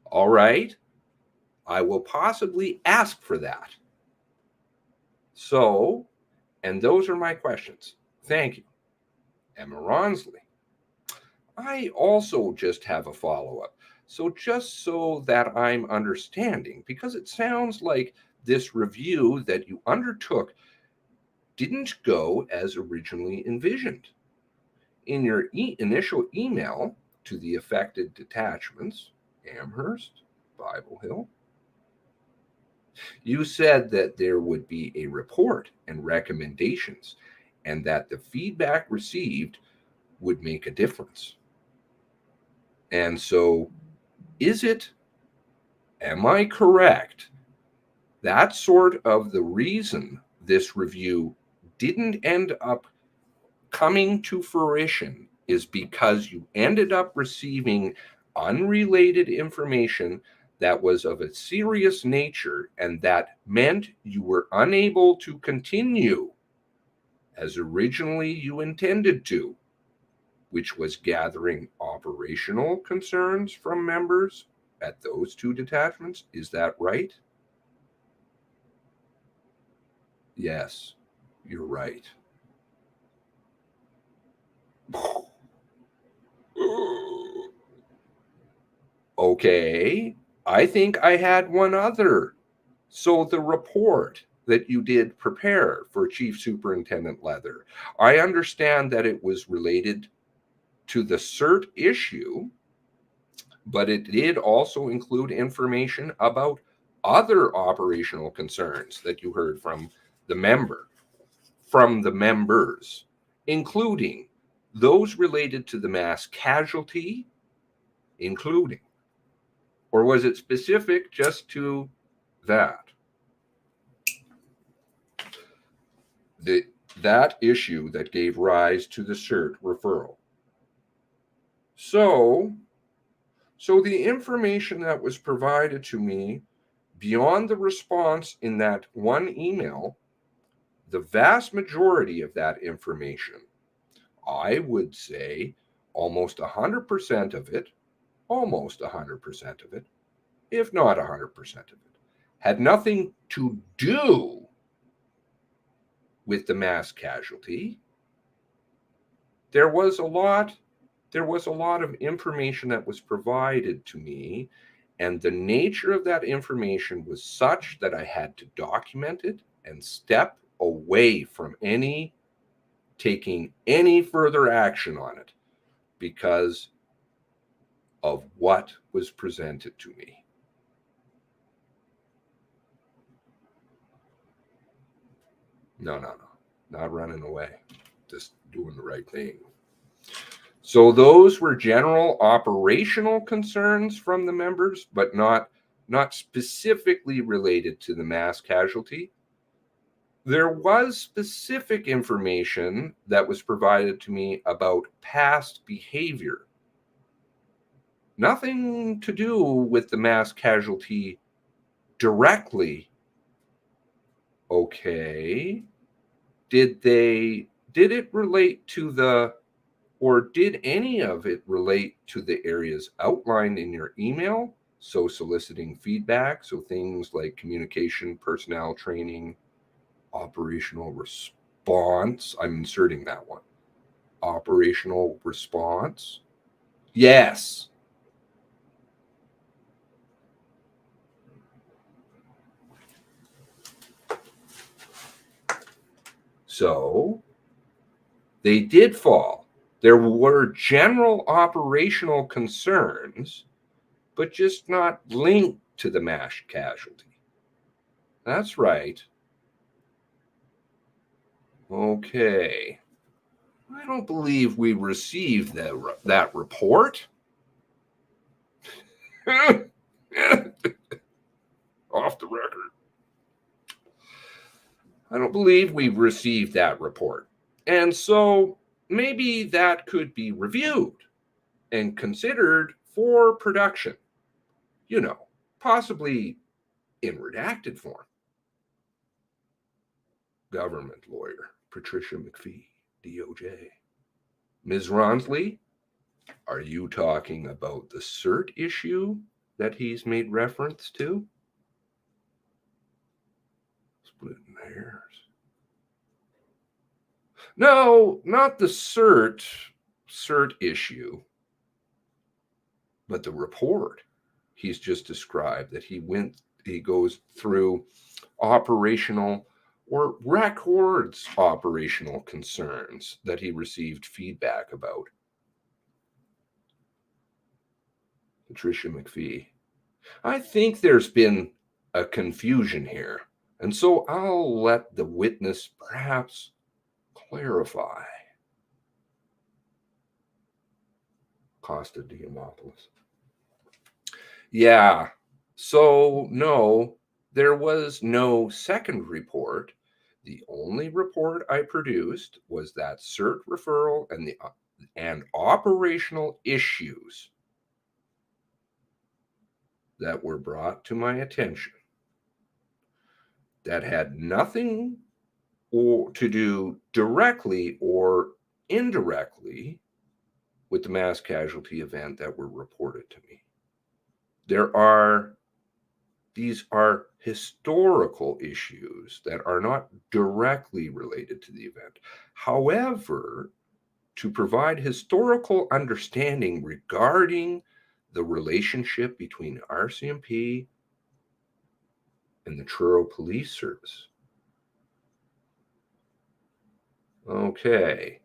[SPEAKER 3] All right. I will possibly ask for that. So, and those are my questions. Thank you. Emma Ronsley. I also just have a follow-up. So just so that I'm understanding, because it sounds like this review that you undertook didn't go as originally envisioned. In your initial email to the affected detachments, Amherst, Bible Hill, you said that there would be a report and recommendations, and that the feedback received would make a difference. And so, am I correct, that's sort of the reason this review didn't end up coming to fruition is because you ended up receiving unrelated information that was of a serious nature, and that meant you were unable to continue as originally you intended to, which was gathering operational concerns from members at those two detachments. Is that right? Yes, you're right. Okay, I think I had one other. So the report that you did prepare for Chief Superintendent Leather, I understand that it was related to the CERT issue, but it did also include information about other operational concerns that you heard from the members, including those related to the mass casualty, including, or was it specific just to that? That issue that gave rise to the CERT referral. So the information that was provided to me beyond the response in that one email, the vast majority of that information, I would say almost 100% of it, if not 100% of it, had nothing to do with the mass casualty. There was a lot of information that was provided to me, and the nature of that information was such that I had to document it and step away from taking any further action on it because of what was presented to me. No, not running away, just doing the right thing. So those were general operational concerns from the members, but not specifically related to the mass casualty. There was specific information that was provided to me about past behavior. Nothing to do with the mass casualty directly. Okay. Did it relate to or did any of it relate to the areas outlined in your email? So soliciting feedback, so things like communication, personnel training, operational response. I'm inserting that one. Operational response. Yes. So they did fall. There were general operational concerns, but just not linked to the mass casualty. That's right. Okay. I don't believe we received that report. Off the record. I don't believe we've received that report. And so maybe that could be reviewed and considered for production, possibly in redacted form. Government lawyer, Patricia McPhee, DOJ. Ms. Ronsley, are you talking about the CERT issue that he's made reference to? Splitting hairs. No, not the CERT issue, but the report he's just described that he goes through operational or records operational concerns that he received feedback about. Patricia McPhee. I think there's been a confusion here, and so I'll let the witness perhaps clarify. Costa Diamopoulos. Yeah, so no, there was no second report. The only report I produced was that CERT referral and the and operational issues that were brought to my attention that had nothing to do directly or indirectly with the mass casualty event that were reported to me. These are historical issues that are not directly related to the event. However, to provide historical understanding regarding the relationship between RCMP and the Truro Police Service. Okay.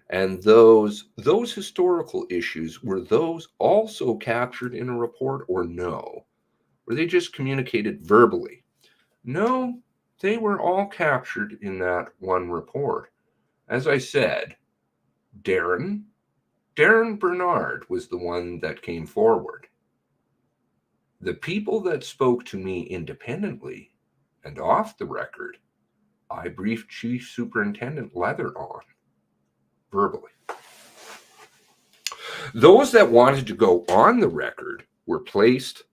[SPEAKER 3] And those historical issues, were those also captured in a report or no? Were they just communicated verbally? No, they were all captured in that one report. As I said, Darren Bernard was the one that came forward. The people that spoke to me independently and off the record, I briefed Chief Superintendent Leather on verbally. Those that wanted to go on the record were placed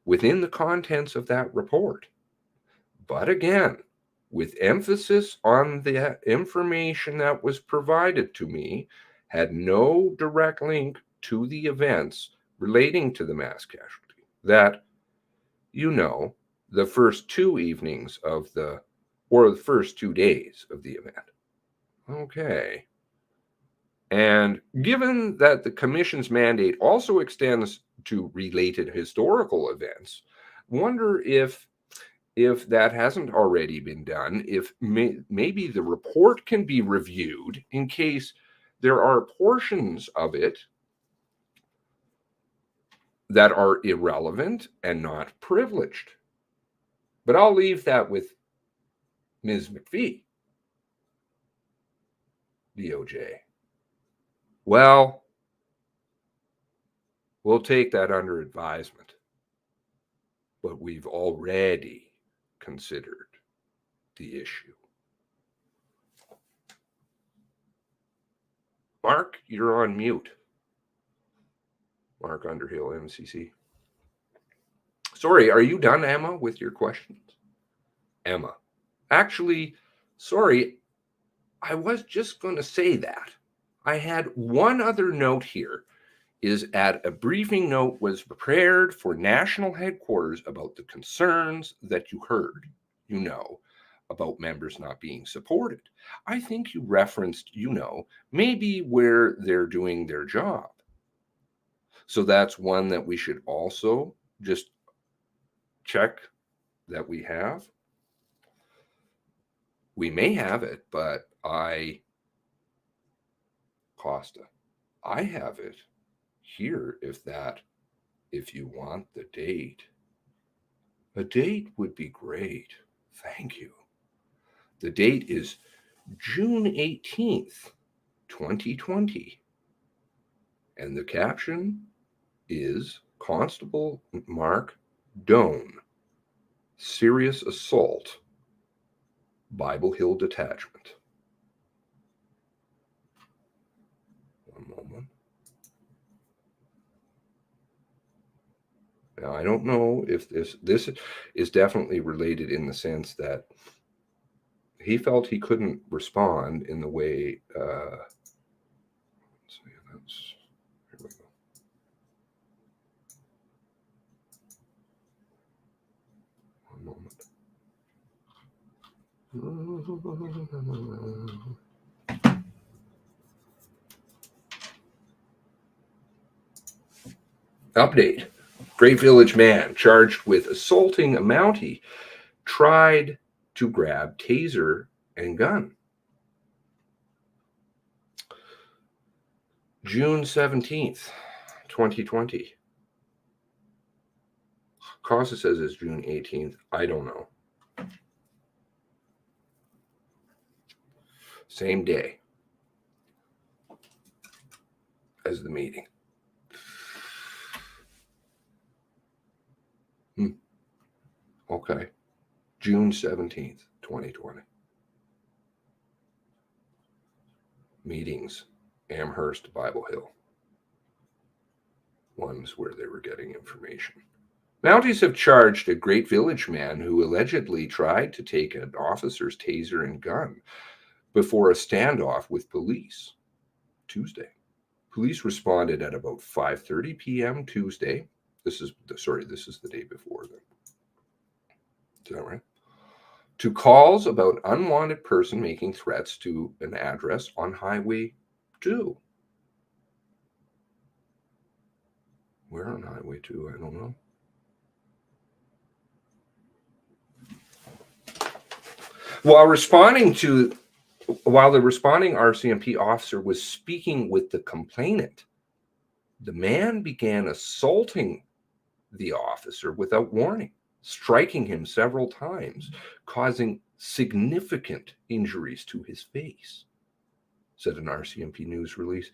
[SPEAKER 3] within the contents of that report. But again, with emphasis on the information that was provided to me, had no direct link to the events relating to the mass casualty. That, the first 2 evenings of the first 2 days of the event. Okay. And given that the Commission's mandate also extends to related historical events, wonder if that hasn't already been done, if maybe the report can be reviewed in case there are portions of it that are irrelevant and not privileged. But I'll leave that with Ms. McPhee, DOJ. Well, we'll take that under advisement, but we've already considered the issue. Mark, you're on mute. Mark Underhill, MCC. Sorry, are you done, Emma, with your questions? Emma. Actually, sorry, I was just going to say that. I had one other note here, is at a briefing note was prepared for national headquarters about the concerns that you heard, about members not being supported. I think you referenced, maybe where they're doing their job. So that's one that we should also just check that we have. We may have it, but Costa, I have it here if you want the date. A date would be great. Thank you. The date is June 18th, 2020. And the caption is Constable Mark Doan, Serious Assault, Bible Hill Detachment. One moment. Now, I don't know if this is definitely related in the sense that he felt he couldn't respond in the way. Let's see, here we go. One moment. Update. Great Village man charged with assaulting a Mountie tried to grab taser and gun. June 17th, 2020. Casa says it's June 18th. I don't know. Same day as the meeting. Okay. June 17th, 2020. Meetings Amherst, Bible Hill. Ones where they were getting information. Mounties have charged a Great Village man who allegedly tried to take an officer's taser and gun before a standoff with police Tuesday. Police responded at about 5:30 p.m. Tuesday. This is the day before then. Is that right? To calls about unwanted person making threats to an address on Highway 2. Where on Highway 2? I don't know. While the responding RCMP officer was speaking with the complainant, the man began assaulting the officer without warning, striking him several times, causing significant injuries to his face, said an RCMP news release.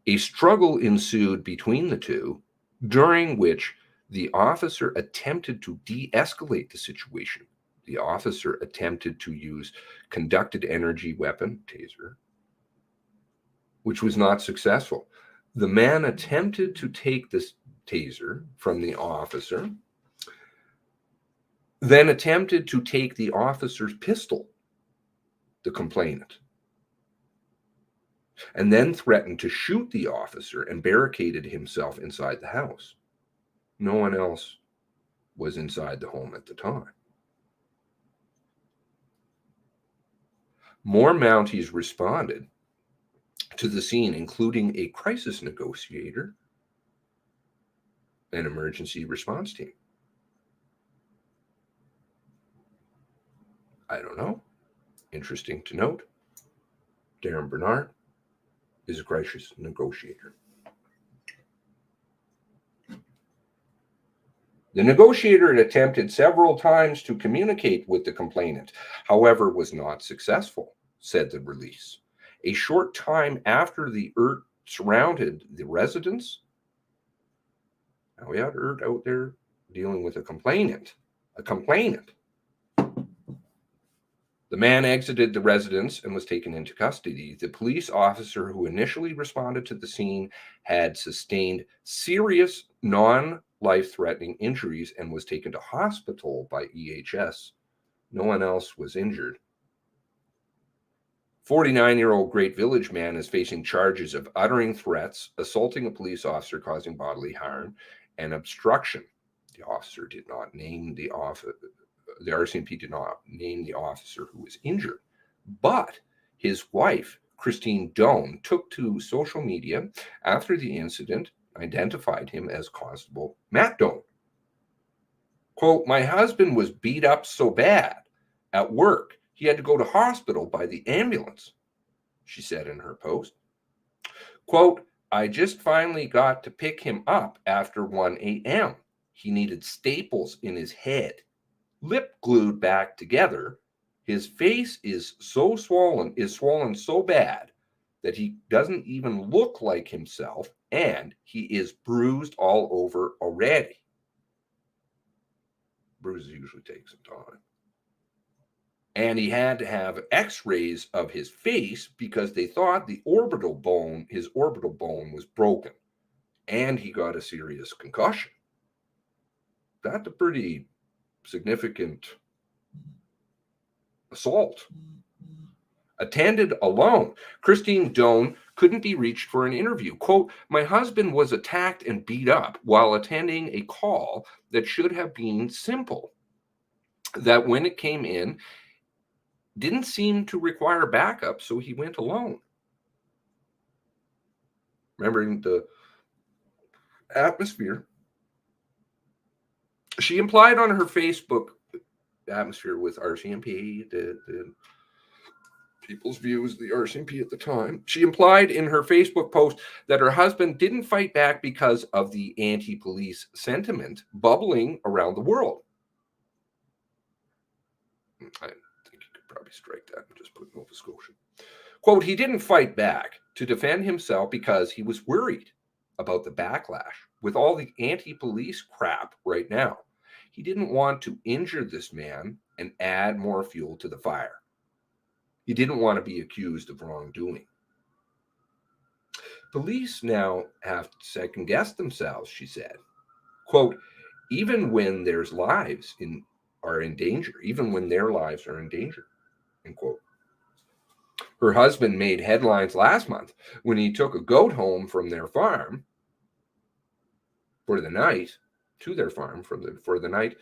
[SPEAKER 3] A struggle ensued between the two, during which the officer attempted to de-escalate the situation. The officer attempted to use conducted energy weapon, taser, which was not successful. The man attempted to take this taser from the officer, then attempted to take the officer's pistol, the complainant, and then threatened to shoot the officer and barricaded himself inside the house. No one else was inside the home at the time. More Mounties responded to the scene, including a crisis negotiator and emergency response team. I don't know. Interesting to note, Darren Bernard is a crisis negotiator. The negotiator had attempted several times to communicate with the complainant, however, was not successful, said the release. A short time after the ERT surrounded the residence, now we had ERT out there dealing with a complainant. The man exited the residence and was taken into custody. The police officer who initially responded to the scene had sustained serious non-life-threatening injuries and was taken to hospital by EHS. No one else was injured. 49-year-old Great Village man is facing charges of uttering threats, assaulting a police officer, causing bodily harm, and obstruction. The officer did not name the RCMP did not name the officer who was injured, but his wife, Christine Doan, took to social media after the incident, identified him as Constable Matt Doan. Quote, "My husband was beat up so bad at work, he had to go to hospital by the ambulance," she said in her post. Quote, "I just finally got to pick him up after 1 a.m. He needed staples in his head, lip glued back together. His face is swollen so bad that he doesn't even look like himself, and he is bruised all over already." Bruises usually take some time. And he had to have x-rays of his face because they thought his orbital bone was broken, and he got a serious concussion. That's a pretty significant assault. Attended alone. Christine Doan couldn't be reached for an interview. Quote, "My husband was attacked and beat up while attending a call that should have been simple. That when it came in, didn't seem to require backup, so he went alone." Remembering the atmosphere, she implied on her Facebook atmosphere with RCMP, the people's views of the RCMP at the time. She implied in her Facebook post that her husband didn't fight back because of the anti-police sentiment bubbling around the world. I think you could probably strike that and just put Nova Scotia. Quote, "He didn't fight back to defend himself because he was worried about the backlash with all the anti-police crap right now. He didn't want to injure this man and add more fuel to the fire. He didn't want to be accused of wrongdoing." Police now have to second guess themselves, she said. Quote, even when their lives are in danger, even when their lives are in danger, end quote. Her husband made headlines last month when he took a goat home from their farm for the night, to their farm for the night,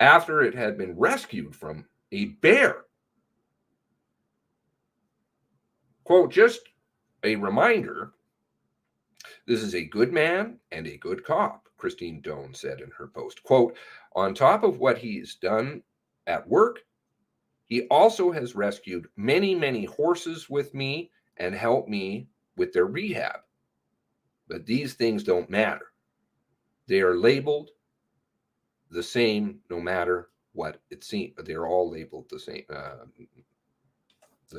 [SPEAKER 3] after it had been rescued from a bear. Quote, just a reminder, this is a good man and a good cop, Christine Doan said in her post. Quote, on top of what he's done at work, he also has rescued many, many horses with me and helped me with their rehab. But these things don't matter. They are labeled the same no matter what it seems. They're all labeled the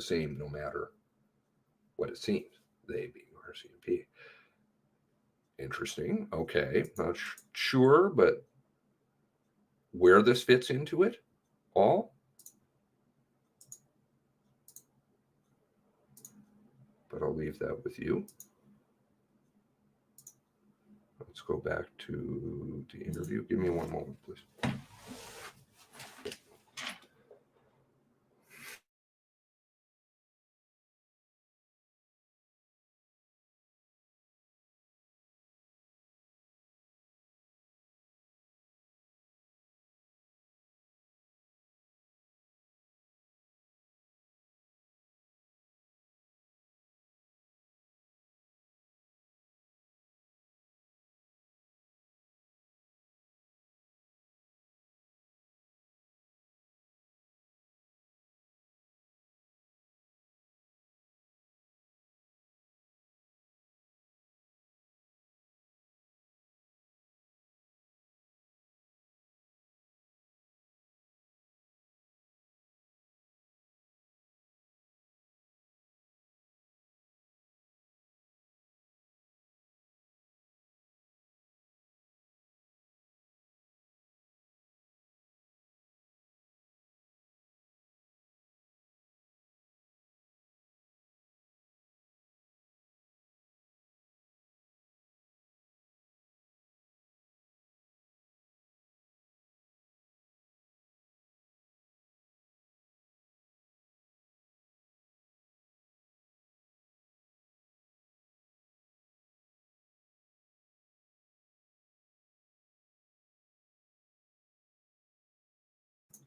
[SPEAKER 3] same no matter what it seems. They being RCMP. Interesting. Okay. Not sure, but where this fits into it all. But I'll leave that with you. Let's go back to the interview. Give me one moment, please.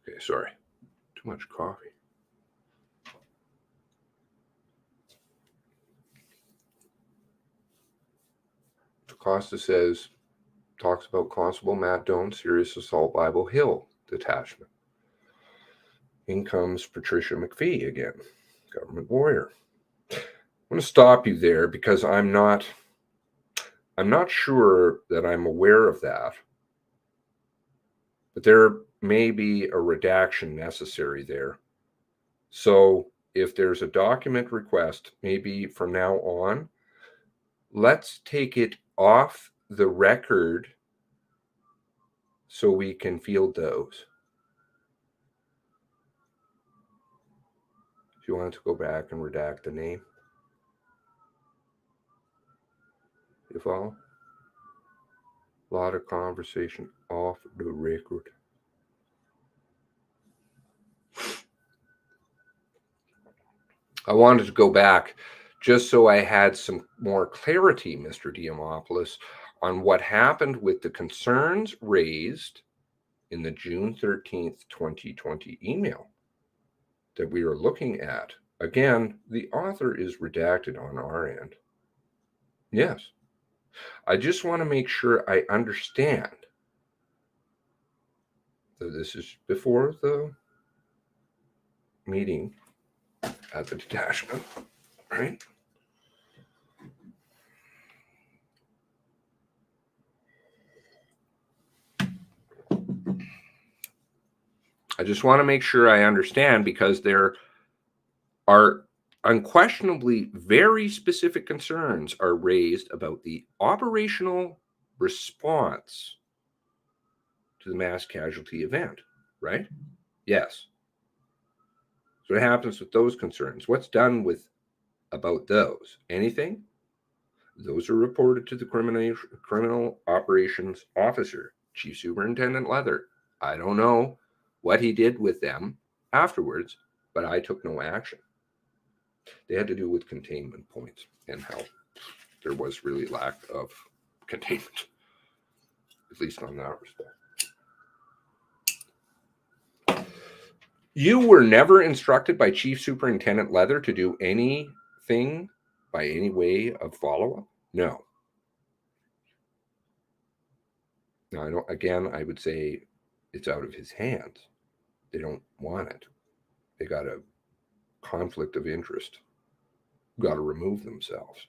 [SPEAKER 3] Okay, sorry. Too much coffee. Acosta talks about Constable Matt Doan, serious assault Bible Hill detachment. In comes Patricia McPhee again, government lawyer. I'm going to stop you there because I'm not sure that I'm aware of that. But there may be a redaction necessary there. So if there's a document request, maybe from now on, let's take it off the record so we can field those. If you want to go back and redact the name. You follow? A lot of conversation off the record. I wanted to go back just so I had some more clarity, Mr. Diamopoulos, on what happened with the concerns raised in the June 13th, 2020 email that we are looking at. Again, the author is redacted on our end. Yes. I just want to make sure I understand that this is before the meeting at the detachment, right? I just want to make sure I understand because there are unquestionably very specific concerns are raised about the operational response to the mass casualty event, right? Yes. So what happens with those concerns? What's done about those? Anything? Those are reported to the criminal operations officer, Chief Superintendent Leather. I don't know what he did with them afterwards, but I took no action. They had to do with containment points and how there was really lack of containment, at least on that respect. You were never instructed by Chief Superintendent Leather to do anything by any way of follow-up? No. Now, I would say it's out of his hands. They don't want it. They got a conflict of interest. Got to remove themselves.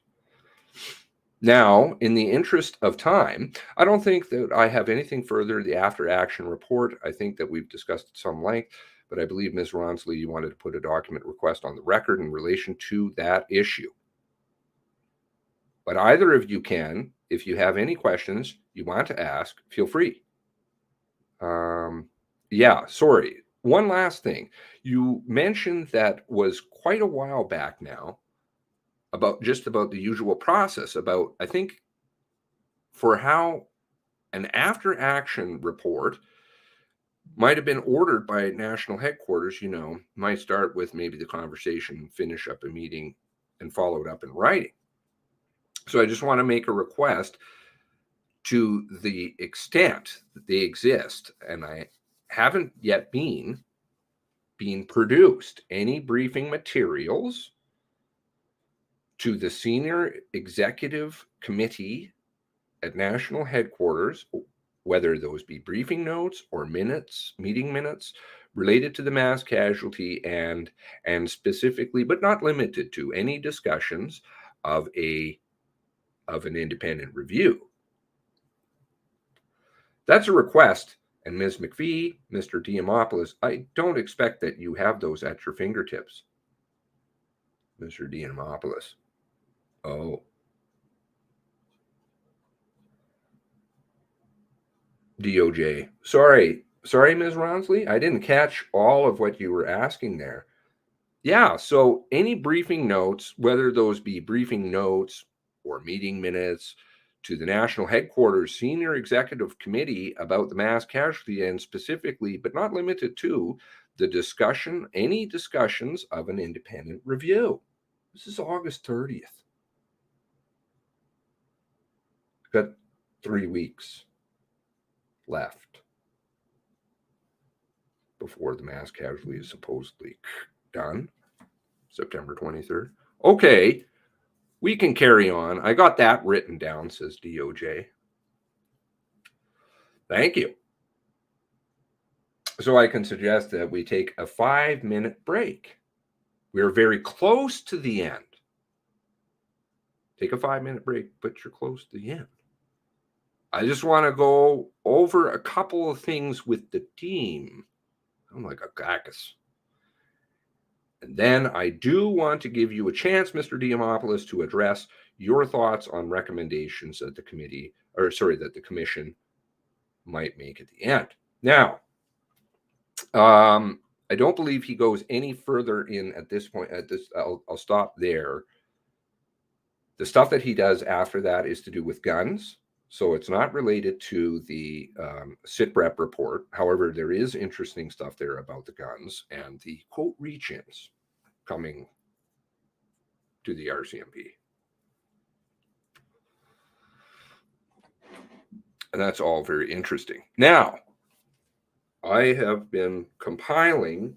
[SPEAKER 3] Now, in the interest of time, I don't think that I have anything further. The after action report, I think that we've discussed at some length, but I believe Ms. Ronsley, you wanted to put a document request on the record in relation to that issue. But either of you can, if you have any questions you want to ask, feel free. Yeah, sorry. One last thing. You mentioned that was quite a while back now about the usual process, about, I think, for how an after action report might have been ordered by national headquarters, might start with maybe the conversation, finish up a meeting, and follow it up in writing. So I just want to make a request to the extent that they exist, and I haven't yet been produced any briefing materials to the senior executive committee at national headquarters, whether those be briefing notes or meeting minutes related to the mass casualty and specifically, but not limited to, any discussions of an independent review. That's a request. And Ms. McPhee, Mr. Diamopoulos, I don't expect that you have those at your fingertips. Mr. Diamopoulos. Oh. DOJ. Sorry, Ms. Ronsley. I didn't catch all of what you were asking there. Yeah, so any briefing notes, whether those be briefing notes or meeting minutes, to the national headquarters senior executive committee about the mass casualty, and specifically, but not limited to, any discussions of an independent review. This is August 30th. Got 3 weeks left before the mass casualty is supposedly done, September 23rd. Okay. We can carry on. I got that written down, says DOJ. Thank you. So I can suggest that we take a 5-minute break. We're very close to the end. Take a 5-minute break, but you're close to the end. I just want to go over a couple of things with the team. I'm like a cactus. And then I do want to give you a chance, Mr. Diamopoulos, to address your thoughts on recommendations that the commission might make at the end. Now, I don't believe he goes any further in at this point. I'll stop there. The stuff that he does after that is to do with guns. So it's not related to the SITREP report. However, there is interesting stuff there about the guns and the quote reach-ins coming to the RCMP. And that's all very interesting. Now, I have been compiling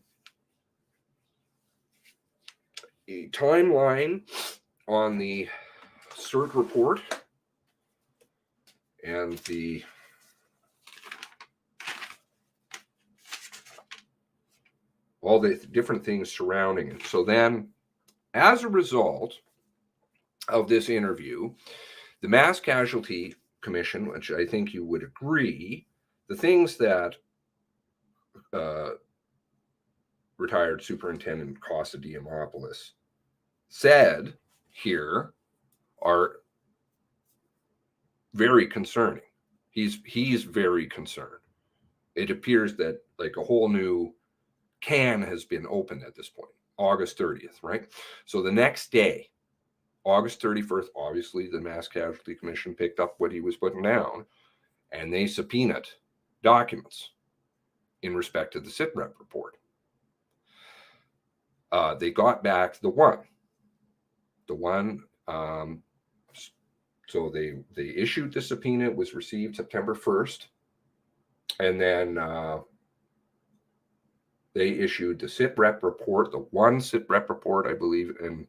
[SPEAKER 3] a timeline on the CERT report and all the different things surrounding it. So then, as a result of this interview, the Mass Casualty Commission, which I think you would agree, the things that retired Superintendent Costa Diamopoulos said here are very concerning. He's very concerned. It appears that like a whole new can has been opened at this point, August 30th, right? So the next day, August 31st, obviously the Mass Casualty Commission picked up what he was putting down, and they subpoenaed documents in respect to the SITREP report. They got back the one. So they issued the subpoena. It was received September 1st. And then they issued the SITREP report, the one SITREP report, I believe, and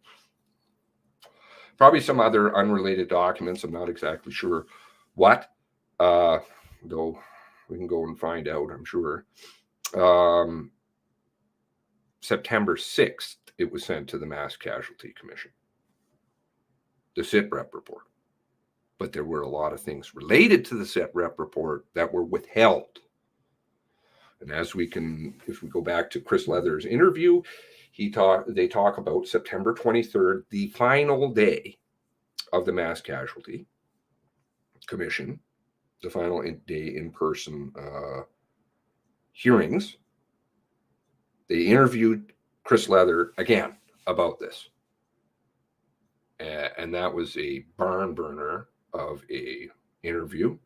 [SPEAKER 3] probably some other unrelated documents. I'm not exactly sure what, though we can go and find out, I'm sure. September 6th, it was sent to the Mass Casualty Commission, the SITREP report. But there were a lot of things related to the SITREP report that were withheld. And as we can, if we go back to Chris Leather's interview, they talk about September 23rd, the final day of the Mass Casualty Commission, the final day in-person hearings. They interviewed Chris Leather again about this. And that was a barn burner of a interview.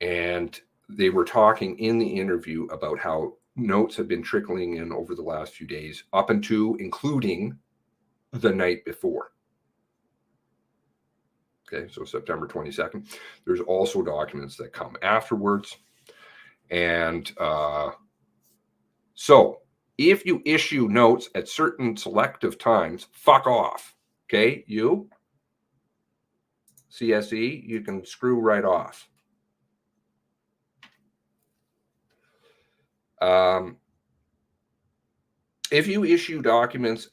[SPEAKER 3] And they were talking in the interview about how notes have been trickling in over the last few days, up into, including the night before. Okay, so September 22nd. There's also documents that come afterwards. And so if you issue notes at certain selective times, fuck off. Okay, you, CSE, you can screw right off. If you issue documents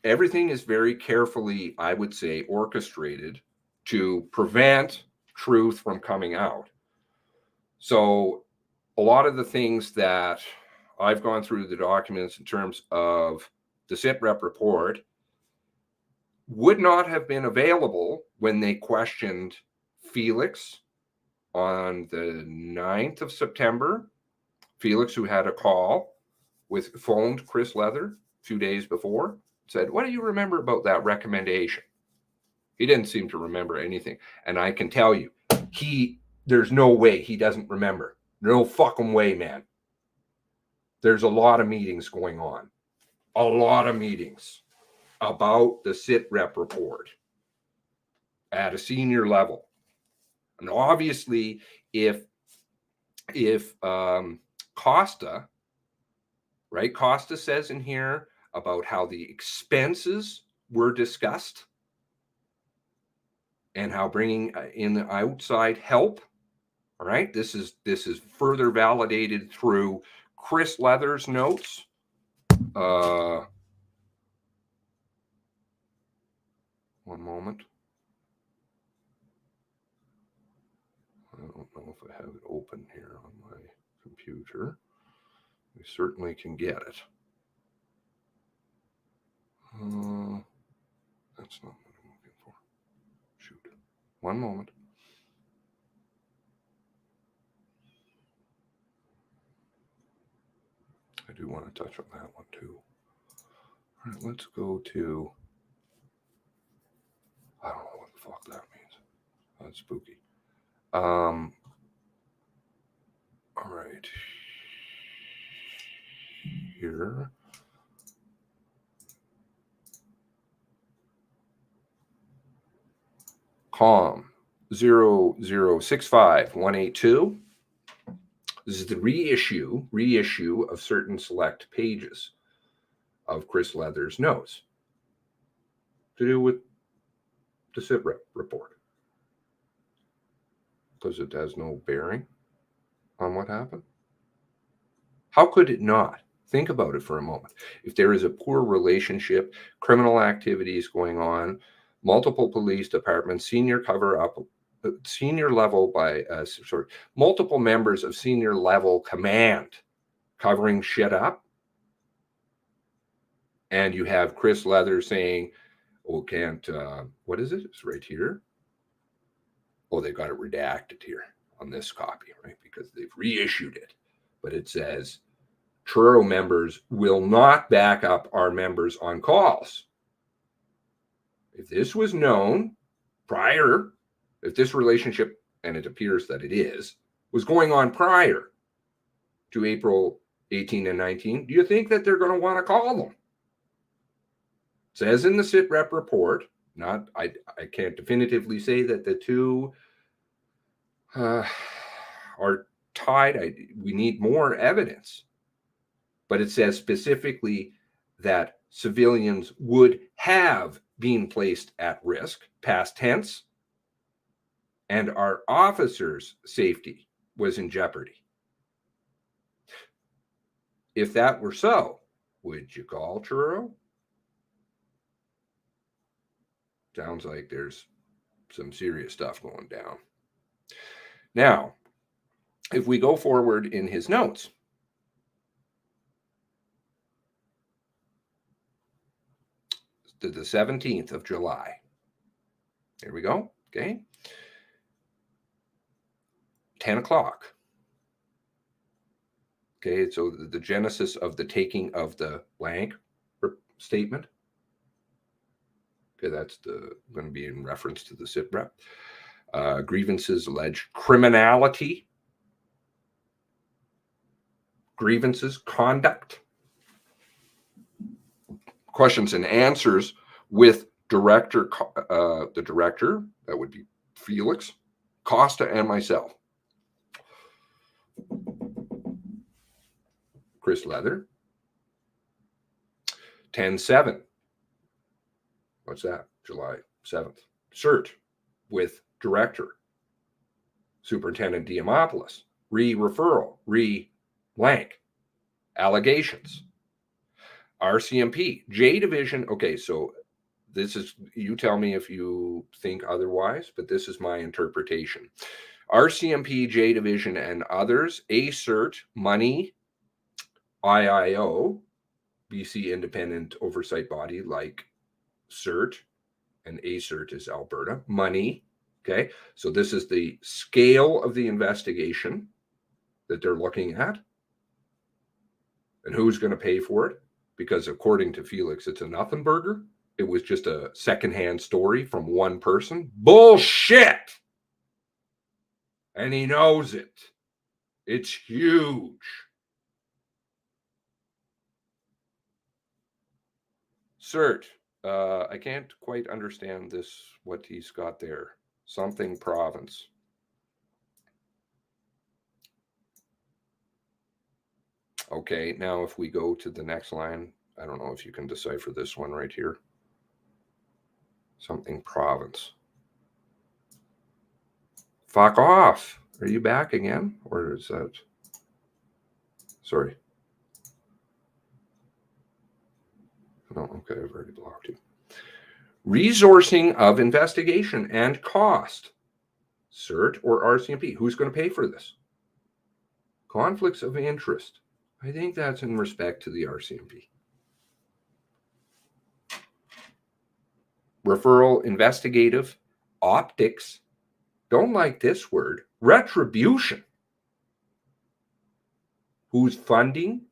[SPEAKER 3] everything is very carefully, I would say, orchestrated to prevent truth from coming out. So a lot of the things that I've gone through the documents in terms of the SITREP report would not have been available when they questioned Felix on the 9th of September. Felix, who had a call phoned Chris Leather a few days before, said, "What do you remember about that recommendation?" He didn't seem to remember anything. And I can tell you, there's no way he doesn't remember. No fucking way, man. There's a lot of meetings going on. A lot of meetings about the SITREP report at a senior level. And obviously, if Costa, right? Costa says in here about how the expenses were discussed and how bringing in the outside help. All right. This is further validated through Chris Leather's notes. One moment. I don't know if I have it open here on my computer. We certainly can get it. That's not what I'm looking for. Shoot. One moment. I do want to touch on that one too. All right, let's go to, I don't know what the fuck that means. That's spooky. All right. Here. COM 0065182. This is the reissue of certain select pages of Chris Leather's notes to do with the SITREP report. Because it has no bearing on what happened. How could it not? Think about it for a moment. If there is a poor relationship, criminal activities going on, multiple police departments, multiple members of senior level command covering shit up, and you have Chris Leather saying, "Oh, can't, what is it? It's right here. Oh, they've got it redacted here on this copy, right? Because they've reissued it. But it says, Truro members will not back up our members on calls." If this was known prior, if this relationship, and it appears that it is, was going on prior to April 18 and 19, do you think that they're going to want to call them? It says in the SITREP report, I can't definitively say that the two are tied. We need more evidence. But it says specifically that civilians would have been placed at risk, past tense, and our officers' safety was in jeopardy. If that were so, would you call Truro? Sounds like there's some serious stuff going down. Now, if we go forward in his notes, to the 17th of July. There we go. Okay. 10 o'clock. Okay, so the genesis of the taking of the blank statement. Okay, that's going to be in reference to the SITREP. Grievances allege criminality. Grievances, conduct. Questions and answers with the director, that would be Felix, Costa, and myself. Chris Leather. 10/7. What's that? July 7th. CERT with director, Superintendent Diamopoulos. Referral, blank. Allegations. RCMP, J Division. Okay, so this is, you tell me if you think otherwise, but this is my interpretation. RCMP, J Division, and others, ACERT, money, IIO, BC Independent Oversight Body like CERT, and ACERT is Alberta, money. Okay, so this is the scale of the investigation that they're looking at. And who's going to pay for it? Because according to Felix, it's a nothing burger. It was just a secondhand story from one person. Bullshit! And he knows it. It's huge. CERT. I can't quite understand this, what he's got there. Something province. Okay, now if we go to the next line, I don't know if you can decipher this one right here. Something province. Fuck off. Are you back again? Or is that... Sorry. Oh, okay, I've already blocked you. Resourcing of investigation and cost. CERT or RCMP? Who's going to pay for this? Conflicts of interest. I think that's in respect to the RCMP. Referral, investigative, optics. Don't like this word. Retribution. Who's funding?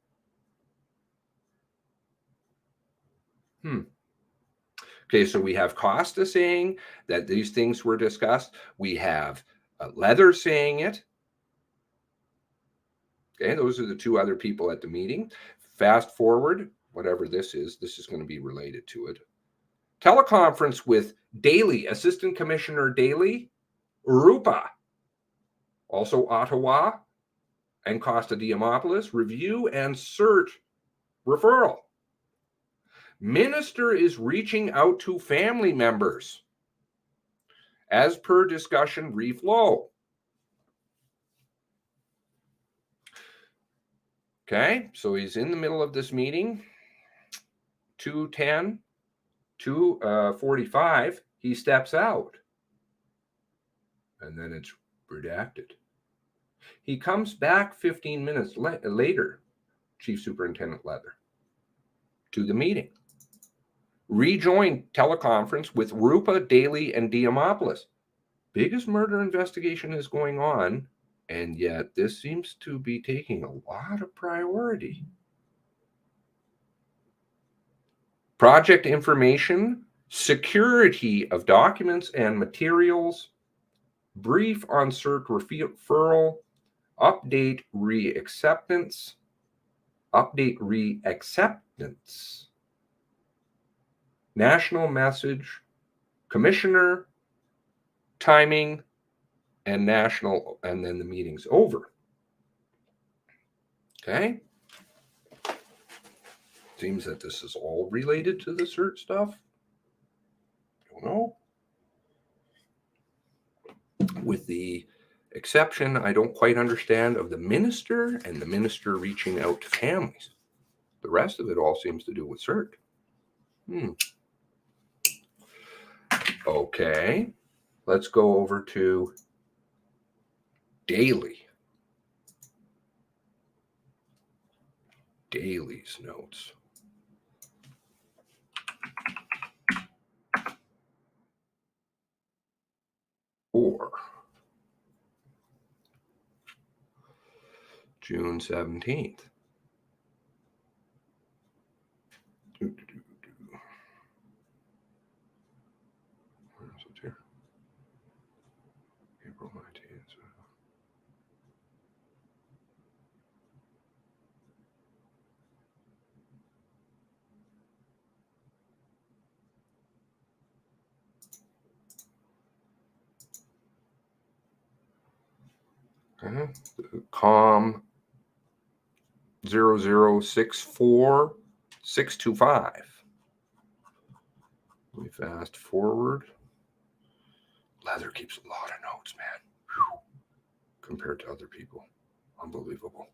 [SPEAKER 3] Okay, so we have Costa saying that these things were discussed. We have Leather saying it. Okay, those are the two other people at the meeting. Fast forward, whatever this is going to be related to it. Teleconference with Daly, Assistant Commissioner Daly, Rupa, also Ottawa, and Costa Diamopoulos, review and CERT referral. Minister is reaching out to family members. As per discussion, reflow. Okay, so he's in the middle of this meeting. 2:10, 2:45, he steps out. And then it's redacted. He comes back 15 minutes later, Chief Superintendent Leather, to the meeting. Rejoined teleconference with Rupa, Daly, and Diamopoulos. Biggest murder investigation is going on, and yet this seems to be taking a lot of priority. Project information security of documents and materials, brief on cert referral, update reacceptance, national message, commissioner, timing, and national, and then the meeting's over. Okay. Seems that this is all related to the cert stuff. Don't know. With the exception, I don't quite understand, of the minister and the minister reaching out to families. The rest of it all seems to do with cert. Okay. Let's go over to daily. Daily's notes. Or June 17th. Where's it here? April 19th. COM 0064625. Let me fast forward. Leather keeps a lot of notes, man. Whew. Compared to other people. Unbelievable.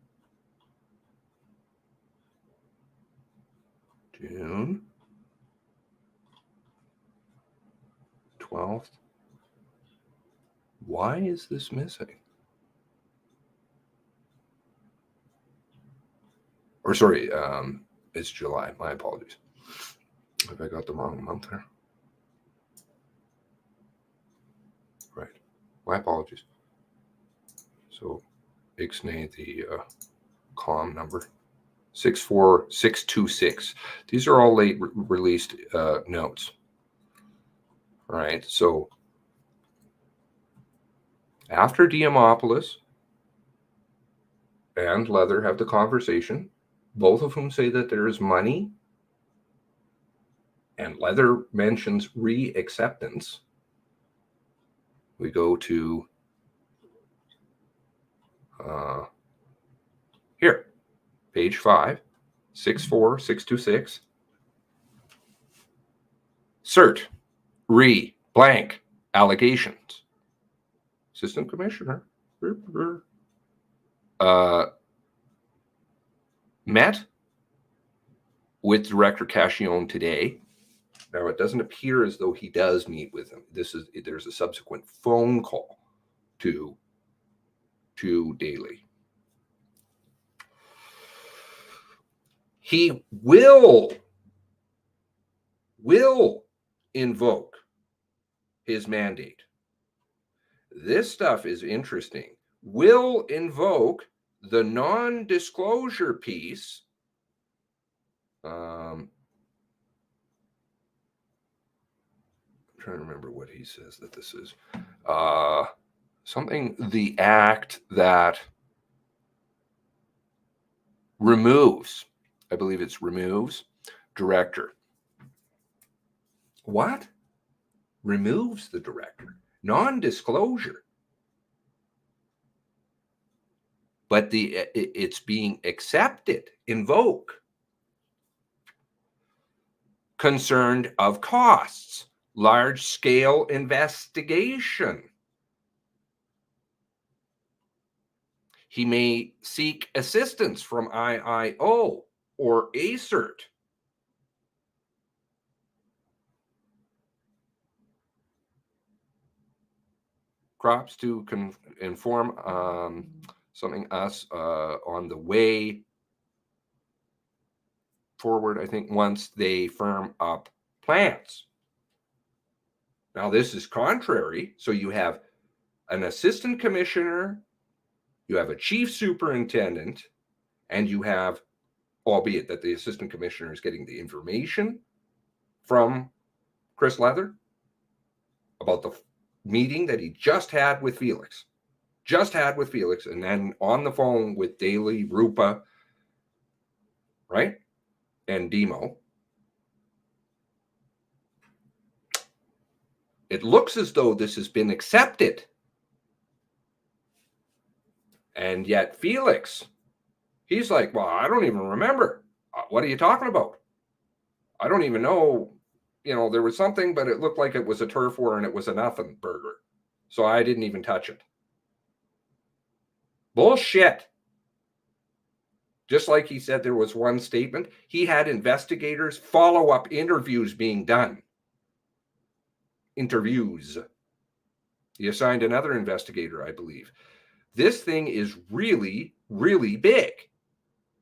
[SPEAKER 3] June 12th. Why is this missing? Or sorry, it's July. My apologies. Have I got the wrong month there? Right. My apologies. So, Ixnay, the COM number, 64626. These are all late released notes. All right. So, after Diamopolis and Leather have the conversation, both of whom say that there is money, and Leather mentions reacceptance, we go to here, page 5, 64626. Cert, blank, allegations. Assistant Commissioner met with Director Cashillon today. Now, it doesn't appear as though he does meet with him. There's a subsequent phone call to Daly. He will invoke his mandate. This stuff is interesting. Will invoke the non-disclosure piece. I'm trying to remember what he says that this is. Something, the act that removes, I believe it's removes, director. What? Removes the director. Non-disclosure. But it's being accepted. Invoke. Concerned of costs. Large-scale investigation. He may seek assistance from IIO or ACERT. Crops to inform something us on the way forward, I think, once they firm up plans. Now, this is contrary. So you have an assistant commissioner, you have a chief superintendent, and you have, albeit that the assistant commissioner is getting the information from Chris Leather, about the meeting that he just had with Felix. And then on the phone with Daly, Rupa, right? And Demo. It looks as though this has been accepted. And yet Felix, he's like, well, I don't even remember. What are you talking about? I don't even know. There was something, but it looked like it was a turf war and it was a nothing burger. So I didn't even touch it. Bullshit. Just like he said, there was one statement. He had investigators, follow-up interviews being done. Interviews. He assigned another investigator, I believe. This thing is really, really big.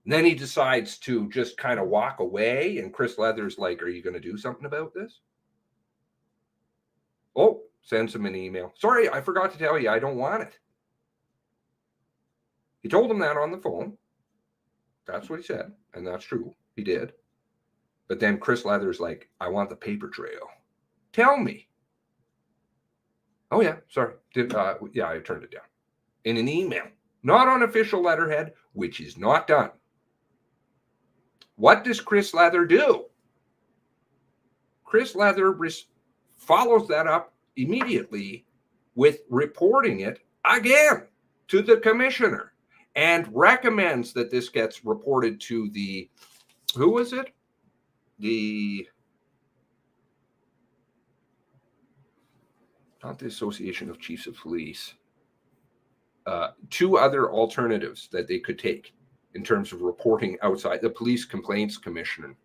[SPEAKER 3] And then he decides to just kind of walk away. And Chris Leather's like, are you going to do something about this? Oh, sends him an email. Sorry, I forgot to tell you, I don't want it. He told him that on the phone. That's what he said. And that's true. He did. But then Chris Leather's like, I want the paper trail. Tell me. Oh, yeah, sorry. Yeah, I turned it down. In an email. Not on official letterhead, which is not done. What does Chris Leather do? Chris Leather follows that up immediately with reporting it again to the commissioner and recommends that this gets reported to the, who was it? Not the Association of Chiefs of Police. Two other alternatives that they could take in terms of reporting outside the Police Complaints Commission.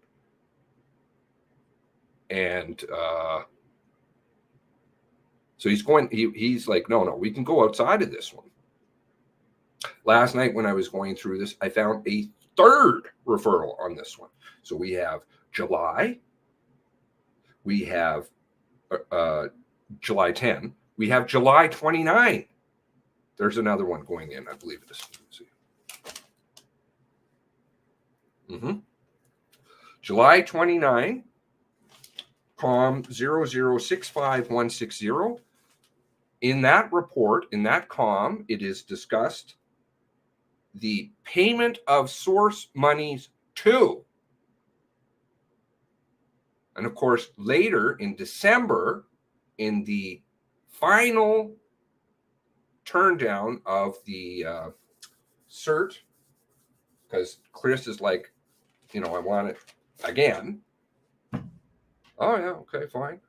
[SPEAKER 3] And so he's like, no, we can go outside of this one. Last night when I was going through this, I found a third referral on this one. So we have July. We have July 10. We have July 29. There's another one going in, I believe it is. Let's see. July 29, COM 0065160. In that report, in that COM, it is discussed the payment of source monies to. And of course, later in December, in the final turn down of the cert, because Chris is like, I want it again. Oh, yeah, okay, fine.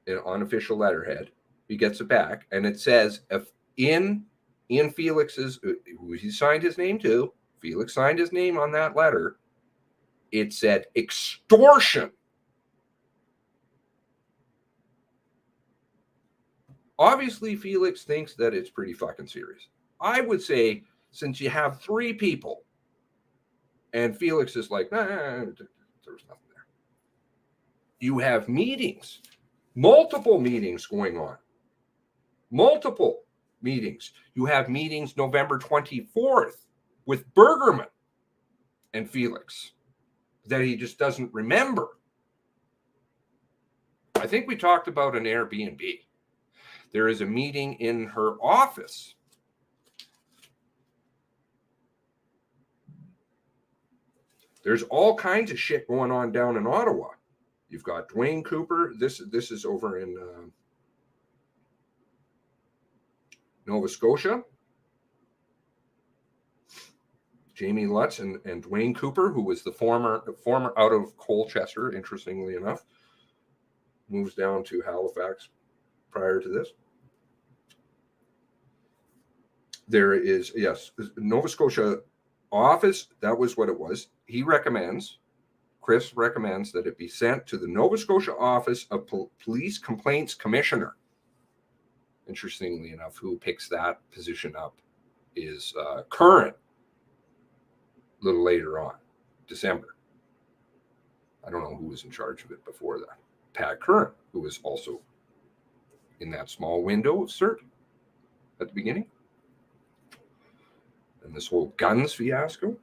[SPEAKER 3] In unofficial letterhead, he gets it back, and it says, if in Felix's, who he signed his name to, Felix signed his name on that letter, it said extortion. Obviously, Felix thinks that it's pretty fucking serious. I would say, since you have three people, and Felix is like, nah, there was nothing there. You have meetings, multiple meetings going on. Multiple meetings. You have meetings November 24th with Bergerman and Felix that he just doesn't remember. I think we talked about an Airbnb. There is a meeting in her office. There's all kinds of shit going on down in Ottawa. You've got Dwayne Cooper. This is over in Nova Scotia. Jamie Lutz and Dwayne Cooper, who was the former out of Colchester, interestingly enough, moves down to Halifax prior to this. There is, yes, Nova Scotia office. That was what it was. Chris recommends that it be sent to the Nova Scotia Office of Police Complaints Commissioner. Interestingly enough, who picks that position up is Curran. A little later on, December. I don't know who was in charge of it before that. Pat Curran, who was also in that small window of cert at the beginning. And this whole guns fiasco.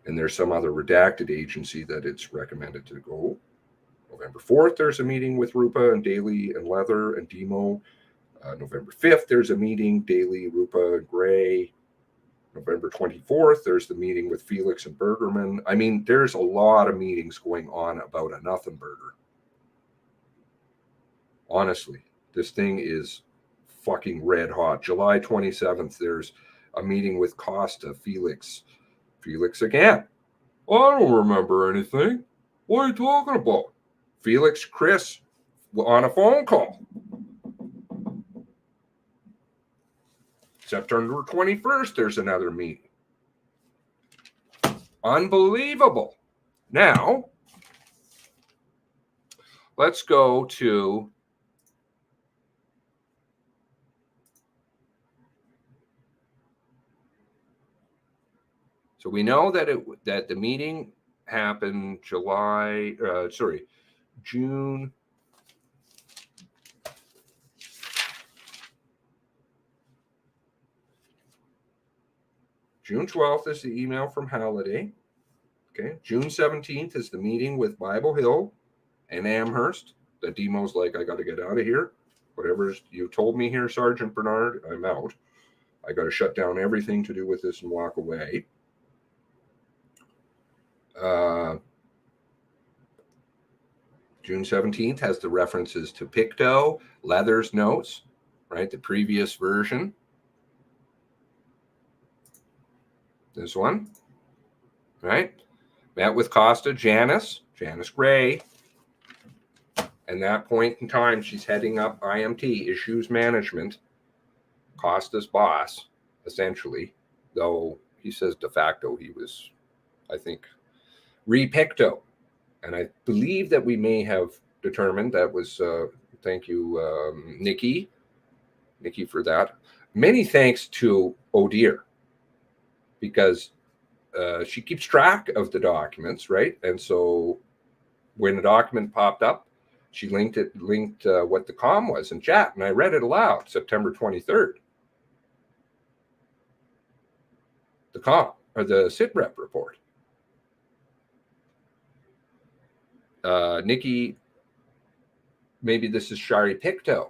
[SPEAKER 3] And there's some other redacted agency that it's recommended to go. November 4th, there's a meeting with Rupa and Daly and Leather and Demo. November 5th, there's a meeting, Daly, Rupa, and Gray. November 24th, there's the meeting with Felix and Bergerman. I mean, there's a lot of meetings going on about a nothing burger. Honestly, this thing is fucking red hot. July 27th, there's a meeting with Costa, Felix again. I don't remember anything. What are you talking about? Felix, Chris, on a phone call. September 21st, there's another meeting. Unbelievable. Now, let's go to so we know that that the meeting happened June. June 12th is the email from Halliday. Okay. June 17th is the meeting with Bible Hill and Amherst. The demo's like, I got to get out of here. Whatever you told me here, Sergeant Bernard, I'm out. I got to shut down everything to do with this and walk away. June 17th has the references to Pictou, Leather's notes, right? The previous version. This one, right? Met with Costa, Janice Gray. And that point in time, she's heading up IMT, Issues Management, Costa's boss, essentially, though he says de facto he was, I think, re-Pictou. And I believe that we may have determined that was, thank you, Nikki, for that. Many thanks to O'Dear, because she keeps track of the documents, right? And so when a document popped up, she linked what the comm was in chat, and I read it aloud, September 23rd. The comm, or the SITREP report. Nikki, maybe this is Shari Pictou,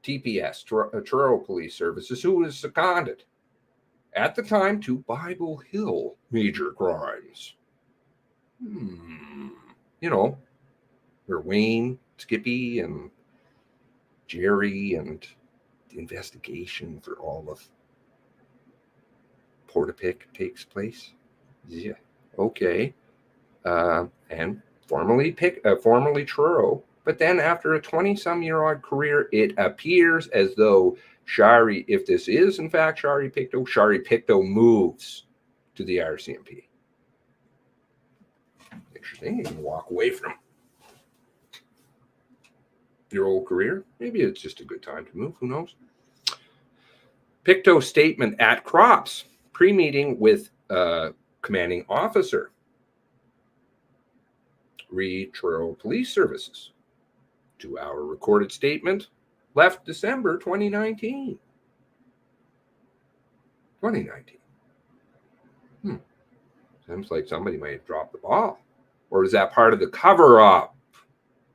[SPEAKER 3] TPS, Truro Police Services, who was seconded at the time to Bible Hill major crimes. You know, where Wayne, Skippy, and Jerry, and the investigation for all of Portapique takes place. Yeah, okay. And formerly Truro, but then after a 20-some-year-old career, it appears as though Shari, if this is in fact Shari Pictou moves to the RCMP. Interesting. You can walk away from your old career. Maybe it's just a good time to move. Who knows? Pictou statement at Crops, pre-meeting with commanding officer. Truro Police Services. 2-hour recorded statement left December 2019. Seems like somebody might have dropped the ball. Or is that part of the cover-up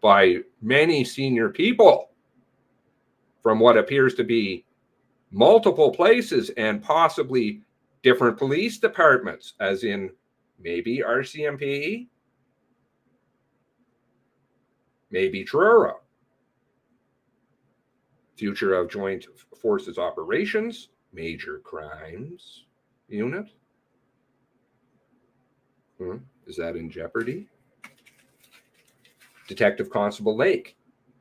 [SPEAKER 3] by many senior people from what appears to be multiple places and possibly different police departments, as in maybe RCMP, maybe Truro. Future of Joint Forces Operations, Major Crimes Unit. Is that in jeopardy? Detective Constable Lake,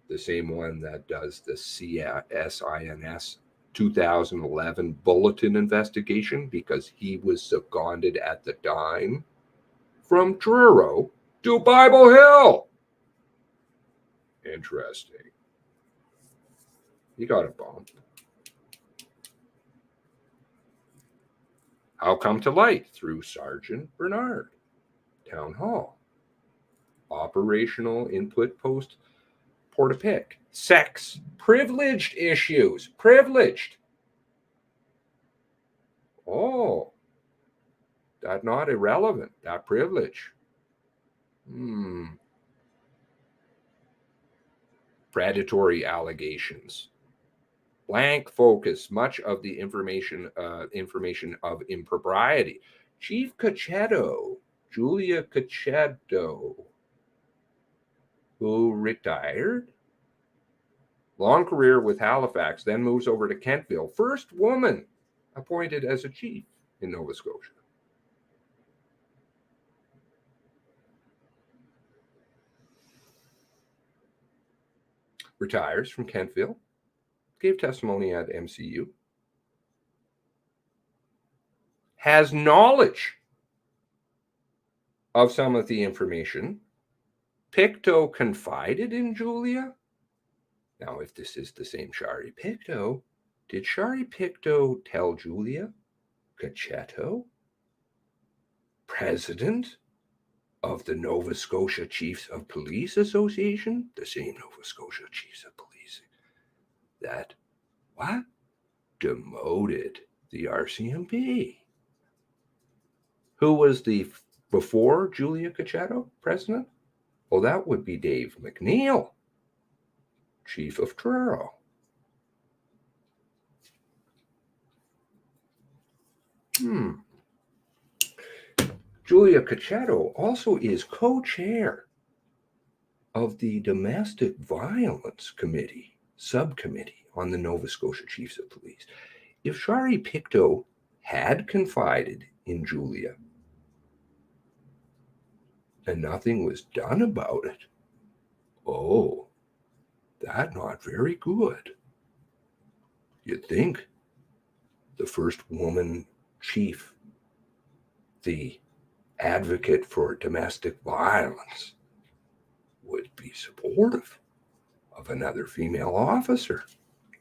[SPEAKER 3] the same one that does the CSINS 2011 bulletin investigation, because he was seconded at the time from Truro to Bible Hill. Interesting. He got a bump. How come to light? Through Sergeant Bernard. Town Hall. Operational input post Portapique. Sex. Privileged issues. Privileged. Oh. that not irrelevant, that privilege? Predatory allegations. Blank focus, much of the information of impropriety. Chief Cachetto, Julia Cachetto, who retired. Long career with Halifax, then moves over to Kentville. First woman appointed as a chief in Nova Scotia. Retires from Kentville. Gave testimony at MCU. Has knowledge of some of the information Pictou confided in Julia. Now, if this is the same Shari Pictou, did Shari Pictou tell Julia Cachetto, president of the Nova Scotia Chiefs of Police Association, the same Nova Scotia Chiefs of Police, that what? Demoted the RCMP? Who was the before Julia Cachetto president? Well, that would be Dave McNeil, chief of Truro. Julia Cachetto also is co-chair of the Domestic Violence Committee, subcommittee on the Nova Scotia Chiefs of Police. If Shari Pictou had confided in Julia and nothing was done about it, oh, that not very good. You'd think the first woman chief, the advocate for domestic violence, would be supportive of another female officer.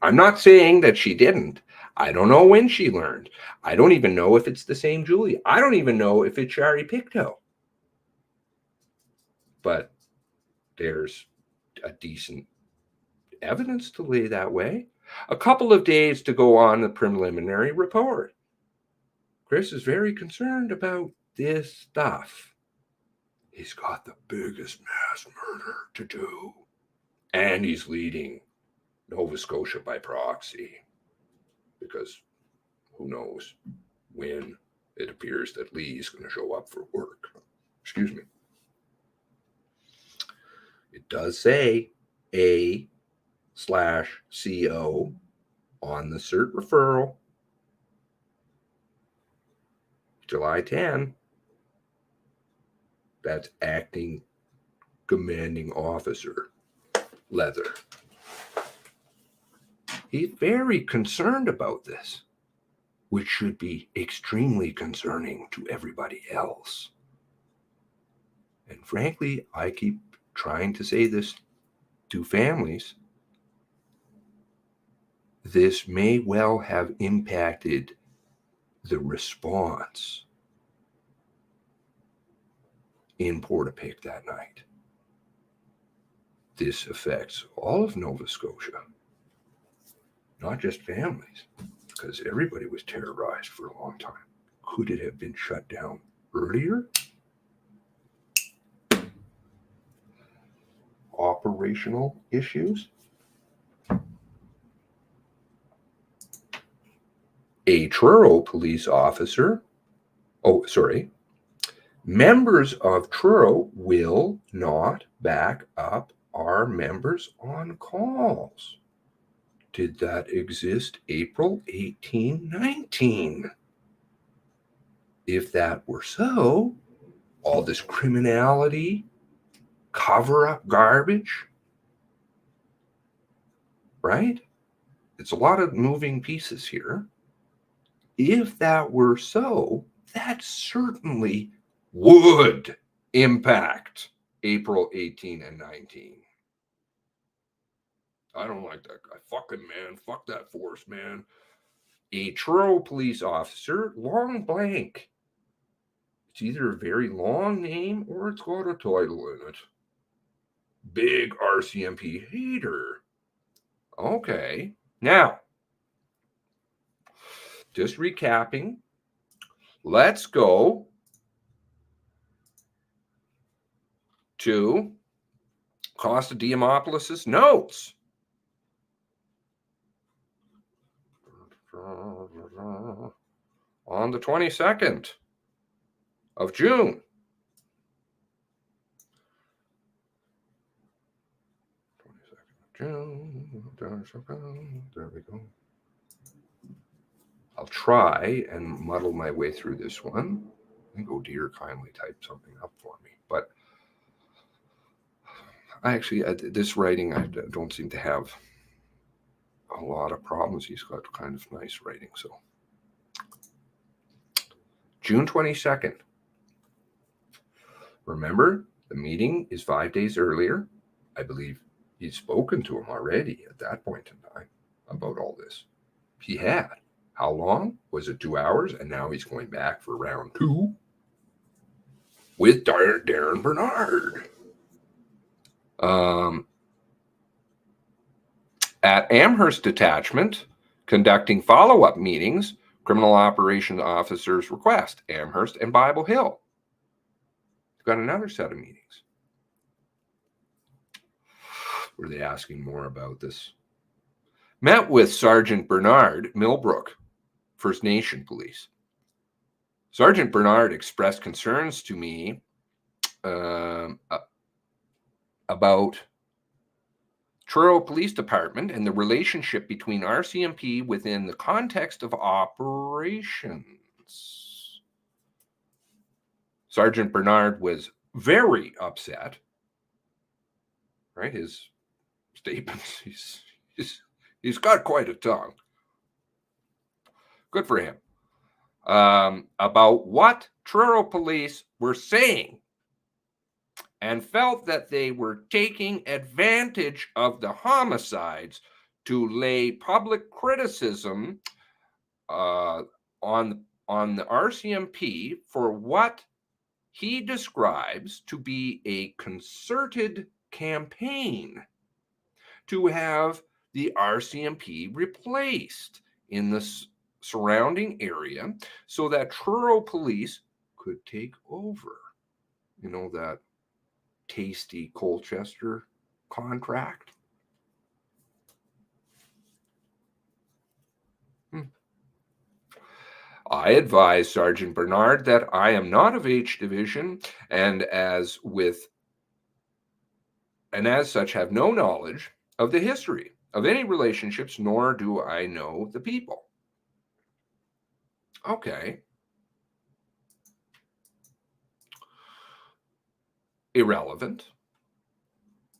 [SPEAKER 3] I'm not saying that she didn't. I don't know when she learned. I don't even know if it's the same Julia. I don't even know if it's Shari Pictou. But there's a decent evidence to lay that way. A couple of days to go on the preliminary report. Chris is very concerned about this stuff. He's got the biggest mass murder to do. And he's leading Nova Scotia by proxy. Because who knows when it appears that Lee is going to show up for work. Excuse me. It does say A/CO on the cert referral. July 10. That's acting commanding officer, Leather. He's very concerned about this, which should be extremely concerning to everybody else. And frankly, I keep trying to say this to families. This may well have impacted the response in Portapique that night. This affects all of Nova Scotia, not just families, because everybody was terrorized for a long time. Could it have been shut down earlier? Operational issues. A Truro police officer, members of Truro will not back up our members on calls. Did that exist April 1819? If that were so, all this criminality, cover-up garbage, right? It's a lot of moving pieces here. If that were so, that certainly would impact April 18 and 19. I don't like that guy. Fucking man. Fuck that force, man. A Truro police officer, long blank. It's either a very long name or it's got a title in it. Big RCMP hater. Okay. Now, just recapping. Let's go to Costa Diamopoulos's notes. On the 22nd of June. 22nd of June. There we go. I'll try and muddle my way through this one. I think, oh dear, kindly type something up for me. But I actually, this writing, I don't seem to have a lot of problems. He's got kind of nice writing. So June 22nd. Remember, the meeting is 5 days earlier. I believe he'd spoken to him already at that point in time about all this. He had. How long? Was it 2 hours? And now he's going back for round 2 with Darren Bernard. At Amherst Detachment, conducting follow-up meetings, Criminal Operations Officers request, Amherst and Bible Hill. We've got another set of meetings. Were they asking more about this? Met with Sergeant Bernard Millbrook, First Nation Police. Sergeant Bernard expressed concerns to me about Truro Police Department and the relationship between RCMP within the context of operations. Sergeant Bernard was very upset, right? His statements, he's got quite a tongue. Good for him. About what Truro Police were saying, and felt that they were taking advantage of the homicides to lay public criticism on the RCMP for what he describes to be a concerted campaign to have the RCMP replaced in the surrounding area so that Truro Police could take over. You know, that tasty Colchester contract. I advise Sergeant Bernard that I am not of H Division and as such have no knowledge of the history of any relationships, nor do I know the people. Okay. Irrelevant.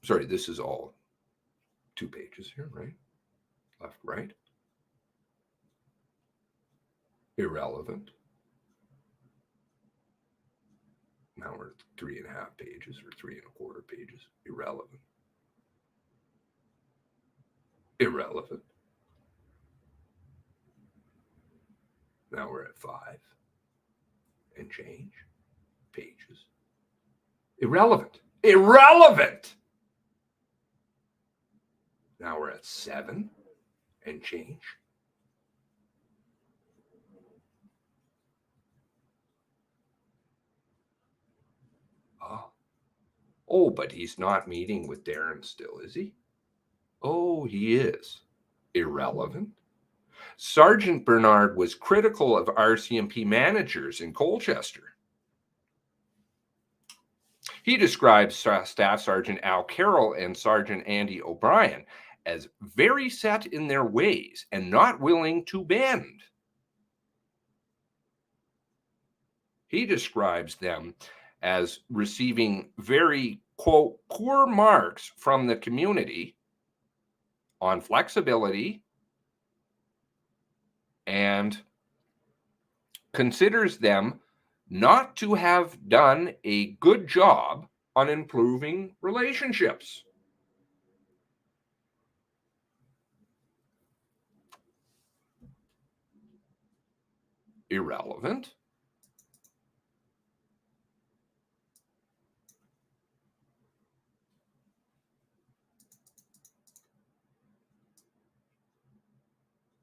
[SPEAKER 3] Sorry, this is all 2 pages here, right? Left, right. Irrelevant. Now we're at 3.5 pages or 3.25 pages. Irrelevant. Irrelevant. Now we're at 5 and change pages. Irrelevant. Irrelevant. Now we're at 7 and change. Oh, but he's not meeting with Darren still, is he? Oh, he is. Irrelevant. Sergeant Bernard was critical of RCMP managers in Colchester. He describes Staff Sergeant Al Carroll and Sergeant Andy O'Brien as very set in their ways and not willing to bend. He describes them as receiving very, quote, poor marks from the community on flexibility and considers them not to have done a good job on improving relationships. Irrelevant.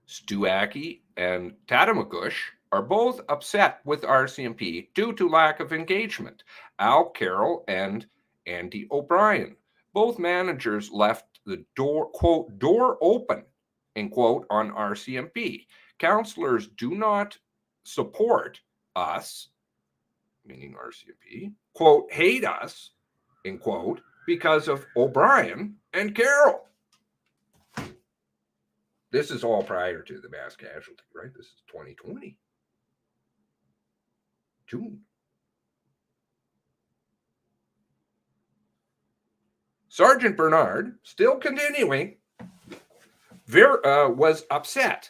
[SPEAKER 3] Stuaki and Tadamakush are both upset with RCMP due to lack of engagement. Al Carroll and Andy O'Brien. Both managers left the door, quote, door open, end quote, on RCMP. Councillors do not support us, meaning RCMP, quote, hate us, end quote, because of O'Brien and Carroll. This is all prior to the mass casualty, right? This is 2020. June. Sergeant Bernard, still continuing, was upset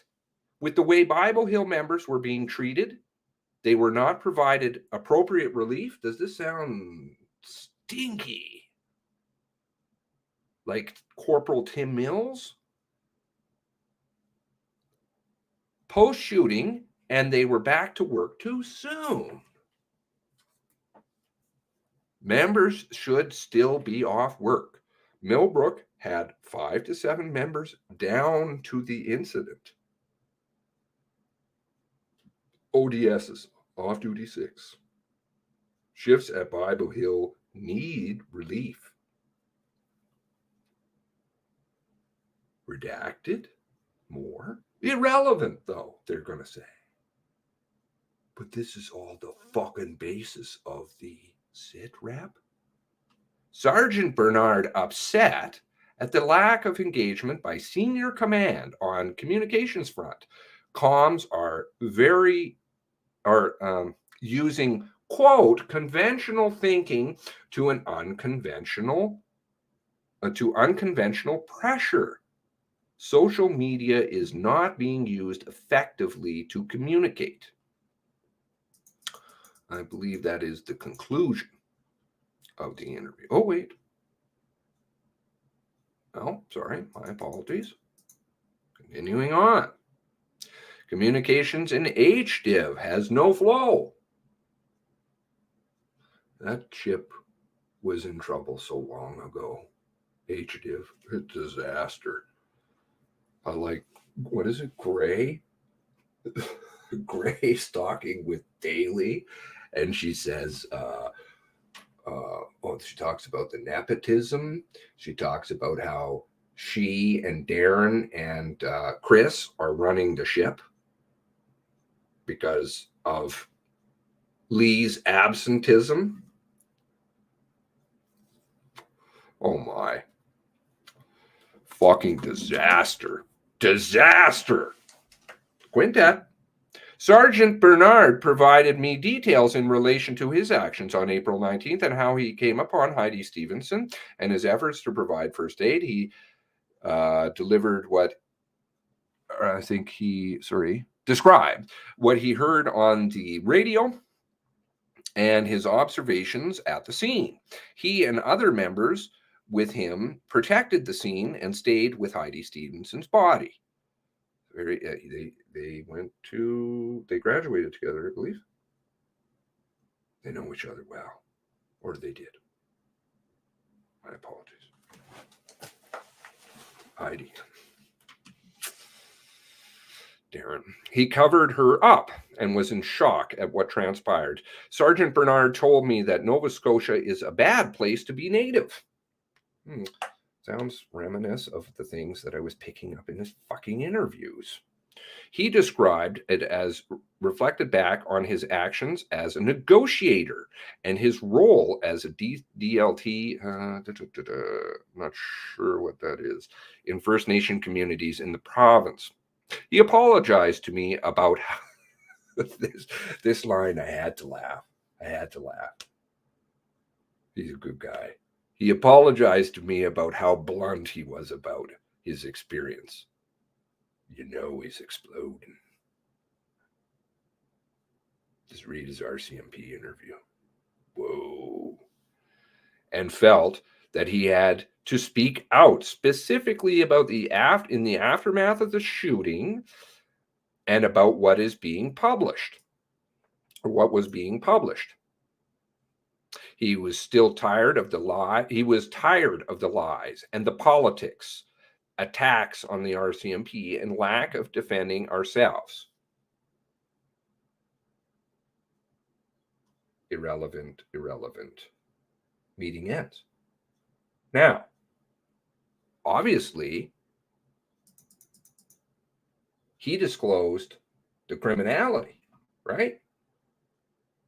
[SPEAKER 3] with the way Bible Hill members were being treated. They were not provided appropriate relief. Does this sound stinky? Like Corporal Tim Mills? Post-shooting, and they were back to work too soon. Members should still be off work. Millbrook had 5 to 7 members down to the incident. ODSs, off-duty 6. Shifts at Bible Hill need relief. Redacted? More? Irrelevant, though, they're going to say. But this is all the fucking basis of the SITREP. Sergeant Bernard upset at the lack of engagement by senior command on communications front. Comms are using, quote, conventional thinking to unconventional pressure. Social media is not being used effectively to communicate. I believe that is the conclusion of the interview. Oh, wait. Oh, sorry. My apologies. Continuing on. Communications in HDiv has no flow. That ship was in trouble so long ago. HDiv, a disaster. I like, what is it, Gray? Gray talking with Daly, and she says, she talks about the nepotism. She talks about how she and Darren and Chris are running the ship because of Lee's absenteeism. Oh my. Fucking disaster. Disaster. Quintet. Sergeant Bernard provided me details in relation to his actions on April 19th and how he came upon Heidi Stevenson and his efforts to provide first aid. He described what he heard on the radio and his observations at the scene. He and other members with him protected the scene and stayed with Heidi Stevenson's body. They graduated together, I believe. They know each other well, or they did. My apologies. Heidi. Darren. He covered her up and was in shock at what transpired. Sergeant Bernard told me that Nova Scotia is a bad place to be native. Sounds reminiscent of the things that I was picking up in his fucking interviews. He described it as reflected back on his actions as a negotiator and his role as a DLT, not sure what that is, in First Nation communities in the province. He apologized to me about how this line. I had to laugh. He's a good guy. He apologized to me about how blunt he was about his experience. You know he's exploding. Just read his RCMP interview. Whoa. And felt that he had to speak out specifically about in the aftermath of the shooting and about what is being published, or what was being published. He was still tired of the lie. He was tired of the lies and the politics, attacks on the RCMP, and lack of defending ourselves. Irrelevant. Meeting ends. Now, obviously, he disclosed the criminality, right?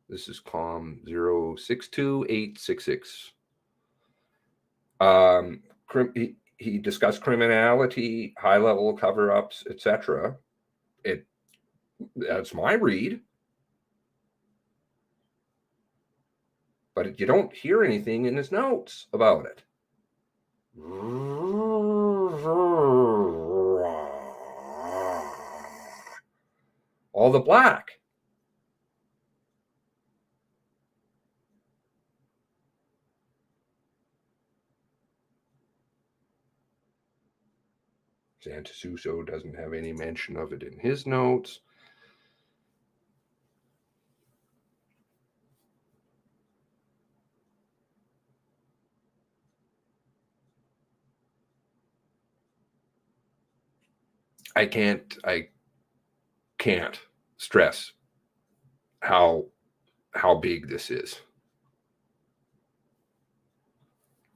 [SPEAKER 3] This is COM 062866. He discussed criminality, high-level cover-ups, etc. That's my read. But you don't hear anything in his notes about it. All the black. Santasuso doesn't have any mention of it in his notes. I can't stress how big this is.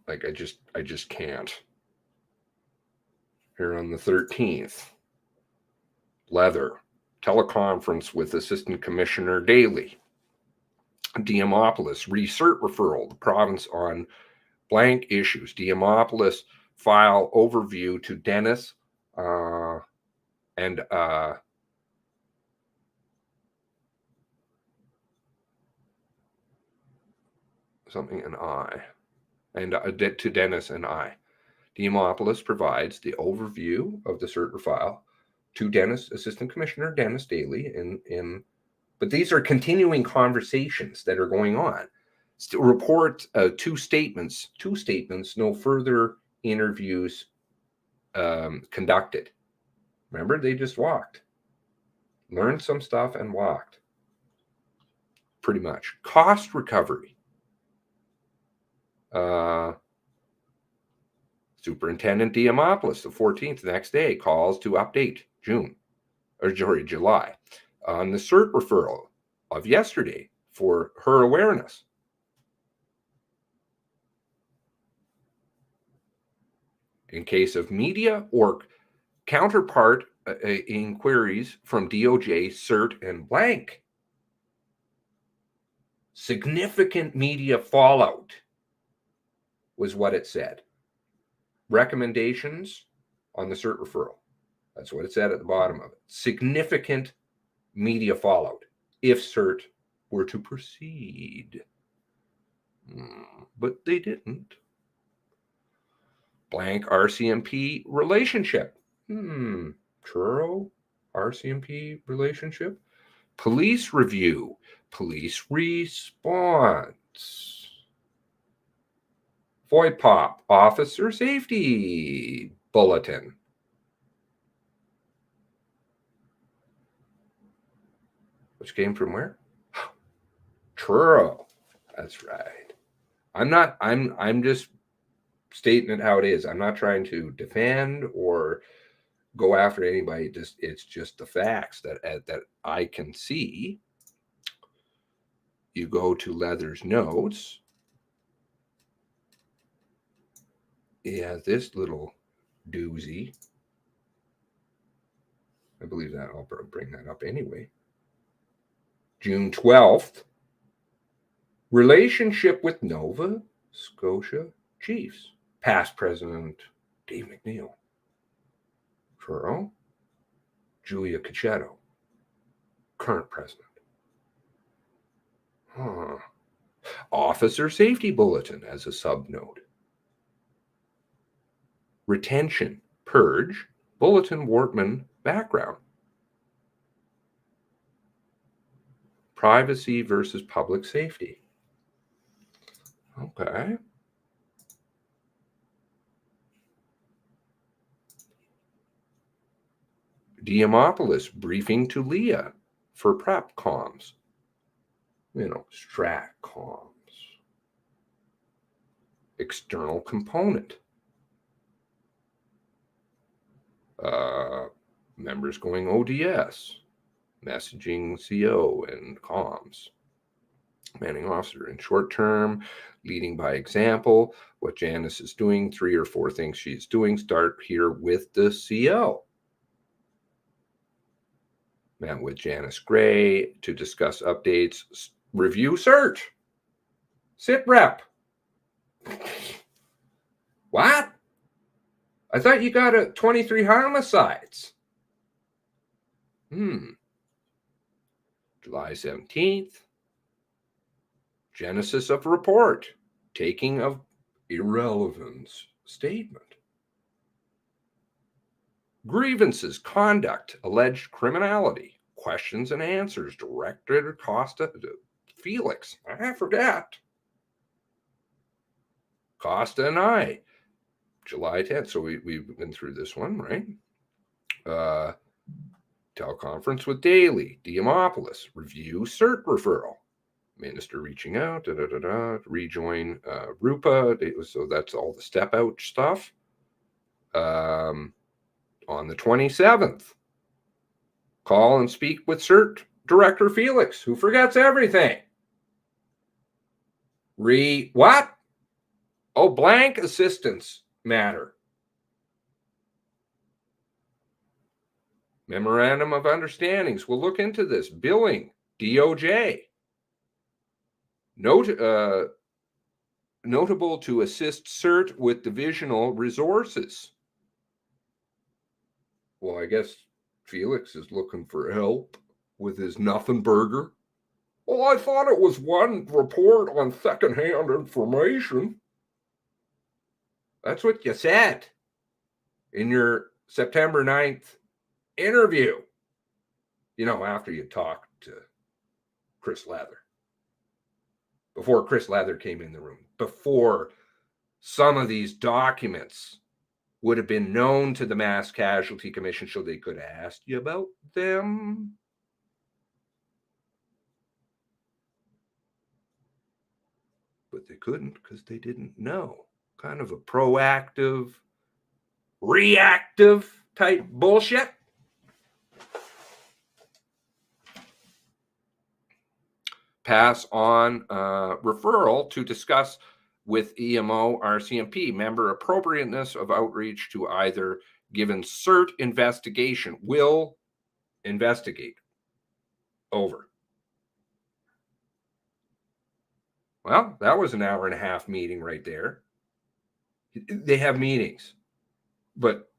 [SPEAKER 3] Like I just can't. Here on the 13th, Leather, teleconference with Assistant Commissioner Daly. Diamopolis, recert referral, the province on blank issues. Diamopolis file overview to Dennis and something and I, and to Dennis and I. Diamopolis provides the overview of the cert file to Dennis, Assistant Commissioner Dennis Daly, but these are continuing conversations that are going on. Report two statements, no further interviews conducted. Remember, they just walked, learned some stuff and walked. Pretty much. Cost recovery. Superintendent Diamopolis, the 14th, the next day, calls to update July on the cert referral of yesterday for her awareness. In case of media or counterpart inquiries from DOJ, cert and blank. Significant media fallout was what it said. Recommendations on the cert referral. That's what it said at the bottom of it. Significant media fallout if cert were to proceed. But they didn't. Blank RCMP relationship. Truro RCMP relationship. Police review. Police response. FOIPOP, Officer Safety Bulletin. Which came from where? Truro. That's right. I'm just stating it how it is. I'm not trying to defend or go after anybody. It's just the facts that I can see. You go to Leather's notes. Yeah, this little doozy. I believe that I'll bring that up anyway. June 12th. Relationship with Nova Scotia Chiefs. Past President Dave McNeil. Truro. Julia Cacchetto. Current President. Officer Safety Bulletin as a subnote. Retention, purge, Bulletin Wortman background. Privacy versus public safety. Okay. Diamopolis briefing to Leah for prep comms. Strat comms. External component. Members going ODS. Messaging CO and comms. Commanding officer in short term, leading by example. What Janice is doing, 3 or 4 things she's doing. Start here with the CO. Met with Janice Gray to discuss updates. Review cert. SITREP. What? I thought you got a 23 homicides. July 17th. Genesis of report. Taking of irrelevance statement. Grievances, conduct, alleged criminality, questions and answers directed at Costa Felix. I forgot. Costa and I. July 10th. So we've been through this one, right? Teleconference with Daly, Diamopoulos, review cert referral. Minister reaching out, rejoin Rupa. So that's all the step out stuff. On the 27th, call and speak with CERT Director Felix, who forgets everything. What? Oh, blank assistance matter. Memorandum of understandings. We'll look into this. Billing, DOJ. Notable to assist CERT with divisional resources. Well, I guess Felix is looking for help with his nothing burger. Well, I thought it was one report on secondhand information. That's what you said in your September 9th interview. You know, after you talked to Chris Lather. Before Chris Lather came in the room. Before some of these documents would have been known to the Mass Casualty Commission, so they could have asked you about them. But they couldn't because they didn't know. Kind of a proactive, reactive type bullshit. Pass on referral to discuss with EMO RCMP member appropriateness of outreach to either given CERT investigation. Will investigate. Over. Well, that was an hour and a half meeting right there. They have meetings. But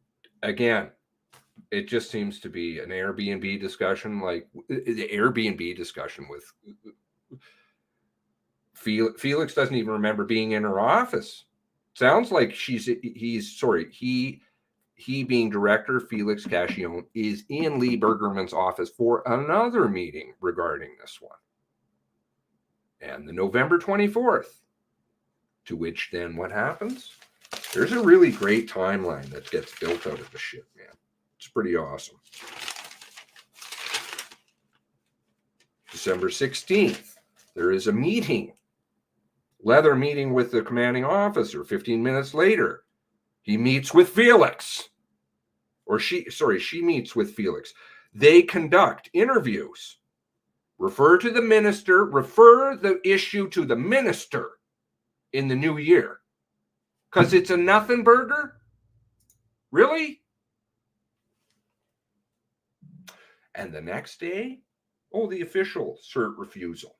[SPEAKER 3] again, it just seems to be an Airbnb discussion, like the Airbnb discussion with Felix doesn't even remember being in her office. Sounds like he being director, Felix Cashillon, is in Lee Bergerman's office for another meeting regarding this one. And the November 24th, to which then what happens? There's a really great timeline that gets built out of the shit, man. It's pretty awesome. December 16th, there is a meeting. Leather meeting with the commanding officer. 15 minutes later, he meets with Felix. She meets with Felix. They conduct interviews. Refer to the minister, refer the issue to the minister in the new year. Because it's a nothing burger? Really? And the next day, the official CERT refusal.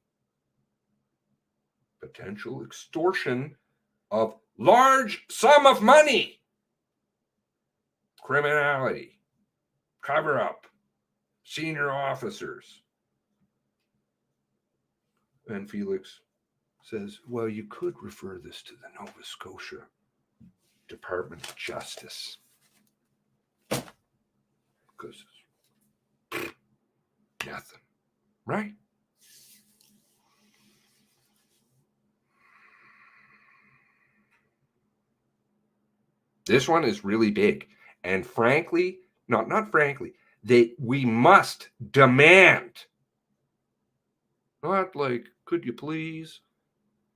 [SPEAKER 3] Potential extortion of large sum of money. Criminality. Cover up. Senior officers. And Felix says, well, you could refer this to the Nova Scotia Department of Justice. Because it's nothing. Right? This one is really big. And frankly, not frankly, we must demand. Not like, could you please,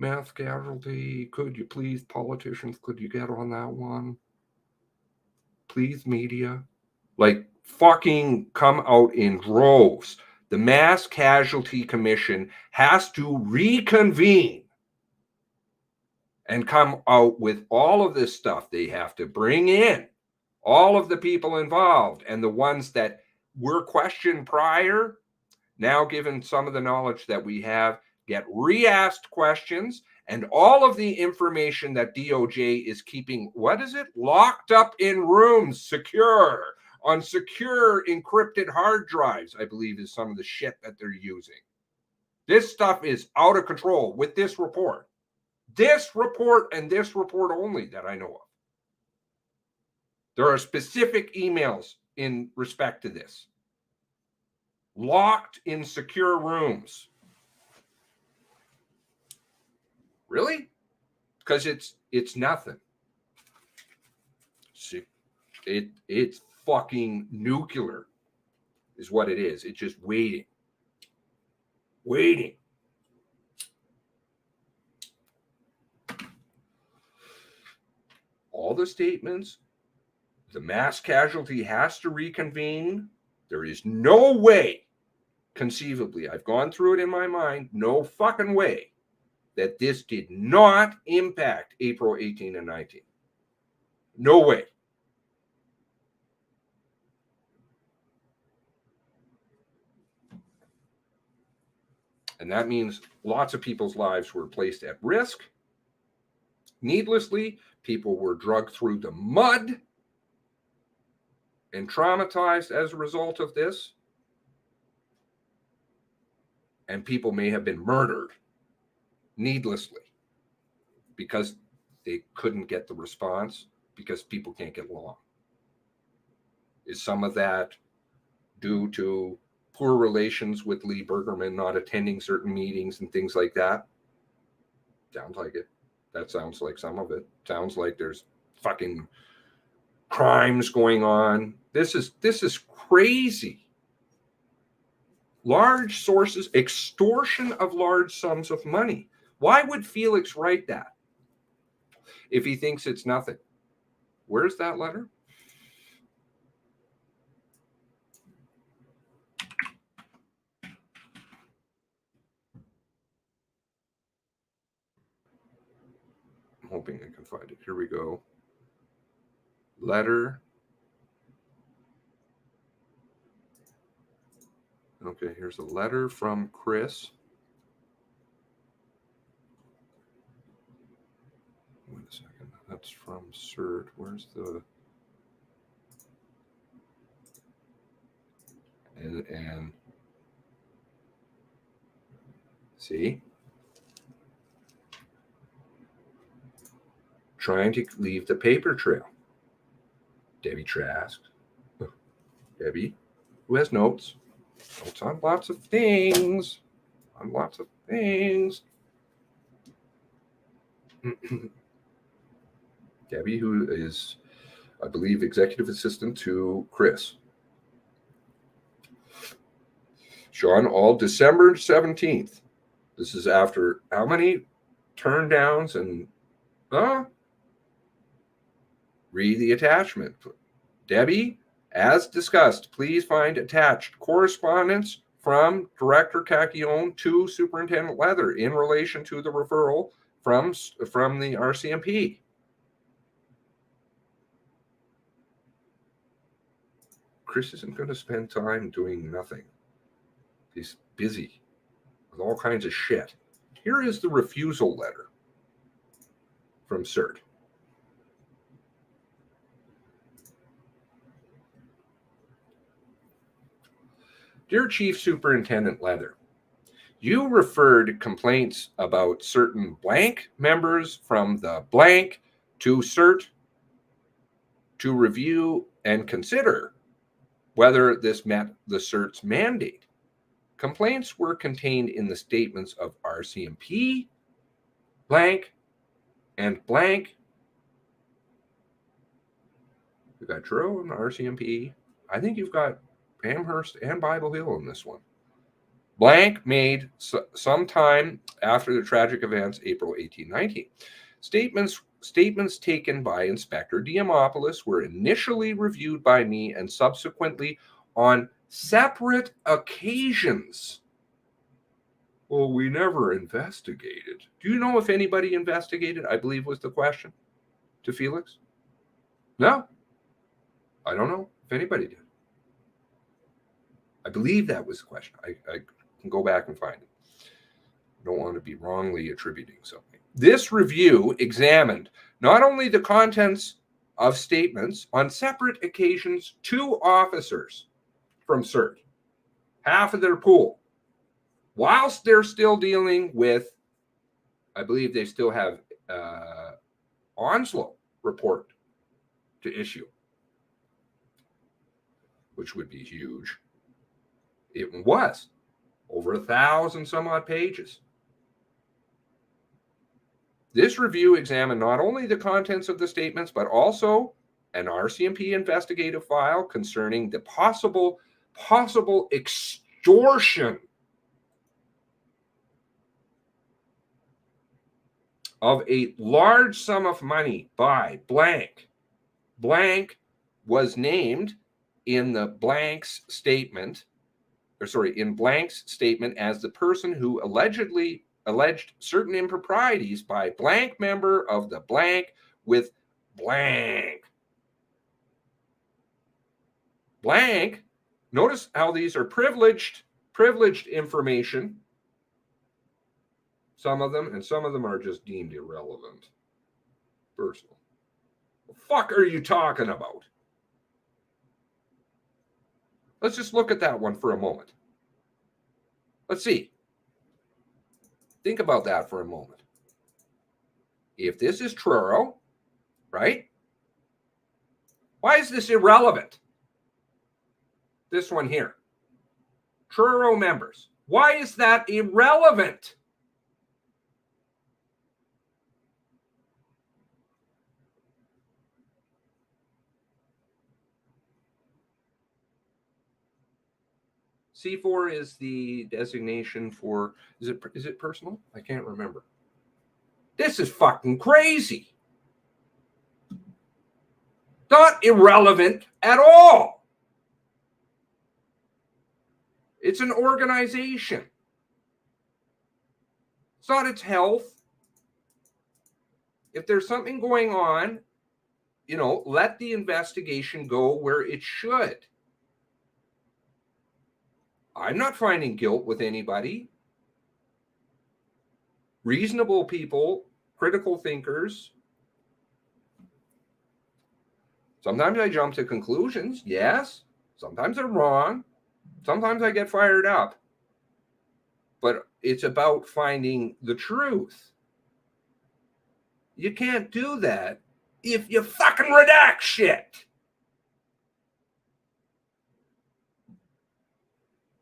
[SPEAKER 3] mass casualty, could you please, politicians, could you get on that one? Please, media. Like, fucking come out in droves. the Mass Casualty Commission has to reconvene and come out with all of this stuff. They have to bring in all of the people involved, and the ones that were questioned prior, now given some of the knowledge that we have, get re-asked questions, and all of the information that DOJ is keeping, what is it? Locked up in rooms, secure, on secure encrypted hard drives, I believe is some of the shit that they're using. This stuff is out of control with this report. This report and this report only that I know of. There are specific emails in respect to this. Locked in secure rooms. Really? Because it's nothing. See, it's fucking nuclear is what it is. It's just waiting. Waiting. All the statements, the mass casualty has to reconvene. There is no way, conceivably, I've gone through it in my mind, no fucking way that this did not impact April 18 and 19. No way. And that means lots of people's lives were placed at risk. Needlessly, people were dragged through the mud and traumatized as a result of this. And people may have been murdered needlessly because they couldn't get the response, because people can't get along. Is some of that due to poor relations with Lee Bergerman, not attending certain meetings and things like that? Sounds like it. That sounds like some of it. Sounds like there's fucking crimes going on. This is crazy. Large sources, extortion of large sums of money. Why would Felix write that if he thinks it's nothing? Where's that letter? I'm hoping I can find it. Here we go. Letter. Okay, here's a letter from Chris. Wait a second. That's from CERT. Where's the... And see? Trying to leave the paper trail. Debbie Trask. Debbie, who has notes. Notes on lots of things. On lots of things. Debbie, who is, I believe, executive assistant to Chris. Sean, all December 17th. This is after how many turn downs and read the attachment. Debbie, as discussed, please find attached correspondence from Director Cacchione to Superintendent Leather in relation to the referral from the RCMP. Chris isn't going to spend time doing nothing. He's busy with all kinds of shit. Here is the refusal letter from CERT. Dear Chief Superintendent Leather, you referred complaints about certain blank members from the blank to CERT to review and consider whether this met the CERT's mandate. Complaints were contained in the statements of RCMP, blank, and blank. You've got Truro and RCMP. I think you've got Amherst and Bible Hill in this one. Blank made sometime after the tragic events, April 1819. Statements taken by Inspector Diamopoulos were initially reviewed by me and subsequently on separate occasions. Well, we never investigated. Do you know if anybody investigated? I believe was the question to Felix. No, I don't know if anybody did. I believe that was the question. I can go back and find it. I don't want to be wrongly attributing something. This review examined not only the contents of statements on separate occasions to officers from CERT, half of their pool, whilst they're still dealing with, I believe they still have Onslow report to issue, which would be huge. It was over 1,000 some odd pages. This review examined not only the contents of the statements, but also an RCMP investigative file concerning the possible extortion of a large sum of money by blank. Blank was named in the blank's statement, in blank's statement as the person who alleged certain improprieties by blank member of the blank with blank. Blank, notice how these are privileged information. Some of them, and some of them are just deemed irrelevant. Personal. What the fuck are you talking about? Let's just look at that one for a moment. Let's see. Think about that for a moment. If this is Truro, right? Why is this irrelevant? This one here. Truro members. Why is that irrelevant? C4 is the designation for, is it personal? I can't remember. This is fucking crazy. Not irrelevant at all. It's an organization. It's not its health. If there's something going on, let the investigation go where it should. I'm not finding guilt with anybody. Reasonable people, critical thinkers. Sometimes I jump to conclusions, yes. Sometimes they're wrong. Sometimes I get fired up. But it's about finding the truth. You can't do that if you fucking redact shit.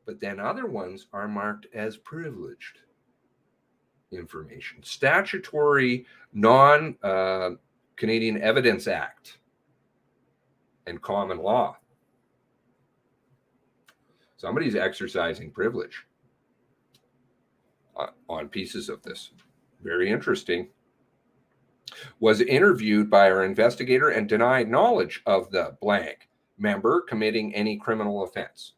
[SPEAKER 3] But then other ones are marked as privileged information. Statutory non-Canadian Evidence Act and common law. Somebody's exercising privilege on pieces of this. Very interesting. Was interviewed by our investigator and denied knowledge of the blank member committing any criminal offense.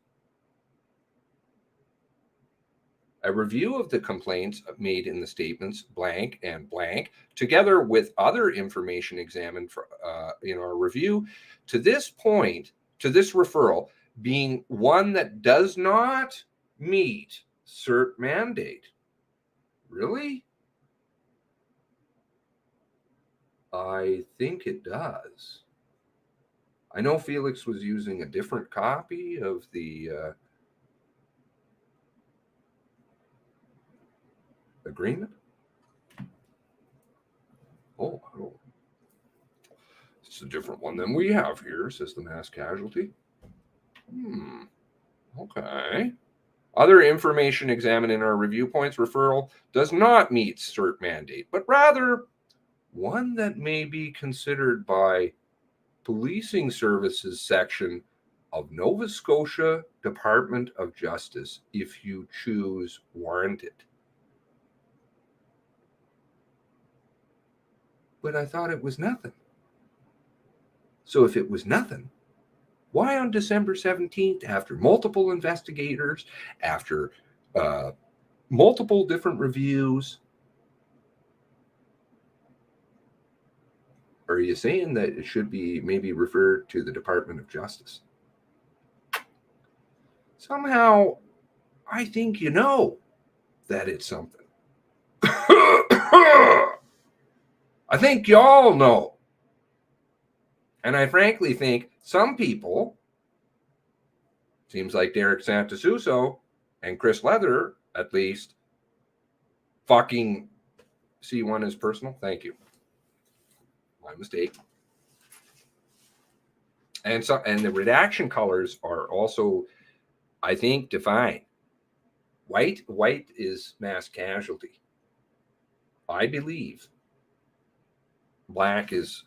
[SPEAKER 3] A review of the complaints made in the statements blank and blank, together with other information examined in our review, to this point, to this referral, being one that does not meet CERT mandate. Really? I think it does. I know Felix was using a different copy of the agreement. Oh, it's a different one than we have here, says the mass casualty. Okay. Other information examined in our review points referral does not meet CERT mandate, but rather one that may be considered by Policing Services section of Nova Scotia Department of Justice if you choose warranted. But I thought it was nothing. So if it was nothing, Why on December 17th, after multiple investigators, after multiple different reviews, are you saying that it should be maybe referred to the Department of Justice? Somehow, I think you know that it's something. I think y'all know. And I frankly think some people, seems like Derek Santasuso and Chris Leather, at least, fucking see one as personal. Thank you. My mistake. And the redaction colors are also, I think, defined. White is mass casualty. I believe black is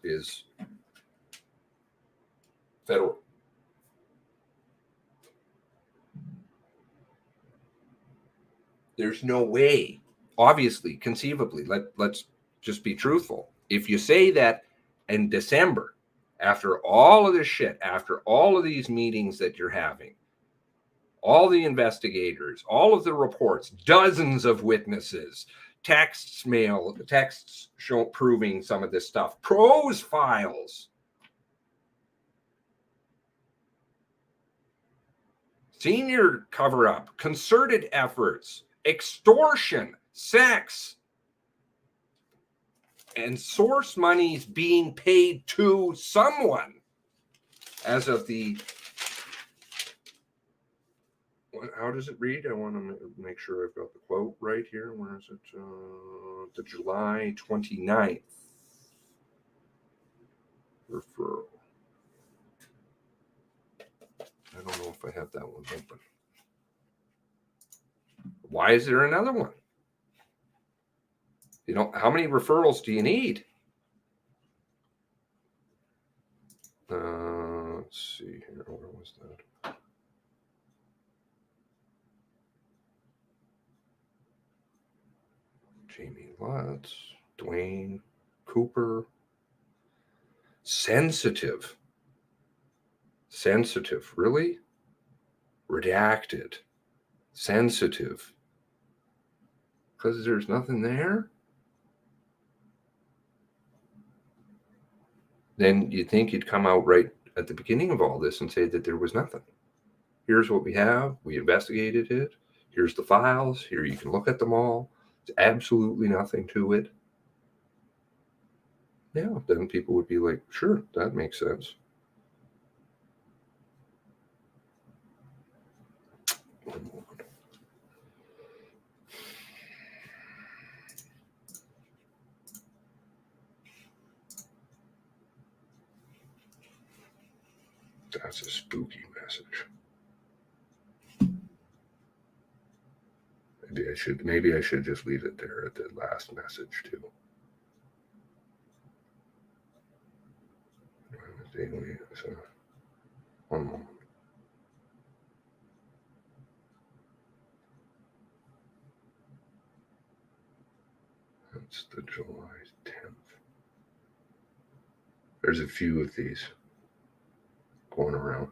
[SPEAKER 3] federal. There's no way, obviously, conceivably, let's just be truthful. If you say that in December, after all of this shit, after all of these meetings that you're having, all the investigators, all of the reports, dozens of witnesses, texts proving some of this stuff, prose files, senior cover-up, concerted efforts, extortion, sex, and source monies being paid to someone as of the, how does it read? I want to make sure I've got the quote right here. Where is it? The July 29th referral. I don't know if I have that one open. Why is there another one? You know, how many referrals do you need? Let's see here. Where was that? Jamie Lutz, Dwayne Cooper. Sensitive, really? Redacted, sensitive. Because there's nothing there? Then you'd think you'd come out right at the beginning of all this and say that there was nothing. Here's what we have. We investigated it. Here's the files. Here you can look at them all. There's absolutely nothing to it. Yeah, then people would be like, sure, that makes sense. One moment. That's a spooky message. Maybe I should just leave it there at the last message too. So, one moment. That's the July 10th. There's a few of these going around.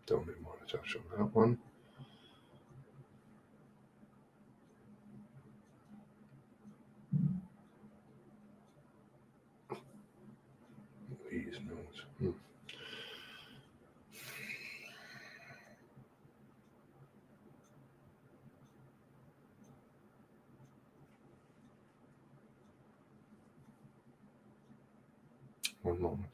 [SPEAKER 3] Don't even want to touch on that one. Please knows. One moment.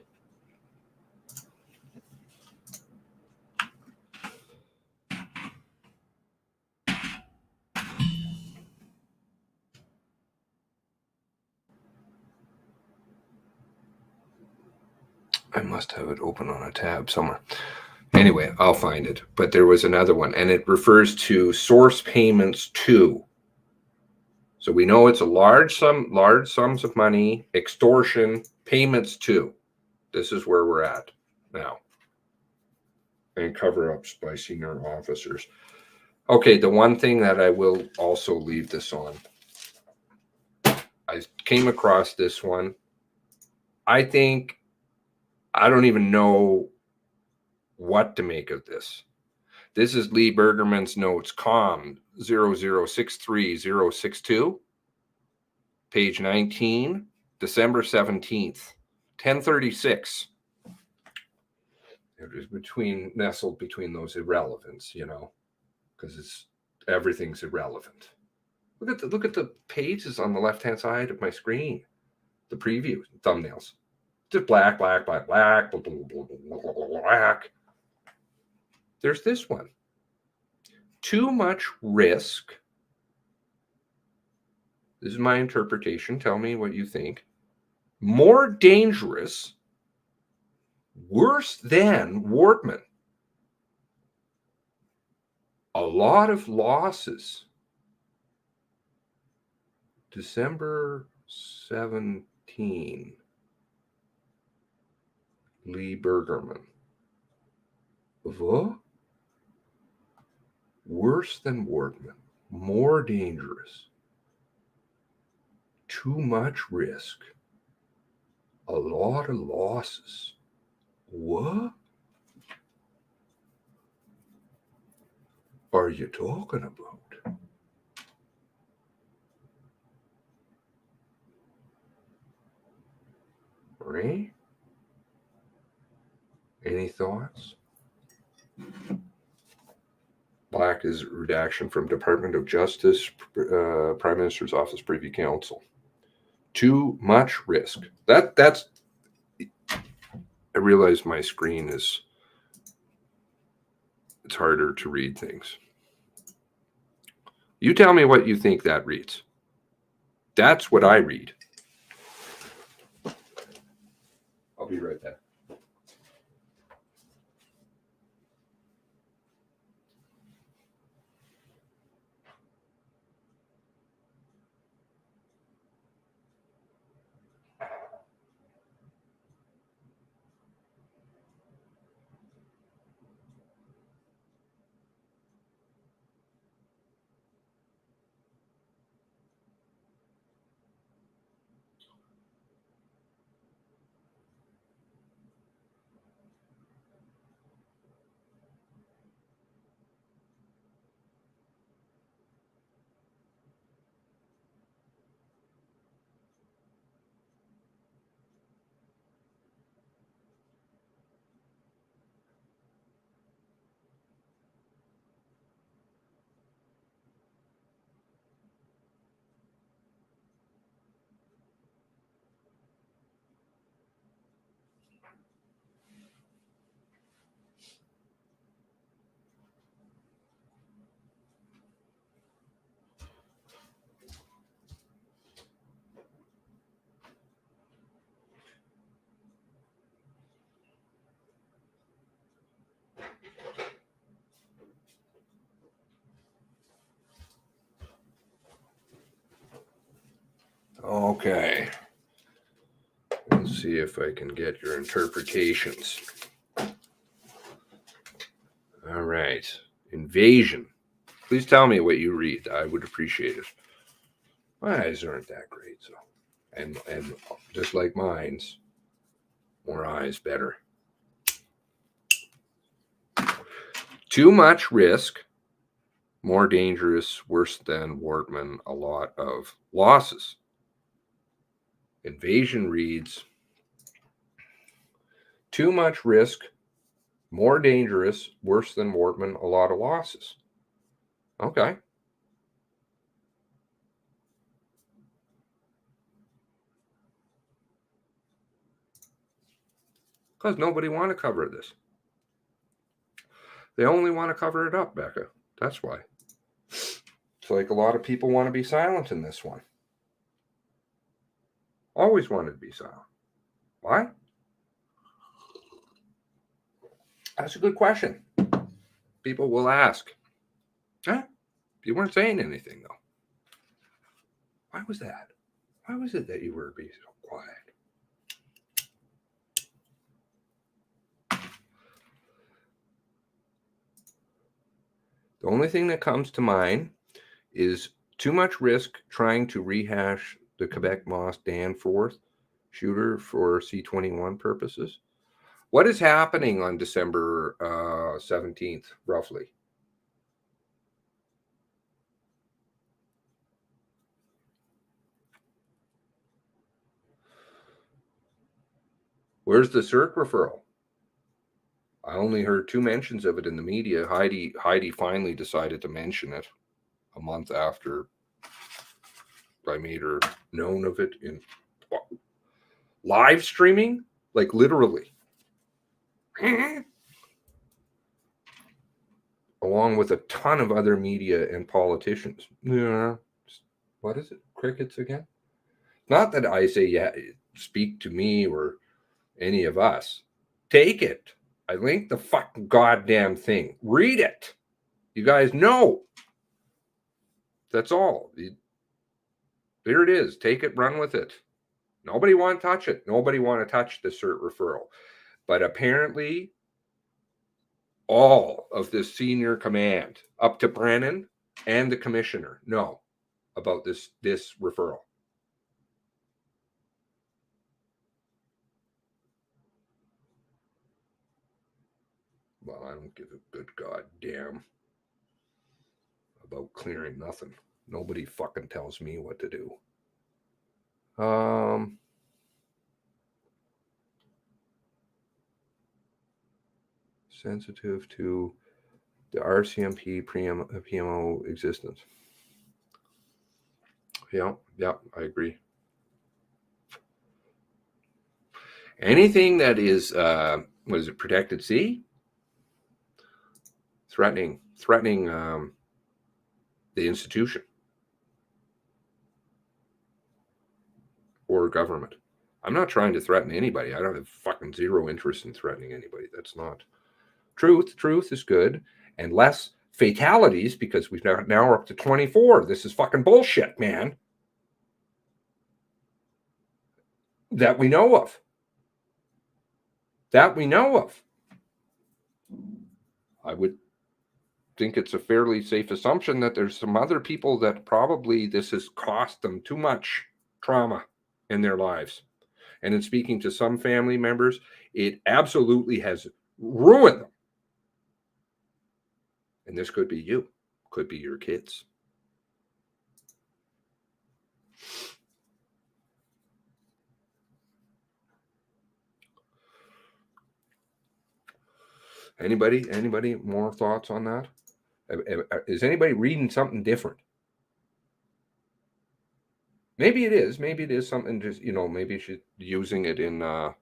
[SPEAKER 3] I must have it open on a tab somewhere. Anyway, I'll find it. But there was another one, and it refers to source payments to. So we know it's a large sums of money, extortion, payments to. This is where we're at now. And cover-ups by senior officers. Okay, the one thing that I will also leave this on. I came across this one. I don't even know what to make of this. This is Lee Bergerman's notes, COM 0063062, page 19, December 17th, 1036. It was nestled between those irrelevance, because everything's irrelevant. Look at the pages on the left-hand side of my screen. The preview thumbnails. Just black, black, black, black, black, black. There's this one. Too much risk. This is my interpretation. Tell me what you think. More dangerous. Worse than Wortman. A lot of losses. December 17. Lee Bergerman. What? Worse than Wortman. More dangerous. Too much risk. A lot of losses. What are you talking about? Ray? Any thoughts? Black is redaction from Department of Justice, Prime Minister's Office, Privy Council. Too much risk. That's. I realize my screen it's harder to read things. You tell me what you think that reads. That's what I read. I'll be right back. Okay. Let's see if I can get your interpretations. All right. Invasion. Please tell me what you read. I would appreciate it. My eyes aren't that great, so and just like mine's, more eyes better. Too much risk, more dangerous, worse than Wortman, a lot of losses. Invasion reads, too much risk, more dangerous, worse than Wortman, a lot of losses. Okay. Because nobody want to cover this. They only want to cover it up, Becca. That's why. It's like a lot of people want to be silent in this one. Always wanted to be silent. Why? That's a good question. People will ask. Huh? You weren't saying anything, though. Why was that? Why was it that you were being so quiet? The only thing that comes to mind is too much risk trying to rehash the Quebec Moss Danforth shooter for C-21 purposes. What is happening on December 17th, roughly? Where's the CERC referral? I only heard 2 mentions of it in the media. Heidi finally decided to mention it a month after I made her known of it in live streaming, like literally. Along with a ton of other media and politicians. Yeah. What is it? Crickets again? Not that I say, yeah, speak to me or any of us. Take it. I linked the fucking goddamn thing. Read it. You guys know. That's all. There it is. Take it, run with it. Nobody want to touch it. Nobody want to touch the CERT referral. But apparently, all of the senior command, up to Brennan and the commissioner, know about this referral. Well, I don't give a good goddamn about clearing nothing. Nobody fucking tells me what to do. Sensitive to the RCMP PMO existence. Yeah, I agree. Anything that is, what is it, protected sea? Threatening the institution or government. I'm not trying to threaten anybody. I don't have fucking zero interest in threatening anybody. That's not truth. Truth is good, and less fatalities, because we've now we're up to 24. This is fucking bullshit, man. That we know of. I would think it's a fairly safe assumption that there's some other people that probably this has cost them too much trauma in their lives. And in speaking to some family members, it absolutely has ruined them. And this could be you, could be your kids. Anybody more thoughts on that? Is anybody reading something different? Maybe it is something just, maybe she's using it in an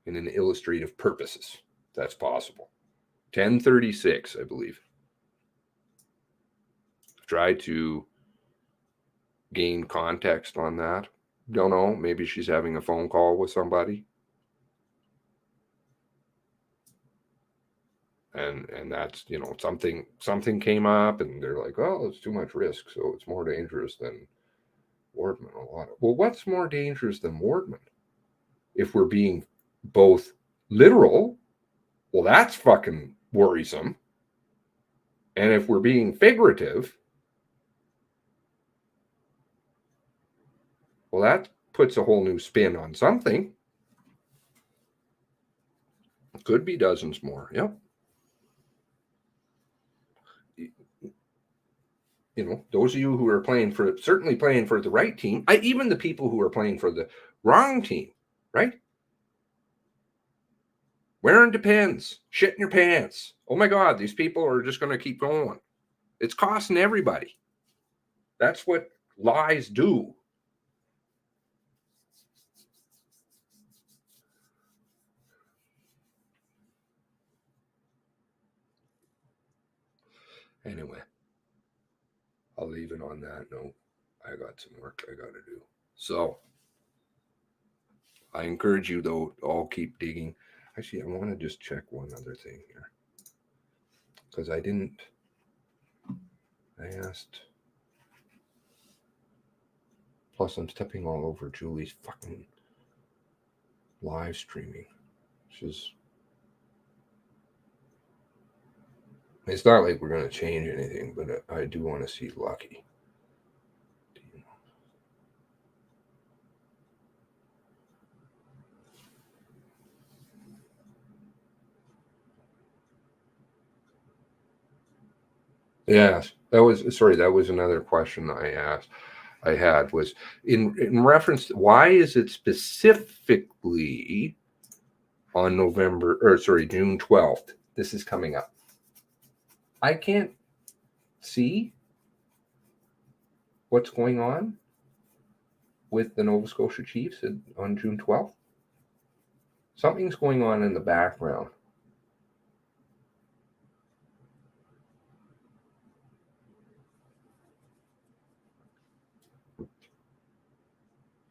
[SPEAKER 3] illustrative purposes. That's possible. 1036, I believe. Try to gain context on that. Don't know. Maybe she's having a phone call with somebody. And that's, something came up and they're like, oh, it's too much risk, so it's more dangerous than Wardman. Well, what's more dangerous than Wardman? If we're being both literal, well, that's fucking worrisome. And if we're being figurative, well, that puts a whole new spin on something. Could be dozens more. Yep. Those of you who are certainly playing for the right team, even the people who are playing for the wrong team, right? Wearing Depends, shit in your pants. Oh my God, these people are just going to keep going. It's costing everybody. That's what lies do. Anyway, I'll leave it on that note. I got some work I got to do. So I encourage you, though, all keep digging. Actually, I want to just check one other thing here. Because I asked. Plus, I'm stepping all over Julie's fucking live streaming. She's It's not like we're going to change anything, but I do want to see Lucky. Yes, that was another question I had was in reference to why is it specifically on June 12th? This is coming up. I can't see what's going on with the Nova Scotia Chiefs on June 12th. Something's going on in the background.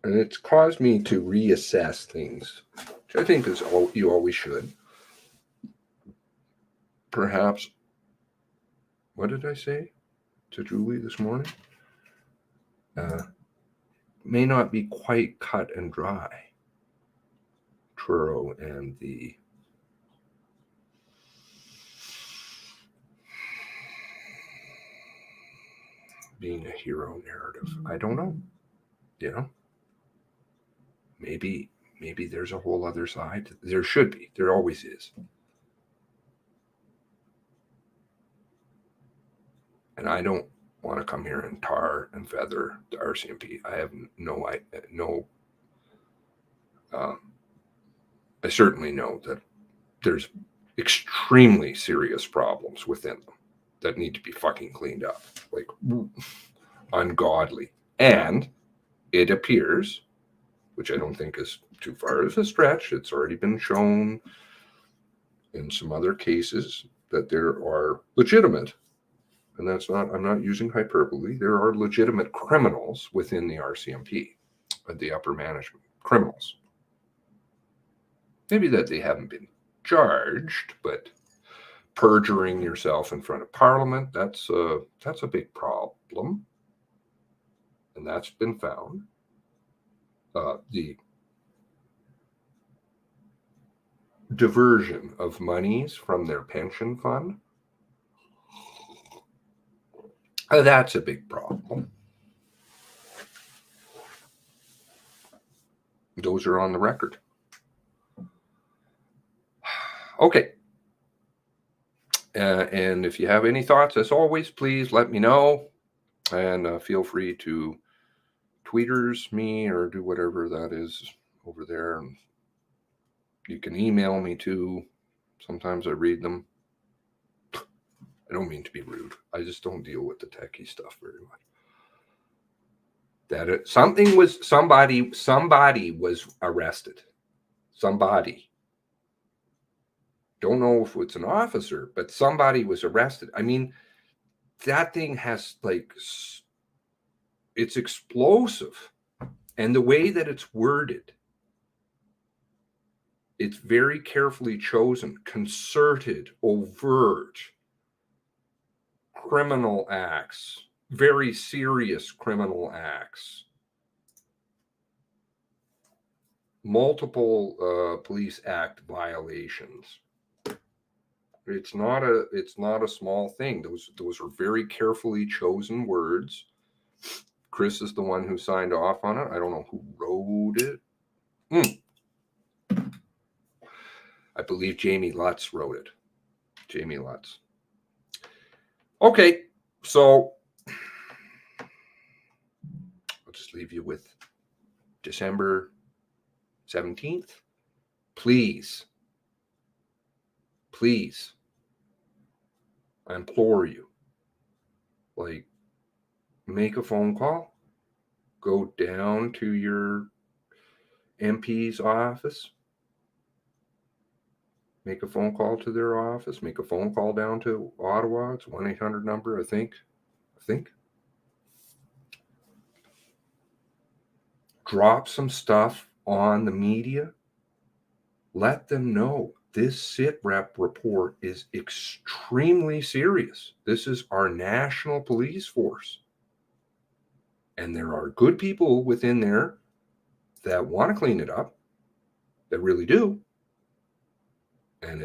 [SPEAKER 3] And it's caused me to reassess things, which I think is all you always should. Perhaps, what did I say to Julie this morning? May not be quite cut and dry. Truro and the being a hero narrative. I don't know. You know, maybe there's a whole other side. There should be. There always is. And I don't want to come here and tar and feather the RCMP. I have I certainly know that there's extremely serious problems within them that need to be fucking cleaned up, like ungodly. And it appears, which I don't think is too far of a stretch, it's already been shown in some other cases that there are legitimate, and I'm not using hyperbole, there are legitimate criminals within the RCMP, the upper management, criminals. Maybe that they haven't been charged, but perjuring yourself in front of Parliament, that's a big problem. And that's been found. The diversion of monies from their pension fund, that's a big problem. Those are on the record. Okay. And if you have any thoughts, as always, please let me know. And feel free to tweeters me or do whatever that is over there. And you can email me too. Sometimes I read them. I don't mean to be rude. I just don't deal with the techie stuff very much. Somebody was arrested. Somebody. Don't know if it's an officer, but somebody was arrested. I mean, that thing has it's explosive. And the way that it's worded, it's very carefully chosen, concerted, overt, criminal acts, very serious criminal acts, multiple Police Act violations. It's not a small thing. Those are very carefully chosen words. Chris is the one who signed off on it. I don't know who wrote it. I believe Jamie Lutz wrote it. Jamie Lutz. Okay, so I'll just leave you with December 17th. Please, I implore you, make a phone call, go down to your MP's office, make a phone call to their office, make a phone call down to Ottawa. It's 1-800 number, I think. Drop some stuff on the media. Let them know this SITREP report is extremely serious. This is our national police force. And there are good people within there that want to clean it up, that really do. And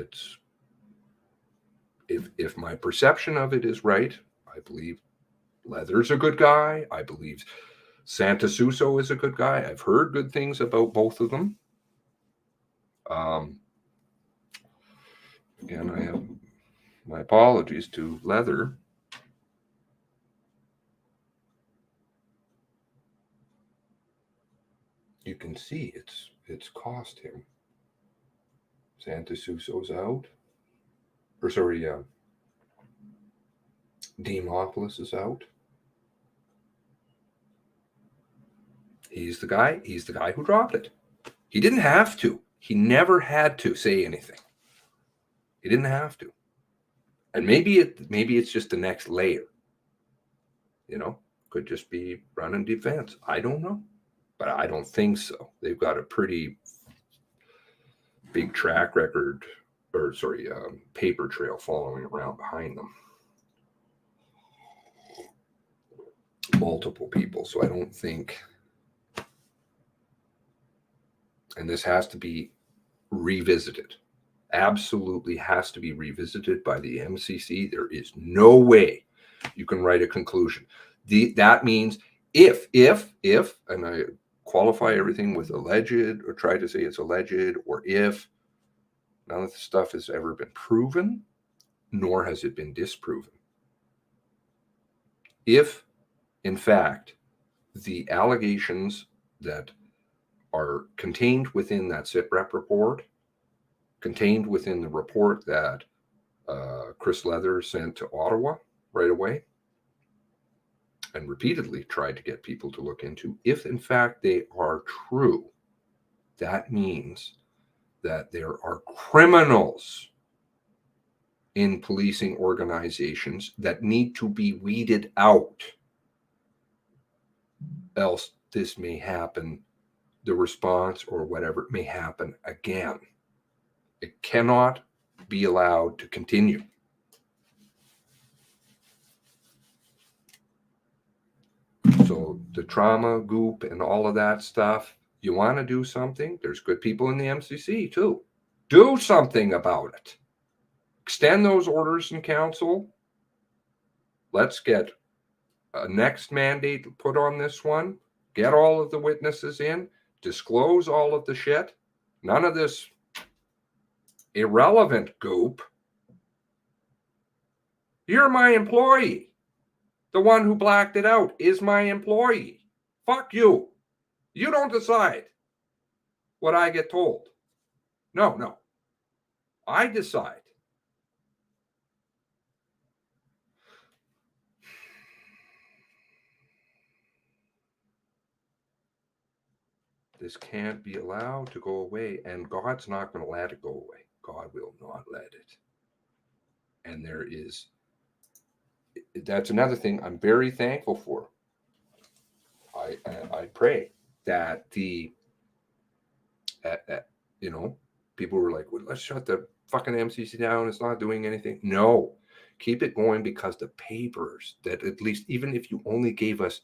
[SPEAKER 3] If my perception of it is right, I believe Leather's a good guy. I believe Santa Suso is a good guy. I've heard good things about both of them. Again, I have my apologies to Leather. You can see it's cost him. Santa Suso's out. Or sorry, Demopolis is out. He's the guy who dropped it. He didn't have to. He never had to say anything. He didn't have to. And maybe it's just the next layer. You know, could just be running defense. I don't know. But I don't think so. They've got a pretty big track record, or sorry, paper trail following around behind them. Multiple people. So I don't think, and this has to be revisited. Absolutely has to be revisited by the MCC. There is no way you can write a conclusion. That means if, and I qualify everything with alleged, or try to say it's alleged, or if none of the stuff has ever been proven, nor has it been disproven. If, in fact, the allegations that are contained within that SITREP report, contained within the report that Chris Leather sent to Ottawa right away, and repeatedly tried to get people to look into, if in fact they are true, that means that there are criminals in policing organizations that need to be weeded out. Else this may happen, the response or whatever may happen again. It cannot be allowed to continue. So the trauma goop and all of that stuff, you want to do something, there's good people in the MCC too. Do something about it. Extend those orders in council. Let's get a next mandate put on this one. Get all of the witnesses in. Disclose all of the shit. None of this irrelevant goop. You're my employee. The one who blacked it out is my employee. Fuck you. You don't decide what I get told. No. I decide. This can't be allowed to go away, and God's not going to let it go away. God will not let it. And that's another thing I'm very thankful for. I pray that people were like, well, let's shut the fucking MCC down. It's not doing anything. No, keep it going, because the papers that, at least, even if you only gave us,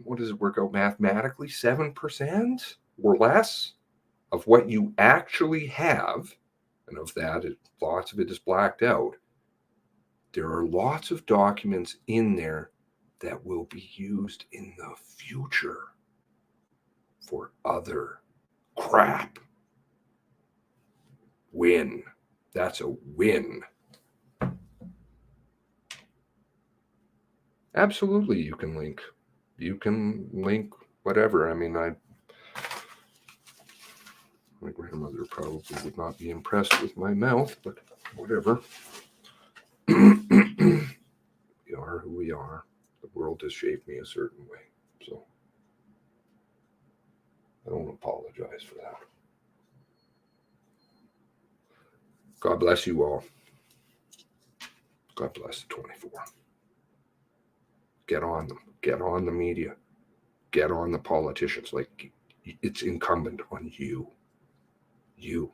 [SPEAKER 3] what does it work out mathematically, 7% or less of what you actually have, and of that, lots of it is blacked out. There are lots of documents in there that will be used in the future for other crap. Win. That's a win. Absolutely, you can link. You can link whatever. I mean, my grandmother probably would not be impressed with my mouth, but whatever. We are who we are. The world has shaped me a certain way. So I don't apologize for that. God bless you all. God bless the 24. Get on them. Get on the media. Get on the politicians. Like, it's incumbent on you. You.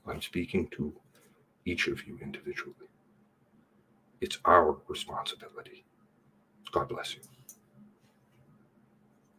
[SPEAKER 3] I'm speaking to each of you individually. It's our responsibility. God bless you.